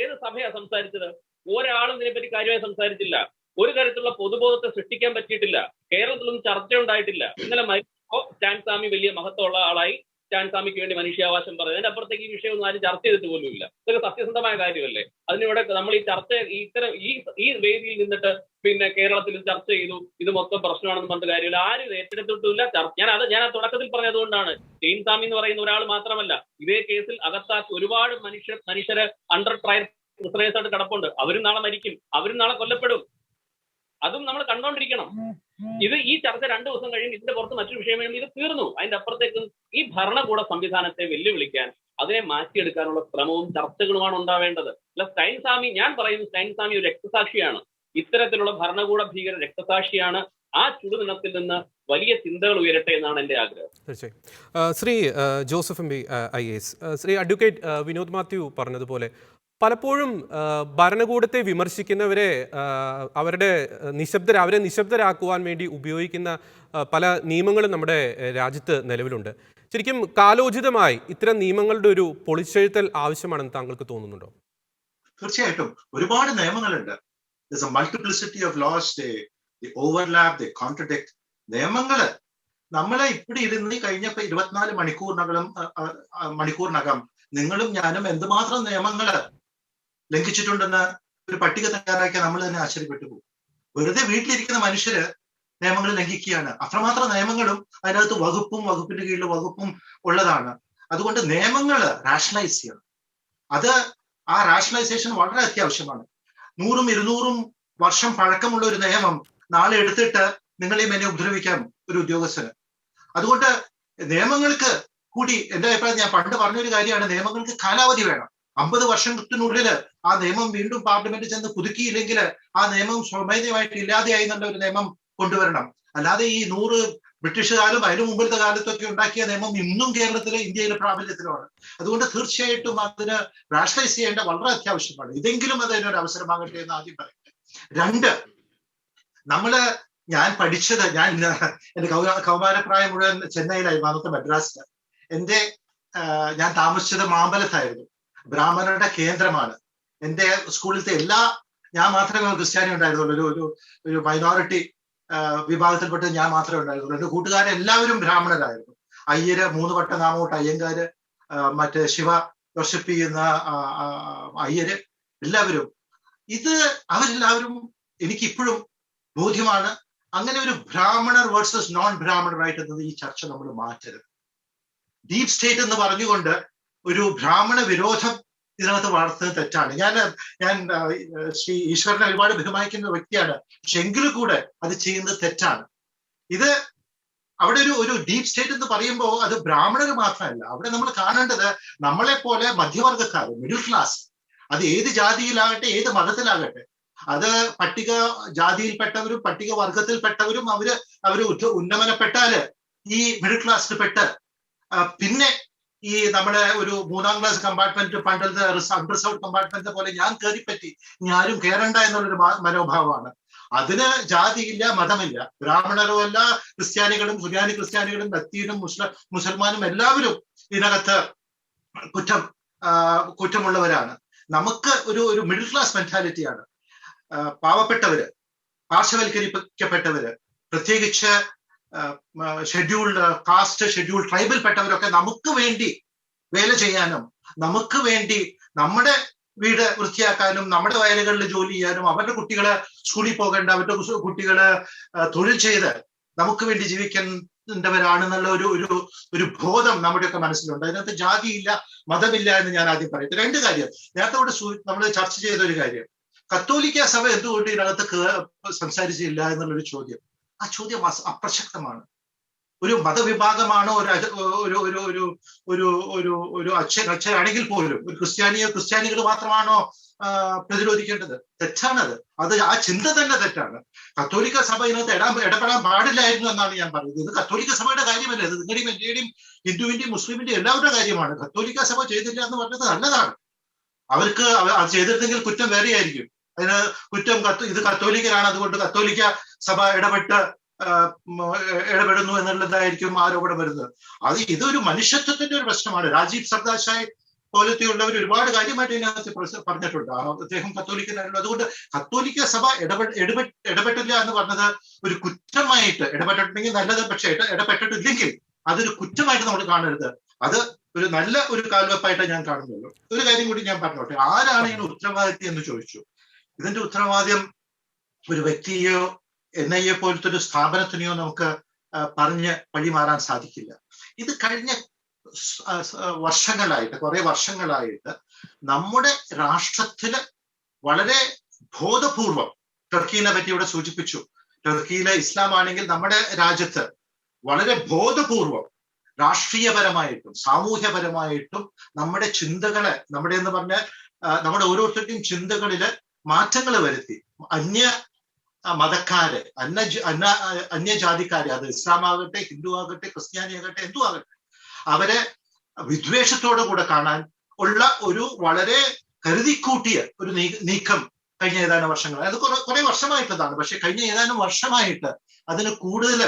ഏത് സഭയാ സംസാരിച്ചത്? ഒരാളും ഇതിനെപ്പറ്റി കാര്യമായി സംസാരിച്ചില്ല. ഒരു തരത്തിലുള്ള പൊതുബോധത്തെ സൃഷ്ടിക്കാൻ പറ്റിയിട്ടില്ല. കേരളത്തിലൊന്നും ചർച്ച ഉണ്ടായിട്ടില്ല. ഇന്നലെ മരിച്ചപ്പോ സ്റ്റാൻ സ്വാമി വലിയ മഹത്വമുള്ള ആളായി, സ്റ്റാൻ സ്വാമിക്ക് വേണ്ടി മനുഷ്യാവകാശം പറഞ്ഞു. അതിന്റെ അപ്പുറത്തേക്ക് ഈ വിഷയമൊന്നും ആരും ചർച്ച ചെയ്തിട്ട് പോലുമില്ല. ഇതൊക്കെ സത്യസന്ധമായ കാര്യമല്ലേ? അതിനിവിടെ നമ്മൾ ഈ ചർച്ച ഈ വേദിയിൽ നിന്നിട്ട് പിന്നെ കേരളത്തിൽ ചർച്ച ചെയ്തു, ഇത് മൊത്തം പ്രശ്നമാണെന്ന് പറഞ്ഞ കാര്യമില്ല. ആരും ഏറ്റെടുത്തിട്ടില്ല. ഞാൻ ആ തുടക്കത്തിൽ പറഞ്ഞതുകൊണ്ടാണ്. സ്റ്റെയിൻ സ്വാമി എന്ന് പറയുന്ന ഒരാൾ മാത്രമല്ല, ഇതേ കേസിൽ അകത്താക്കി ഒരുപാട് മനുഷ്യരെ അണ്ടർ ട്രയൽ പ്രിസണേഴ്സായിട്ട് കിടപ്പുണ്ട്. അവരും നാളെ മരിക്കും, അവരും നാളെ കൊല്ലപ്പെടും. അതും നമ്മൾ കണ്ടോണ്ടിരിക്കണം. ഈ ചർച്ച 2 ദിവസം കഴിയും. ഇതിന്റെ പുറത്ത് മറ്റൊരു വിഷയം വേണ്ടി ഇത് തീർന്നു. അതിന്റെ അപ്പുറത്തേക്ക് ഈ ഭരണകൂട സംവിധാനത്തെ വെല്ലുവിളിക്കാൻ, അതിനെ മാറ്റിയെടുക്കാനുള്ള ശ്രമവും ചർച്ചകളുമാണ് ഉണ്ടാവേണ്ടത്. അല്ല സ്റ്റൈൻ സ്വാമി, ഞാൻ പറയുന്നു സ്റ്റൈൻ സ്വാമി ഒരു രക്തസാക്ഷിയാണ്. ഇത്തരത്തിലുള്ള ഭരണകൂട ഭീകര രക്തസാക്ഷിയാണ്. ആ ചുടുനിണത്തിൽ നിന്ന് വലിയ ചിന്തകൾ ഉയരട്ടെ എന്നാണ് എന്റെ ആഗ്രഹം. തീർച്ചയായും. Shri Joseph MB IAS, Shri advocate Vinod Mathew പറഞ്ഞതുപോലെ പലപ്പോഴും ഭരണകൂടത്തെ വിമർശിക്കുന്നവരെ അവരെ നിശബ്ദരാക്കുവാൻ വേണ്ടി ഉപയോഗിക്കുന്ന പല നിയമങ്ങളും നമ്മുടെ രാജ്യത്ത് നിലവിലുണ്ട്. ശരിക്കും കാലോചിതമായി ഇത്തരം നിയമങ്ങളുടെ ഒരു പൊളിച്ചെഴുത്തൽ ആവശ്യമാണെന്ന് താങ്കൾക്ക് തോന്നുന്നുണ്ടോ? തീർച്ചയായിട്ടും ഒരുപാട് നിയമങ്ങളുണ്ട്. There's a multiplicity of laws. They overlap, they contradict. നിയമങ്ങള് നമ്മളെ ഇവിടെ ഇരുന്ന് കഴിഞ്ഞപ്പോ 24 മണിക്കൂറിനകം നിങ്ങളും ഞാനും എന്തുമാത്രം നിയമങ്ങള് ലംഘിച്ചിട്ടുണ്ടെന്ന് ഒരു പട്ടിക തയ്യാറാക്കിയാൽ നമ്മൾ തന്നെ ആശ്ചര്യപ്പെട്ടു പോകും. വെറുതെ വീട്ടിലിരിക്കുന്ന മനുഷ്യര് നിയമങ്ങൾ ലംഘിക്കുകയാണ്. അത്രമാത്രം നിയമങ്ങളും അതിനകത്ത് വകുപ്പിന്റെ കീഴിൽ വകുപ്പും ഉള്ളതാണ്. അതുകൊണ്ട് നിയമങ്ങള് റാഷണലൈസ് ചെയ്യണം. ആ റാഷണലൈസേഷൻ വളരെ അത്യാവശ്യമാണ്. 100-200 വർഷം പഴക്കമുള്ള ഒരു നിയമം നാളെ എടുത്തിട്ട് നിങ്ങളെയും എന്നെ ഉപദ്രവിക്കാം ഒരു ഉദ്യോഗസ്ഥന്. അതുകൊണ്ട് നിയമങ്ങൾക്ക് കൂടി എന്റെ അഭിപ്രായം, ഞാൻ പണ്ട് പറഞ്ഞൊരു കാര്യമാണ്, നിയമങ്ങൾക്ക് കാലാവധി വേണം. 50 വർഷത്തിനുള്ളിൽ ആ നിയമം വീണ്ടും പാർലമെന്റിൽ ചെന്ന് പുതുക്കിയില്ലെങ്കിൽ ആ നിയമം സ്വമേധയായിട്ട് ഇല്ലാതെയായി എന്നുള്ള ഒരു നിയമം കൊണ്ടുവരണം. അല്ലാതെ ഈ 100 ബ്രിട്ടീഷുകാരും അതിനു മുമ്പിലത്തെ കാലത്തൊക്കെ ഉണ്ടാക്കിയ നിയമം ഇന്നും ഇന്ത്യയിലെ പ്രാബല്യത്തിലാണ്. അതുകൊണ്ട് തീർച്ചയായിട്ടും അതിന് റാഷണലൈസ് ചെയ്യേണ്ട വളരെ അത്യാവശ്യമാണ്. ഇതെങ്കിലും അതിനൊരു അവസരമാകട്ടെ എന്ന് ആദ്യം പറയട്ടെ. 2, ഞാൻ പഠിച്ചത്, എന്റെ കൗമാരപ്രായം മുഴുവൻ ചെന്നൈയിലായിരുന്നു, അന്നത്തെ മദ്രാസില്. ഞാൻ താമസിച്ചത് മാമ്പലത്തായിരുന്നു. ബ്രാഹ്മണരുടെ കേന്ദ്രമാണ്. എന്റെ സ്കൂളിലത്തെ ഞാൻ മാത്രമേ ക്രിസ്ത്യാനി ഉണ്ടായിരുന്നുള്ളൂ. ഒരു മൈനോറിറ്റി വിഭാഗത്തിൽപ്പെട്ട് ഞാൻ മാത്രമേ ഉണ്ടായിരുന്നുള്ളൂ. എന്റെ കൂട്ടുകാരെല്ലാവരും ബ്രാഹ്മണരായിരുന്നു. അയ്യര്, 3 വട്ട നാമോട്ട് അയ്യങ്കാര്, മറ്റേ ശിവ വർഷിപ്പ് ചെയ്യുന്ന അയ്യര്, എല്ലാവരും അവരെല്ലാവരും എനിക്കിപ്പോഴും ബോധ്യമാണ്. അങ്ങനെ ഒരു ബ്രാഹ്മണർ വേഴ്സസ് നോൺ ബ്രാഹ്മണർ ആയിട്ട് ഈ ചർച്ച നമ്മൾ മാറ്റരുത്. ഡീപ് സ്റ്റേറ്റ് എന്ന് പറഞ്ഞുകൊണ്ട് ഒരു ബ്രാഹ്മണ വിരോധം ഇതിനകത്ത് വളർത്തുന്നത് തെറ്റാണ്. ഞാൻ ശ്രീ ഈശ്വരനെ ഒരുപാട് ബഹുമാനിക്കുന്ന വ്യക്തിയാണ്, പക്ഷെ എങ്കിലും കൂടെ അത് ചെയ്യുന്നത് തെറ്റാണ്. ഇത് അവിടെ ഒരു ഡീപ് സ്റ്റേറ്റ് എന്ന് പറയുമ്പോൾ അത് ബ്രാഹ്മണർ മാത്രമല്ല, അവിടെ നമ്മൾ കാണേണ്ടത് നമ്മളെ പോലെ മധ്യവർഗക്കാർ, മിഡിൽ ക്ലാസ്, അത് ഏത് ജാതിയിലാകട്ടെ ഏത് മതത്തിലാകട്ടെ, അത് പട്ടിക ജാതിയിൽപ്പെട്ടവരും പട്ടിക വർഗത്തിൽപ്പെട്ടവരും അവര് ഉന്നമനപ്പെട്ടാല് ഈ മിഡിൽ ക്ലാസ്സിൽ പെട്ട് പിന്നെ ഈ നമ്മുടെ ഒരു 3ാം ക്ലാസ് കമ്പാർട്ട്മെന്റ് പണ്ടത്തെ അൺറിസർവ്ഡ് കമ്പാർട്ട്മെന്റ് പോലെ ഞാൻ കയറിപ്പറ്റി ഇനി ആരും കയറണ്ട എന്നുള്ളൊരു മനോഭാവമാണ്. അതിന് ജാതിയില്ല, മതമില്ല. ബ്രാഹ്മണരും അല്ല, ക്രിസ്ത്യാനികളും സുറിയാനി ക്രിസ്ത്യാനികളും ദത്തീനും മുസൽമാനും എല്ലാവരും ഇതിനകത്ത് കുറ്റമുള്ളവരാണ്. നമുക്ക് ഒരു മിഡിൽ ക്ലാസ് മെന്റാലിറ്റിയാണ്. പാവപ്പെട്ടവര്, പാർശ്വവൽക്കരിക്കപ്പെട്ടവര്, പ്രത്യേകിച്ച് ഷെഡ്യൂൾഡ് കാസ്റ്റ്, ഷെഡ്യൂൾഡ് ട്രൈബൽ പെട്ടവരൊക്കെ നമുക്ക് വേണ്ടി വേല ചെയ്യാനും നമുക്ക് വേണ്ടി നമ്മുടെ വീട് വൃത്തിയാക്കാനും നമ്മുടെ വയലുകളിൽ ജോലി ചെയ്യാനും അവരുടെ കുട്ടികള് സ്കൂളിൽ പോകേണ്ട, അവരുടെ കുട്ടികള് തൊഴിൽ ചെയ്ത് നമുക്ക് വേണ്ടി ജീവിക്കേണ്ടവരാണെന്നുള്ള ഒരു ബോധം നമ്മുടെയൊക്കെ മനസ്സിലുണ്ട്. അതിനകത്ത് ജാതിയില്ല, മതമില്ല എന്ന് ഞാൻ ആദ്യം പറയട്ടെ. 2 കാര്യം നേരത്തെ ഇവിടെ നമ്മൾ ചർച്ച ചെയ്ത ഒരു കാര്യം, കത്തോലിക്ക സഭ എന്തുകൊണ്ട് ഇതിനകത്ത് സംസാരിച്ചില്ല എന്നുള്ളൊരു ചോദ്യം. ആ ചോദ്യം അപ്രസക്തമാണ്. ഒരു മതവിഭാഗമാണോ ഒരു അച്ഛനാണെങ്കിൽ പോലും ഒരു ക്രിസ്ത്യാനികൾ മാത്രമാണോ പ്രതിരോധിക്കേണ്ടത്? തെറ്റാണത്. ആ ചിന്ത തന്നെ തെറ്റാണ്. കത്തോലിക്ക സഭ ഇതിനകത്ത് ഇടപെടാൻ പാടില്ലായിരുന്നു എന്നാണ് ഞാൻ പറയുന്നത്. ഇത് കത്തോലിക്ക സഭയുടെ കാര്യമല്ല, ഇത് നിങ്ങളുടെയും എന്റെയും ഹിന്ദുവിന്റെയും മുസ്ലിമിന്റെയും എല്ലാവരുടെ കാര്യമാണ്. കത്തോലിക്ക സഭ ചെയ്തില്ല എന്ന് പറഞ്ഞത് നല്ലതാണ്. അവർക്ക് അത് ചെയ്തിരുന്നെങ്കിൽ കുറ്റം വേറെയായിരിക്കും. അതിന് കുറ്റം ഇത് കത്തോലിക്കരാണ്, അതുകൊണ്ട് കത്തോലിക്ക സഭ ഇടപെടുന്നു എന്നുള്ളതായിരിക്കും ആരോപണം വരുന്നത്. ഇതൊരു മനുഷ്യത്വത്തിന്റെ ഒരു പ്രശ്നമാണ്. രാജീവ് സർദാശായ് പോലത്തെയുള്ളവർ ഒരുപാട് കാര്യമായിട്ട് ഇതിനകത്ത് പറഞ്ഞിട്ടുണ്ട്. അദ്ദേഹം കത്തോലിക്കനാണല്ലോ. അതുകൊണ്ട് കത്തോലിക്ക സഭ ഇടപെട്ടില്ല എന്ന് പറഞ്ഞത് ഒരു കുറ്റമായിട്ട്, ഇടപെട്ടിട്ടുണ്ടെങ്കിൽ നല്ലത്, പക്ഷെ ഇടപെട്ടിട്ടില്ലെങ്കിൽ അതൊരു കുറ്റമായിട്ട് നമ്മൾ കാണരുത്. അത് ഒരു നല്ല ഒരു കാൽവെപ്പായിട്ട് ഞാൻ കാണുന്നുള്ളൂ. ഒരു കാര്യം കൂടി ഞാൻ പറഞ്ഞോട്ടെ, ആരാണ് ഇതിന് ഉത്തരവാദിത്വം എന്ന് ചോദിച്ചു. ഇതിന്റെ ഉത്തരവാദിത്യം ഒരു വ്യക്തിയെയോ NIA പോലത്തെ ഒരു സ്ഥാപനത്തിനെയോ നമുക്ക് പറഞ്ഞ് വഴിമാറാൻ സാധിക്കില്ല. ഇത് കഴിഞ്ഞ കുറെ വർഷങ്ങളായിട്ട് നമ്മുടെ രാഷ്ട്രത്തില് വളരെ ബോധപൂർവം, ടർക്കിയെ പറ്റി ഇവിടെ സൂചിപ്പിച്ചു, ടർക്കിയിലെ ഇസ്ലാം ആണെങ്കിൽ നമ്മുടെ രാജ്യത്ത് വളരെ ബോധപൂർവം രാഷ്ട്രീയപരമായിട്ടും സാമൂഹ്യപരമായിട്ടും നമ്മുടെ ചിന്തകളെ, നമ്മുടെ ഓരോരുത്തരുടെയും ചിന്തകളില് മാറ്റങ്ങൾ വരുത്തി മതക്കാര്, അന്യജാതിക്കാര്, അത് ഇസ്ലാം ആകട്ടെ, ഹിന്ദു ആകട്ടെ, ക്രിസ്ത്യാനി ആകട്ടെ, എന്തു ആകട്ടെ, അവരെ വിദ്വേഷത്തോടു കൂടെ കാണാൻ ഉള്ള ഒരു വളരെ കരുതിക്കൂട്ടിയ ഒരു നീക്കം കഴിഞ്ഞ ഏതാനും വർഷങ്ങളായി, അത് കുറെ വർഷമായിട്ടതാണ്, പക്ഷെ കഴിഞ്ഞ ഏതാനും വർഷമായിട്ട് അതിന് കൂടുതൽ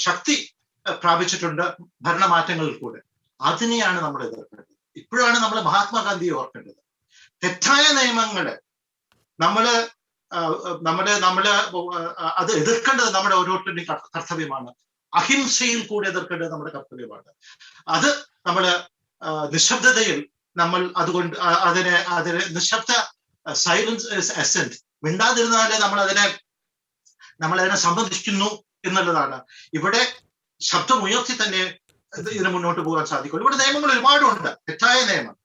ശക്തി പ്രാപിച്ചിട്ടുണ്ട് ഭരണമാറ്റങ്ങളിൽ കൂടെ. അതിനെയാണ് നമ്മൾ എതിർക്കേണ്ടത്. ഇപ്പോഴാണ് നമ്മൾ മഹാത്മാഗാന്ധിയെ ഓർക്കേണ്ടത്. തെറ്റായ നിയമങ്ങള് നമ്മള് അത് എതിർക്കേണ്ടത് നമ്മുടെ ഓരോരുത്തരുടെയും കർത്തവ്യമാണ്. അഹിംസയിൽ കൂടെ എതിർക്കേണ്ടത് നമ്മുടെ കർത്തവ്യമാണ്. അത് നമ്മള് നിശബ്ദതയിൽ നമ്മൾ അതുകൊണ്ട് അതിനെ നിശബ്ദ സൈലൻസ് എസെന്റ്, മിണ്ടാതിരുന്നാലേ നമ്മളതിനെ സംബന്ധിക്കുന്നു എന്നുള്ളതാണ്. ഇവിടെ ശബ്ദമുയർത്തി തന്നെ ഇതിന് മുന്നോട്ട് പോകാൻ സാധിക്കുള്ളൂ. ഇവിടെ നിയമങ്ങൾ ഒരുപാടുണ്ട്, തെറ്റായ നിയമം.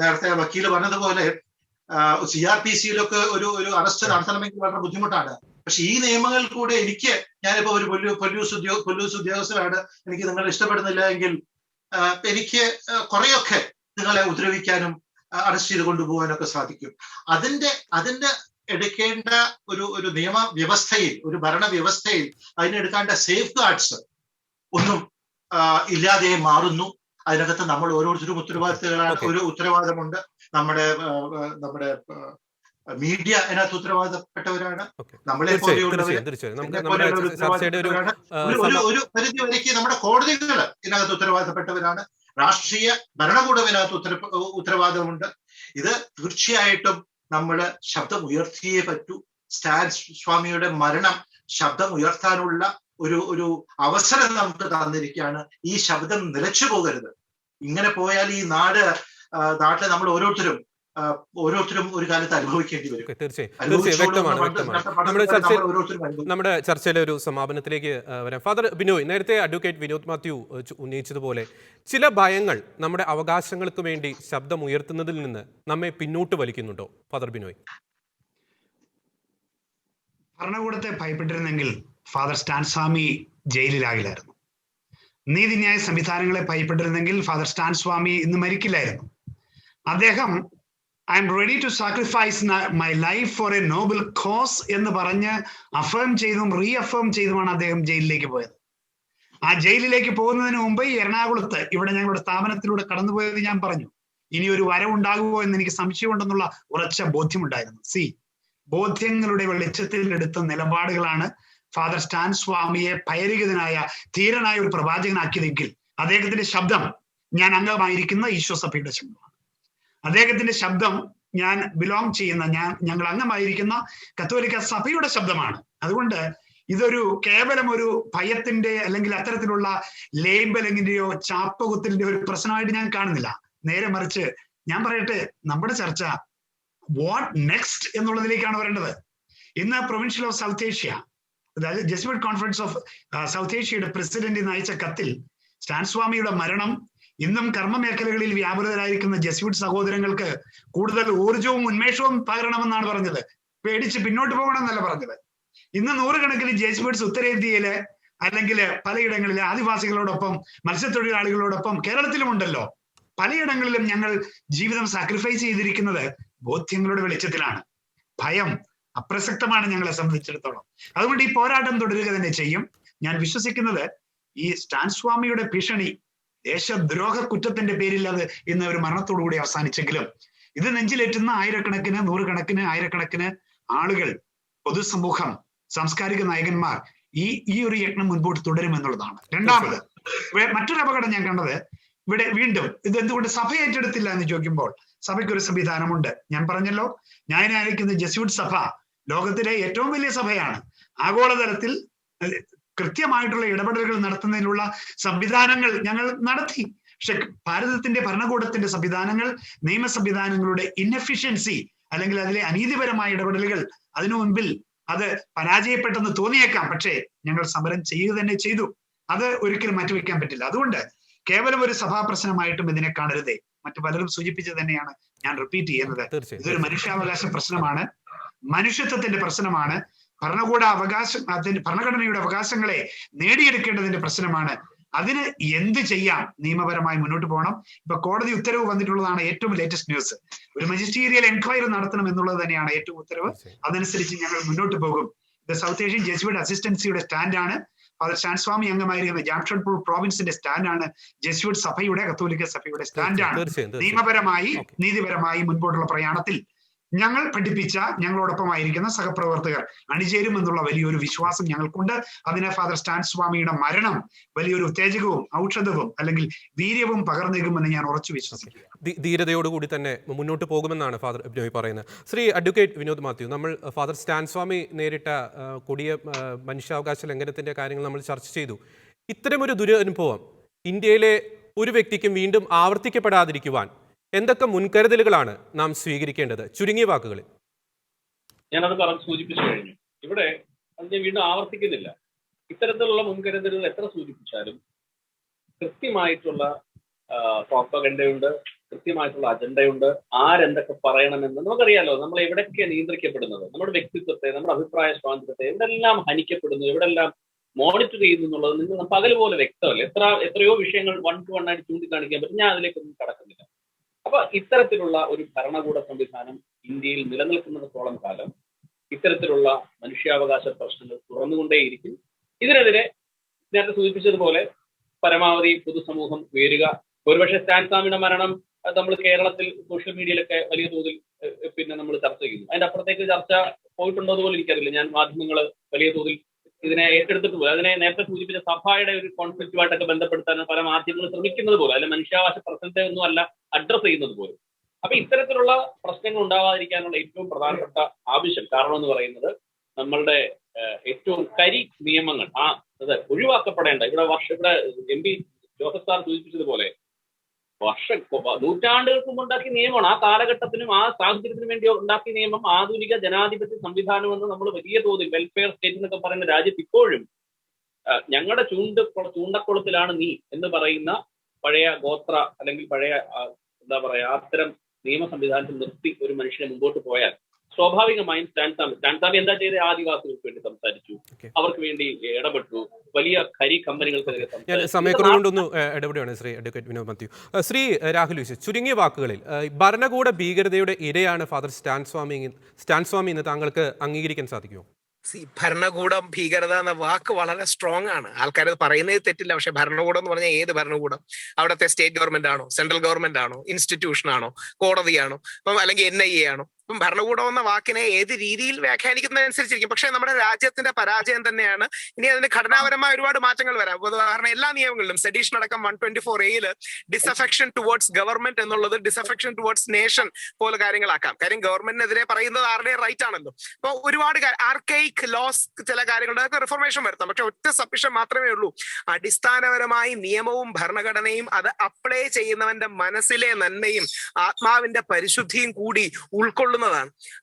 നേരത്തെ വക്കീല് പറഞ്ഞതുപോലെ CRPC-യിലൊക്കെ ഒരു അറസ്റ്റ് നടത്തണമെങ്കിൽ വളരെ ബുദ്ധിമുട്ടാണ്. പക്ഷെ ഈ നിയമങ്ങൾ കൂടെ ഞാനിപ്പോ ഒരു പോലീസ് ഉദ്യോഗസ്ഥരാണ്, എനിക്ക് നിങ്ങളെ ഇഷ്ടപ്പെടുന്നില്ല എങ്കിൽ എനിക്ക് കുറെയൊക്കെ നിങ്ങളെ ഉപദ്രവിക്കാനും അറസ്റ്റ് ചെയ്ത് കൊണ്ടുപോകാനൊക്കെ സാധിക്കും. അതിന്റെ എടുക്കേണ്ട ഒരു നിയമവ്യവസ്ഥയിൽ, ഒരു ഭരണവ്യവസ്ഥയിൽ അതിനെടുക്കേണ്ട സേഫ് ഗാർഡ്സ് ഒന്നും ഇല്ലാതെ മാറുന്നു. അതിനകത്ത് നമ്മൾ ഓരോരുത്തരും ഉത്തരവാദിത്തമുണ്ട്. നമ്മുടെ മീഡിയ അതിനകത്ത് ഉത്തരവാദിത്തപ്പെട്ടവരാണ്. നമ്മളെ പോലെയുള്ളവരാണ്. ഒരു പരിധി വരയ്ക്ക് നമ്മുടെ കോടതികൾ ഇതിനകത്ത് ഉത്തരവാദിത്തപ്പെട്ടവരാണ്. രാഷ്ട്രീയ ഭരണകൂടം ഇതിനകത്ത് ഉത്തരവാദിത്തമുണ്ട്. ഇത് തീർച്ചയായിട്ടും നമ്മൾ ശബ്ദം ഉയർത്തിയേ പറ്റൂ. സ്റ്റാൻ സ്വാമിയുടെ മരണം ശബ്ദം ഉയർത്താനുള്ള ഒരു അവസരം നമുക്ക് തന്നിരിക്കുകയാണ്. ഈ ശബ്ദം നിലച്ചു പോകരുത്. ഇങ്ങനെ പോയാൽ ഈ നാട്ടിൽ നമ്മൾ ഓരോരുത്തരും ഓരോരുത്തരും ഒരു കാലത്ത് അനുഭവിക്കേണ്ടി വരും. തീർച്ചയായും വ്യക്തമാണ്. നമ്മുടെ ചർച്ചയിലെ ഒരു സമാപനത്തിലേക്ക് വരാം. ഫാദർ ബിനോയ്, നേരത്തെ അഡ്വക്കേറ്റ് വിനോദ് മാത്യു ഉന്നയിച്ചതുപോലെ ചില ഭയങ്ങൾ നമ്മുടെ അവകാശങ്ങൾക്ക് വേണ്ടി ശബ്ദമുയർത്തുന്നതിൽ നിന്ന് നമ്മെ പിന്നോട്ട് വലിക്കുന്നുണ്ടോ ഫാദർ ബിനോയ്? ഭരണകൂടത്തെ ഭയപ്പെട്ടിരുന്നെങ്കിൽ ഫാദർ സ്റ്റാൻ സ്വാമി ജയിലിലാകില്ലായിരുന്നു. നീതിന്യായ സംവിധാനങ്ങളെ ഭയപ്പെട്ടിരുന്നെങ്കിൽ ഫാദർ സ്റ്റാൻ സ്വാമി ഇന്ന് മരിക്കില്ലായിരുന്നു. അദ്ദേഹം I am ready to sacrifice my life for A Noble cos എന്ന് പറഞ്ഞ് അഫേം ചെയ്തും റീഅഫേം ചെയ്തുമാണ് അദ്ദേഹം ജയിലിലേക്ക് പോയത്. ആ ജയിലിലേക്ക് പോകുന്നതിന് മുമ്പ് എറണാകുളത്ത് ഇവിടെ ഞങ്ങളുടെ സ്ഥാപനത്തിലൂടെ കടന്നുപോയത് ഞാൻ പറഞ്ഞു, ഇനി ഒരു വരവുണ്ടാകുമോ എന്ന് എനിക്ക് സംശയമുണ്ടെന്നുള്ള ഉറച്ച ബോധ്യമുണ്ടായിരുന്നു. ബോധ്യങ്ങളുടെ വെളിച്ചത്തിൽ എടുത്ത നിലപാടുകളാണ് ഫാദർ സ്റ്റാൻ സ്വാമിയെ ഭയരഹിതനായ ധീരനായ ഒരു പ്രവാചകനാക്കിയതെങ്കിൽ അദ്ദേഹത്തിന്റെ ശബ്ദം ഞാൻ അംഗമായിരിക്കുന്ന ഈശോ സഭയുടെ ശബ്ദമാണ്. അദ്ദേഹത്തിന്റെ ശബ്ദം ഞാൻ ബിലോങ് ചെയ്യുന്ന ഞങ്ങൾ അംഗമായിരിക്കുന്ന കത്തോലിക്ക സഭയുടെ ശബ്ദമാണ്. അതുകൊണ്ട് ഇതൊരു കേവലം ഒരു ഭയത്തിന്റെ അല്ലെങ്കിൽ അത്തരത്തിലുള്ള ലേബലിന്റെയോ ചാപ്പകുത്തിന്റെയോ ഒരു പ്രശ്നമായിട്ട് ഞാൻ കാണുന്നില്ല. നേരെ മറിച്ച് ഞാൻ പറയട്ടെ, നമ്മുടെ ചർച്ച വാട്ട് നെക്സ്റ്റ് എന്നുള്ളതിലേക്കാണ് വരേണ്ടത്. ഇന്ന് പ്രൊവിൻഷ്യൽ ഓഫ് സൗത്ത് ഏഷ്യ, അതായത് ജെസ്യൂട്ട് കോൺഫറൻസ് ഓഫ് സൗത്ത് ഏഷ്യയുടെ പ്രസിഡന്റ് അയച്ച കത്തിൽ സ്റ്റാൻ സ്വാമിയുടെ മരണം ഇന്നും കർമ്മ മേഖലകളിൽ വ്യാപൃതരായിരിക്കുന്ന ജെസ്യൂട്ട് സഹോദരങ്ങൾക്ക് കൂടുതൽ ഊർജവും ഉന്മേഷവും പകരണമെന്നാണ് പറഞ്ഞത്. പേടിച്ച് പിന്നോട്ട് പോകണമെന്നല്ല പറഞ്ഞത്. ഇന്ന് നൂറുകണക്കിന് ജെസ്യൂട്ട്സ് ഉത്തരേന്ത്യയിലെ അല്ലെങ്കിൽ പലയിടങ്ങളിലെ ആദിവാസികളോടൊപ്പം മത്സ്യത്തൊഴിലാളികളോടൊപ്പം കേരളത്തിലും ഉണ്ടല്ലോ. പലയിടങ്ങളിലും ഞങ്ങൾ ജീവിതം സാക്രിഫൈസ് ചെയ്തിരിക്കുന്നത് ബോധ്യങ്ങളുടെ വെളിച്ചത്തിലാണ്. ഭയം അപ്രസക്തമാണ് ഞങ്ങളെ സംബന്ധിച്ചിടത്തോളം. അതുകൊണ്ട് ഈ പോരാട്ടം തുടരുക തന്നെ ചെയ്യും. ഞാൻ വിശ്വസിക്കുന്നത് ഈ സ്റ്റാൻ സ്വാമിയുടെ ഭീഷണി ദേശദ്രോഹ കുറ്റത്തിന്റെ പേരിൽ അത് ഇന്ന് ഒരു മരണത്തോടുകൂടി അവസാനിച്ചെങ്കിലും ഇത് നെഞ്ചിലേറ്റുന്ന ആയിരക്കണക്കിന് നൂറുകണക്കിന് ആയിരക്കണക്കിന് ആളുകൾ, പൊതുസമൂഹം, സാംസ്കാരിക നായകന്മാർ ഈ ഒരു യജ്ഞം മുൻപോട്ട് തുടരുമെന്നുള്ളതാണ്. രണ്ടാമത് മറ്റൊരു അപകടം ഞാൻ കണ്ടത് ഇവിടെ വീണ്ടും ഇത് എന്തുകൊണ്ട് സഭ ഏറ്റെടുത്തില്ല എന്ന് ചോദിക്കുമ്പോൾ സഭയ്ക്കൊരു സംവിധാനമുണ്ട്. ഞാൻ പറഞ്ഞല്ലോ, ഞാൻ ആയിരിക്കുന്ന ജെസ്യൂട്ട് സഭ ലോകത്തിലെ ഏറ്റവും വലിയ സഭയാണ്. ആഗോളതലത്തിൽ കൃത്യമായിട്ടുള്ള ഇടപെടലുകൾ നടത്തുന്നതിനുള്ള സംവിധാനങ്ങൾ ഞങ്ങൾ നടത്തി. പക്ഷെ ഭാരതത്തിന്റെ ഭരണകൂടത്തിന്റെ സംവിധാനങ്ങൾ, നിയമ സംവിധാനങ്ങളുടെ ഇൻഎഫിഷ്യൻസി അല്ലെങ്കിൽ അതിലെ അനീതിപരമായ ഇടപെടലുകൾ അതിനു മുൻപിൽ അത് പരാജയപ്പെട്ടെന്ന് തോന്നിയേക്കാം. പക്ഷേ ഞങ്ങൾ സമരം ചെയ്യുക തന്നെ ചെയ്തു. അത് ഒരിക്കലും മാറ്റിവെക്കാൻ പറ്റില്ല. അതുകൊണ്ട് കേവലം ഒരു സഭാ പ്രശ്നമായിട്ടും ഇതിനെ കാണരുതേ. മറ്റു പലരും സൂചിപ്പിച്ചത് തന്നെയാണ് ഞാൻ റിപ്പീറ്റ് ചെയ്യുന്നത്. ഇതൊരു മനുഷ്യാവകാശ പ്രശ്നമാണ്, മനുഷ്യത്വത്തിന്റെ പ്രശ്നമാണ്, ഭരണഘടനയുടെ അവകാശങ്ങളെ നേടിയെടുക്കേണ്ടതിന്റെ പ്രശ്നമാണ്. അതിന് എന്ത് ചെയ്യാം? നിയമപരമായി മുന്നോട്ട് പോകണം. ഇപ്പൊ കോടതി ഉത്തരവ് വന്നിട്ടുള്ളതാണ് ഏറ്റവും ലേറ്റസ്റ്റ് ന്യൂസ്. ഒരു മജിസ്റ്റീരിയൽ എൻക്വയറി നടത്തണം എന്നുള്ളത് തന്നെയാണ് ഏറ്റവും ഉത്തരവ്. അതനുസരിച്ച് ഞങ്ങൾ മുന്നോട്ട് പോകും. ഇത് സൗത്ത് ഏഷ്യൻ ജെസ്യൂട്ട് അസിസ്റ്റൻസിയുടെ സ്റ്റാൻഡാണ്. ഫാദർ സ്റ്റാൻ സ്വാമി അംഗമായിരിക്കുന്ന ജാംഷഡ്പൂർ പ്രോവിൻസിന്റെ സ്റ്റാൻഡാണ്. ജെസ്യൂട്ട് സഭയുടെ, കത്തോലിക്ക സഭയുടെ സ്റ്റാൻഡാണ്. നിയമപരമായി നീതിപരമായി മുൻപോട്ടുള്ള പ്രയാണത്തിൽ ഞങ്ങൾ പഠിപ്പിച്ച ഞങ്ങളോടൊപ്പമായിരിക്കുന്ന സഹപ്രവർത്തകർ അണിചേരുമെന്നുള്ള വലിയൊരു വിശ്വാസം ഞങ്ങൾക്കുണ്ട്. അതിന് ഫാദർ സ്റ്റാൻ സ്വാമിയുടെ മരണം വലിയൊരു ഉത്തേജകവും ഔഷധവും അല്ലെങ്കിൽ വീര്യവും പകർന്നേകുമെന്ന് ഞാൻ ഉറച്ചു വിശ്വസിക്കുന്നു. ധീരതയോടുകൂടി തന്നെ മുന്നോട്ട് പോകുമെന്നാണ് ഫാദർ ബിനോയ് പറയുന്നത്. ശ്രീ അഡ്വക്കേറ്റ് വിനോദ് മാത്യു, നമ്മൾ ഫാദർ സ്റ്റാൻ സ്വാമി നേരിട്ട കൊടിയ മനുഷ്യാവകാശ ലംഘനത്തിന്റെ കാര്യങ്ങൾ നമ്മൾ ചർച്ച ചെയ്തു. ഇത്തരമൊരു ദുരനുഭവം ഇന്ത്യയിലെ ഒരു വ്യക്തിക്കും വീണ്ടും ആവർത്തിക്കപ്പെടാതിരിക്കുവാൻ എന്തൊക്കെ മുൻകരുതലുകളാണ് നാം സ്വീകരിക്കേണ്ടത്? ചുരുങ്ങിയ വാക്കുകളിൽ. ഞാനത് സൂചിപ്പിച്ചു കഴിഞ്ഞു. ഇവിടെ അത് ഞാൻ വീണ്ടും ആവർത്തിക്കുന്നില്ല. ഇത്തരത്തിലുള്ള മുൻകരുതലുകൾ എത്ര സൂചിപ്പിച്ചാലും കൃത്യമായിട്ടുള്ള പ്രോപ്പഗൻഡയുണ്ട്, കൃത്യമായിട്ടുള്ള അജണ്ടയുണ്ട്. ആരെന്തൊക്കെ പറയണമെന്ന് നമുക്കറിയാലോ. നമ്മൾ എവിടെയൊക്കെ നിയന്ത്രിക്കപ്പെടുന്നത്, നമ്മുടെ വ്യക്തിത്വത്തെ, നമ്മുടെ അഭിപ്രായ സ്വാതന്ത്ര്യത്തെ എവിടെല്ലാം ഹനിക്കപ്പെടുന്നു, എവിടെല്ലാം മോണിറ്റർ ചെയ്യുന്നു എന്നുള്ളത് നിങ്ങൾ പകൽ പോലെ വ്യക്തമല്ല. എത്രയോ വിഷയങ്ങൾ 1 to 1 ആയിട്ട് ചൂണ്ടിക്കാണിക്കാൻ പറ്റും. ഞാൻ അതിലേക്കൊന്നും കടക്കുന്നില്ല. അപ്പൊ ഇത്തരത്തിലുള്ള ഒരു ഭരണകൂട സംവിധാനം ഇന്ത്യയിൽ നിലനിൽക്കുന്നിടത്തോളം കാലം ഇത്തരത്തിലുള്ള മനുഷ്യാവകാശ പ്രശ്നങ്ങൾ തുറന്നുകൊണ്ടേയിരിക്കും. ഇതിനെതിരെ നേരത്തെ സൂചിപ്പിച്ചതുപോലെ പരമാവധി പൊതുസമൂഹം ഉയരുക. ഒരുപക്ഷെ സ്റ്റാൻ സ്വാമിയുടെ മരണം നമ്മൾ കേരളത്തിൽ സോഷ്യൽ മീഡിയയിലൊക്കെ വലിയ തോതിൽ നമ്മൾ ചർച്ച ചെയ്യുന്നു. അതിന്റെ അപ്പുറത്തേക്ക് ചർച്ച പോയിട്ടുണ്ടോ അതുപോലെ എനിക്കറിയില്ല. ഞാൻ മാധ്യമങ്ങൾ വലിയ തോതിൽ ഇതിനെ ഏറ്റെടുത്തിട്ട് പോലും അതിനെ നേരത്തെ സൂചിപ്പിച്ച സഭയുടെ ഒരു കോൺഫ്ലിക്റ്റുമായിട്ടൊക്കെ ബന്ധപ്പെടുത്താൻ പല മാധ്യമങ്ങൾ ശ്രമിക്കുന്നത് പോലും, അല്ലെ മനുഷ്യാവകാശ പ്രശ്നത്തെ ഒന്നും അല്ല അഡ്രസ് ചെയ്യുന്നത് പോലും. അപ്പൊ ഇത്തരത്തിലുള്ള പ്രശ്നങ്ങൾ ഉണ്ടാവാതിരിക്കാനുള്ള ഏറ്റവും പ്രധാനപ്പെട്ട ആവശ്യം, കാരണം എന്ന് പറയുന്നത് നമ്മളുടെ ഏറ്റവും നിയമങ്ങൾ അത് ഒഴിവാക്കപ്പെടേണ്ട, ഇവിടെ MP ജോസഫ് സാർ സൂചിപ്പിച്ചതുപോലെ നൂറ്റാണ്ടുകൾക്ക് മുമ്പ് ഉണ്ടാക്കിയ നിയമമാണ്. ആ കാലഘട്ടത്തിനും ആ സാഹചര്യത്തിനും വേണ്ടി ഉണ്ടാക്കിയ നിയമം ആധുനിക ജനാധിപത്യ സംവിധാനം എന്ന് നമ്മൾ വലിയ തോതിൽ വെൽഫെയർ സ്റ്റേറ്റ് എന്നൊക്കെ പറയുന്ന രാജ്യത്ത് ഇപ്പോഴും ഞങ്ങളുടെ ചൂണ്ടക്കുളത്തിലാണ് നീ എന്ന് പറയുന്ന പഴയ ഗോത്ര അല്ലെങ്കിൽ പഴയ എന്താ പറയാ അത്തരം നിയമ സംവിധാനത്തിൽ നിർത്തി ഒരു മനുഷ്യനെ മുമ്പോട്ട് പോയാൽ സ്വാഭാവികമായും സ്റ്റാൻസാമി എന്താ ചെയ്ത് ആദിവാസികൾക്ക് വേണ്ടി സംസാരിച്ചു, അവർക്ക് വേണ്ടി ഇടപെട്ടു, വലിയ ഖരി കമ്പനികൾക്കെതിരെ. സമയക്കുറവുകൊണ്ടൊന്ന് ഇടപെടുകയാണ് ശ്രീ അഡ്വക്കേറ്റ് വിനോദ് മാത്യു. ശ്രീ രാഹുൽ ഈശ്വർ, ചുരുങ്ങിയ വാക്കുകളിൽ ഭരണകൂട ഭീകരതയുടെ ഇരയാണ് ഫാദർ സ്റ്റാൻ സ്വാമി എന്ന് താങ്കൾക്ക് അംഗീകരിക്കാൻ സാധിക്കുമോ? ഭരണകൂടം ഭീകരത എന്ന വാക്ക് വളരെ സ്ട്രോങ് ആണ്. ആൾക്കാർ പറയുന്നത് തെറ്റില്ല. പക്ഷെ ഭരണകൂടം എന്ന് പറഞ്ഞാൽ ഏത് ഭരണകൂടം? അവിടുത്തെ സ്റ്റേറ്റ് ഗവൺമെന്റ് ആണോ, സെൻട്രൽ ഗവൺമെന്റ് ആണോ, ഇൻസ്റ്റിറ്റ്യൂഷൻ ആണോ, കോടതിയാണോ, അല്ലെങ്കിൽ NIA ആണോ? ഇപ്പം ഭരണകൂടം എന്ന വാക്കിനെ ഏത് രീതിയിൽ വ്യാഖ്യാനിക്കുന്നതനുസരിച്ചിരിക്കും. പക്ഷെ നമ്മുടെ രാജ്യത്തിന്റെ പരാജയം തന്നെയാണ്. ഇനി അതിന് ഘടനാപരമായ ഒരുപാട് മാറ്റങ്ങൾ വരാം. ഉദാഹരണം, എല്ലാ നിയമങ്ങളിലും സെഡീഷൻ അടക്കം 124A ഡിസഫെക്ഷൻ ടുവേർഡ്സ് ഗവൺമെന്റ് എന്നുള്ളത് ഡിസഫെക്ഷൻ ടുവേർഡ്സ് നേഷൻ പോലെ കാര്യങ്ങളാക്കാം. കാര്യം ഗവൺമെന്റിനെതിരെ പറയുന്നത് ആരുടെയും റൈറ്റ് ആണല്ലോ. അപ്പൊ ഒരുപാട് ആർക്കൈക് ലോസ്, ചില കാര്യങ്ങളുടെ റിഫോർമേഷൻ വരുത്താം. പക്ഷെ ഒറ്റ സബ്മിഷൻ മാത്രമേ ഉള്ളൂ. അടിസ്ഥാനപരമായി നിയമവും ഭരണഘടനയും അത് അപ്ലൈ ചെയ്യുന്നവന്റെ മനസ്സിലെ നന്മയും ആത്മാവിന്റെ പരിശുദ്ധിയും കൂടി ഉൾക്കൊള്ളുന്നതാണ്.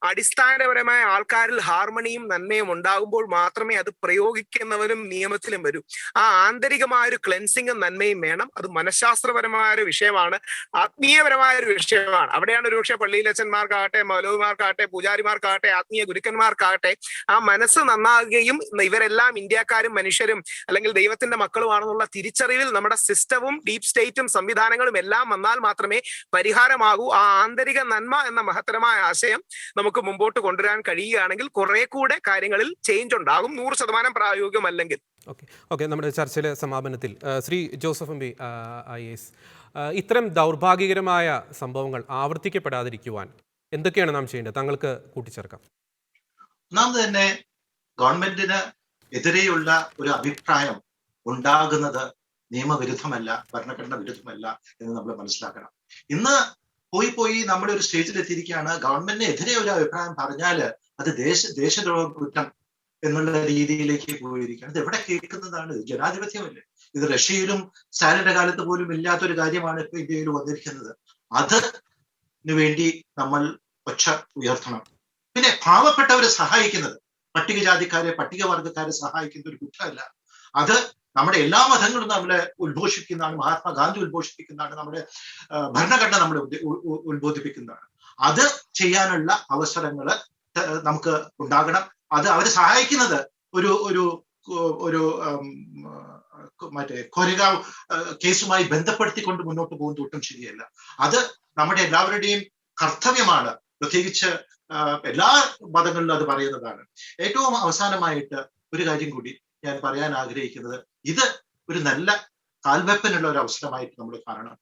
അടിസ്ഥാനപരമായ ആൾക്കാരിൽ ഹാർമണിയും നന്മയും ഉണ്ടാകുമ്പോൾ മാത്രമേ അത് പ്രയോഗിക്കുന്നവരും നിയമത്തിലും വരൂ. ആ ആന്തരികമായ ഒരു ക്ലെൻസിങ്ങും നന്മയും വേണം. അത് മനഃശാസ്ത്രപരമായ ഒരു വിഷയമാണ്, ആത്മീയപരമായ ഒരു വിഷയമാണ്. അവിടെയാണ് ഒരുപക്ഷെ പള്ളിയിലച്ചന്മാർക്കാകട്ടെ, മൗലവിമാർക്കാകട്ടെ, പൂജാരിമാർക്കാകട്ടെ, ആത്മീയ ഗുരുക്കന്മാർക്കാകട്ടെ ആ മനസ്സ് നന്നാകുകയും ഇവരെല്ലാം ഇന്ത്യക്കാരും മനുഷ്യരും അല്ലെങ്കിൽ ദൈവത്തിന്റെ മക്കളുമാണെന്നുള്ള തിരിച്ചറിവിൽ നമ്മുടെ സിസ്റ്റവും ഡീപ് സ്റ്റേറ്റും സംവിധാനങ്ങളും എല്ലാം വന്നാൽ മാത്രമേ പരിഹാരമാകൂ. ആ ആന്തരിക നന്മ എന്ന മഹത്തരമായ ആശയം നമുക്ക് മുമ്പോട്ട് കൊണ്ടുവരാൻ കഴിയുകയാണെങ്കിൽ കുറെ കൂടെ കാര്യങ്ങളിൽ ചേഞ്ച് ഉണ്ടാകും. 100% പ്രായോഗികമല്ലെങ്കിൽ. ഓക്കെ, നമ്മുടെ ചർച്ചയിലെ സമാപനത്തിൽ ശ്രീ ജോസഫ് എംപി IAS, ഇത്തരം ദൗർഭാഗ്യകരമായ സംഭവങ്ങൾ ആവർത്തിക്കപ്പെടാതിരിക്കുവാൻ എന്തൊക്കെയാണ് നാം ചെയ്യേണ്ടത്? താങ്കൾക്ക് കൂട്ടിച്ചേർക്കാം. ഒന്നാമത് തന്നെ ഗവൺമെന്റിന് എതിരെയുള്ള ഒരു അഭിപ്രായം ഉണ്ടാകുന്നത് നിയമവിരുദ്ധമല്ല, ഭരണഘടന വിരുദ്ധമല്ല എന്ന് നമ്മൾ മനസ്സിലാക്കണം. ഇന്ന് പോയി നമ്മുടെ ഒരു സ്റ്റേജിൽ എത്തിയിരിക്കുകയാണ്. ഗവൺമെന്റിന് എതിരെ ഒരു അഭിപ്രായം പറഞ്ഞാല് അത് ദേശദ്രോഹ കുറ്റം എന്നുള്ള രീതിയിലേക്ക് പോയിരിക്കുകയാണ്. ഇത് എവിടെ കേൾക്കുന്നതാണ്? ജനാധിപത്യമല്ലേ? ഇത് റഷ്യയിലും സ്റ്റാലിന്റെ കാലത്ത് പോലും ഇല്ലാത്തൊരു കാര്യമാണ് ഇപ്പൊ ഇന്ത്യയിൽ വന്നിരിക്കുന്നത്. അതിനു വേണ്ടി നമ്മൾ ഒച്ച ഉയർത്തണം. പിന്നെ പാവപ്പെട്ടവരെ സഹായിക്കുന്നത്, പട്ടികജാതിക്കാരെ പട്ടികവർഗക്കാരെ സഹായിക്കുന്ന ഒരു കുറ്റമല്ല. അത് നമ്മുടെ എല്ലാ മതങ്ങളും നമ്മളെ ഉദ്ഘോഷിക്കുന്നതാണ്. മഹാത്മാഗാന്ധി ഉദ്ഘോഷിപ്പിക്കുന്നതാണ്. നമ്മുടെ ഭരണഘടന നമ്മളെ ഉത്ബോധിപ്പിക്കുന്നതാണ്. അത് ചെയ്യാനുള്ള അവസരങ്ങൾ നമുക്ക് ഉണ്ടാകണം. അത് അവരെ സഹായിക്കുന്നത് ഒരു ഒരു ഒരു മറ്റേ കൊരഗാവ് കേസുമായി ബന്ധപ്പെടുത്തിക്കൊണ്ട് മുന്നോട്ട് പോകുന്നത് ഒട്ടും ശരിയല്ല. അത് നമ്മുടെ എല്ലാവരുടെയും കർത്തവ്യമാണ്. പ്രത്യേകിച്ച് എല്ലാ മതങ്ങളിലും അത് പറയുന്നതാണ്. ഏറ്റവും അവസാനമായിട്ട് ഒരു കാര്യം കൂടി ഞാൻ പറയാൻ ആഗ്രഹിക്കുന്നത്, ഇത് ഒരു നല്ല കാൽവെപ്പിനുള്ള ഒരു അവസരമായിട്ട് നമ്മൾ കാണണം.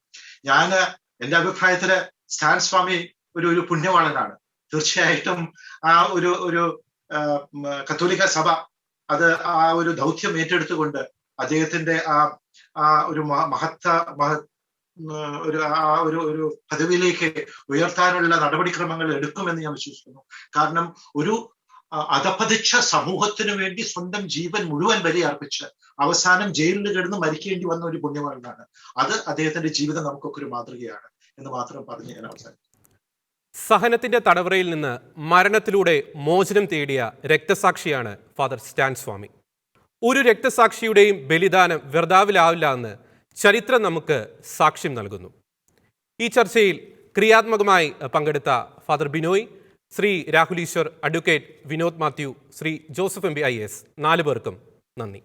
എന്റെ അഭിപ്രായത്തില് സ്റ്റാൻ സ്വാമി ഒരു പുണ്യവാളനാണ്. തീർച്ചയായിട്ടും ആ ഒരു കത്തോലിക്ക സഭ അത് ആ ഒരു ദൗത്യം ഏറ്റെടുത്തുകൊണ്ട് അദ്ദേഹത്തിന്റെ ഒരു ഒരു പദവിയിലേക്ക് ഉയർത്താനുള്ള നടപടിക്രമങ്ങൾ എടുക്കുമെന്ന് ഞാൻ വിശ്വസിക്കുന്നു. കാരണം ഒരു അധപ്പതിച്ച സമൂഹത്തിനു വേണ്ടി സ്വന്തം ജീവൻ മുഴുവൻ ബലിയർപ്പിച്ച് അവസാനം ജയിലിൽ കിടന്ന് മരിക്കേണ്ടി വന്ന ഒരു പുണ്യവാളനാണ്. അത് അദ്ദേഹത്തിന്റെ ജീവിതം നമുക്കൊക്കെ ഒരു മാതൃകയാണ് എന്ന് മാത്രം പറഞ്ഞ് ഞാൻ അവസാനിക്കും. സഹനത്തിന്റെ തടവറയിൽ നിന്ന് മരണത്തിലൂടെ മോചനം തേടിയ രക്തസാക്ഷിയാണ് ഫാദർ സ്റ്റാൻ സ്വാമി. ഒരു രക്തസാക്ഷിയുടെയും ബലിദാനം വ്യർത്ഥാവിലാവില്ല എന്ന് ചരിത്രം നമുക്ക് സാക്ഷ്യം നൽകുന്നു. ഈ ചർച്ചയിൽ ക്രിയാത്മകമായി പങ്കെടുത്ത father Binoy, Shri Rahul Easwar, advocate Vinod Mathew, Shri Joseph MP IAS, 4 പേർക്കും നന്ദി.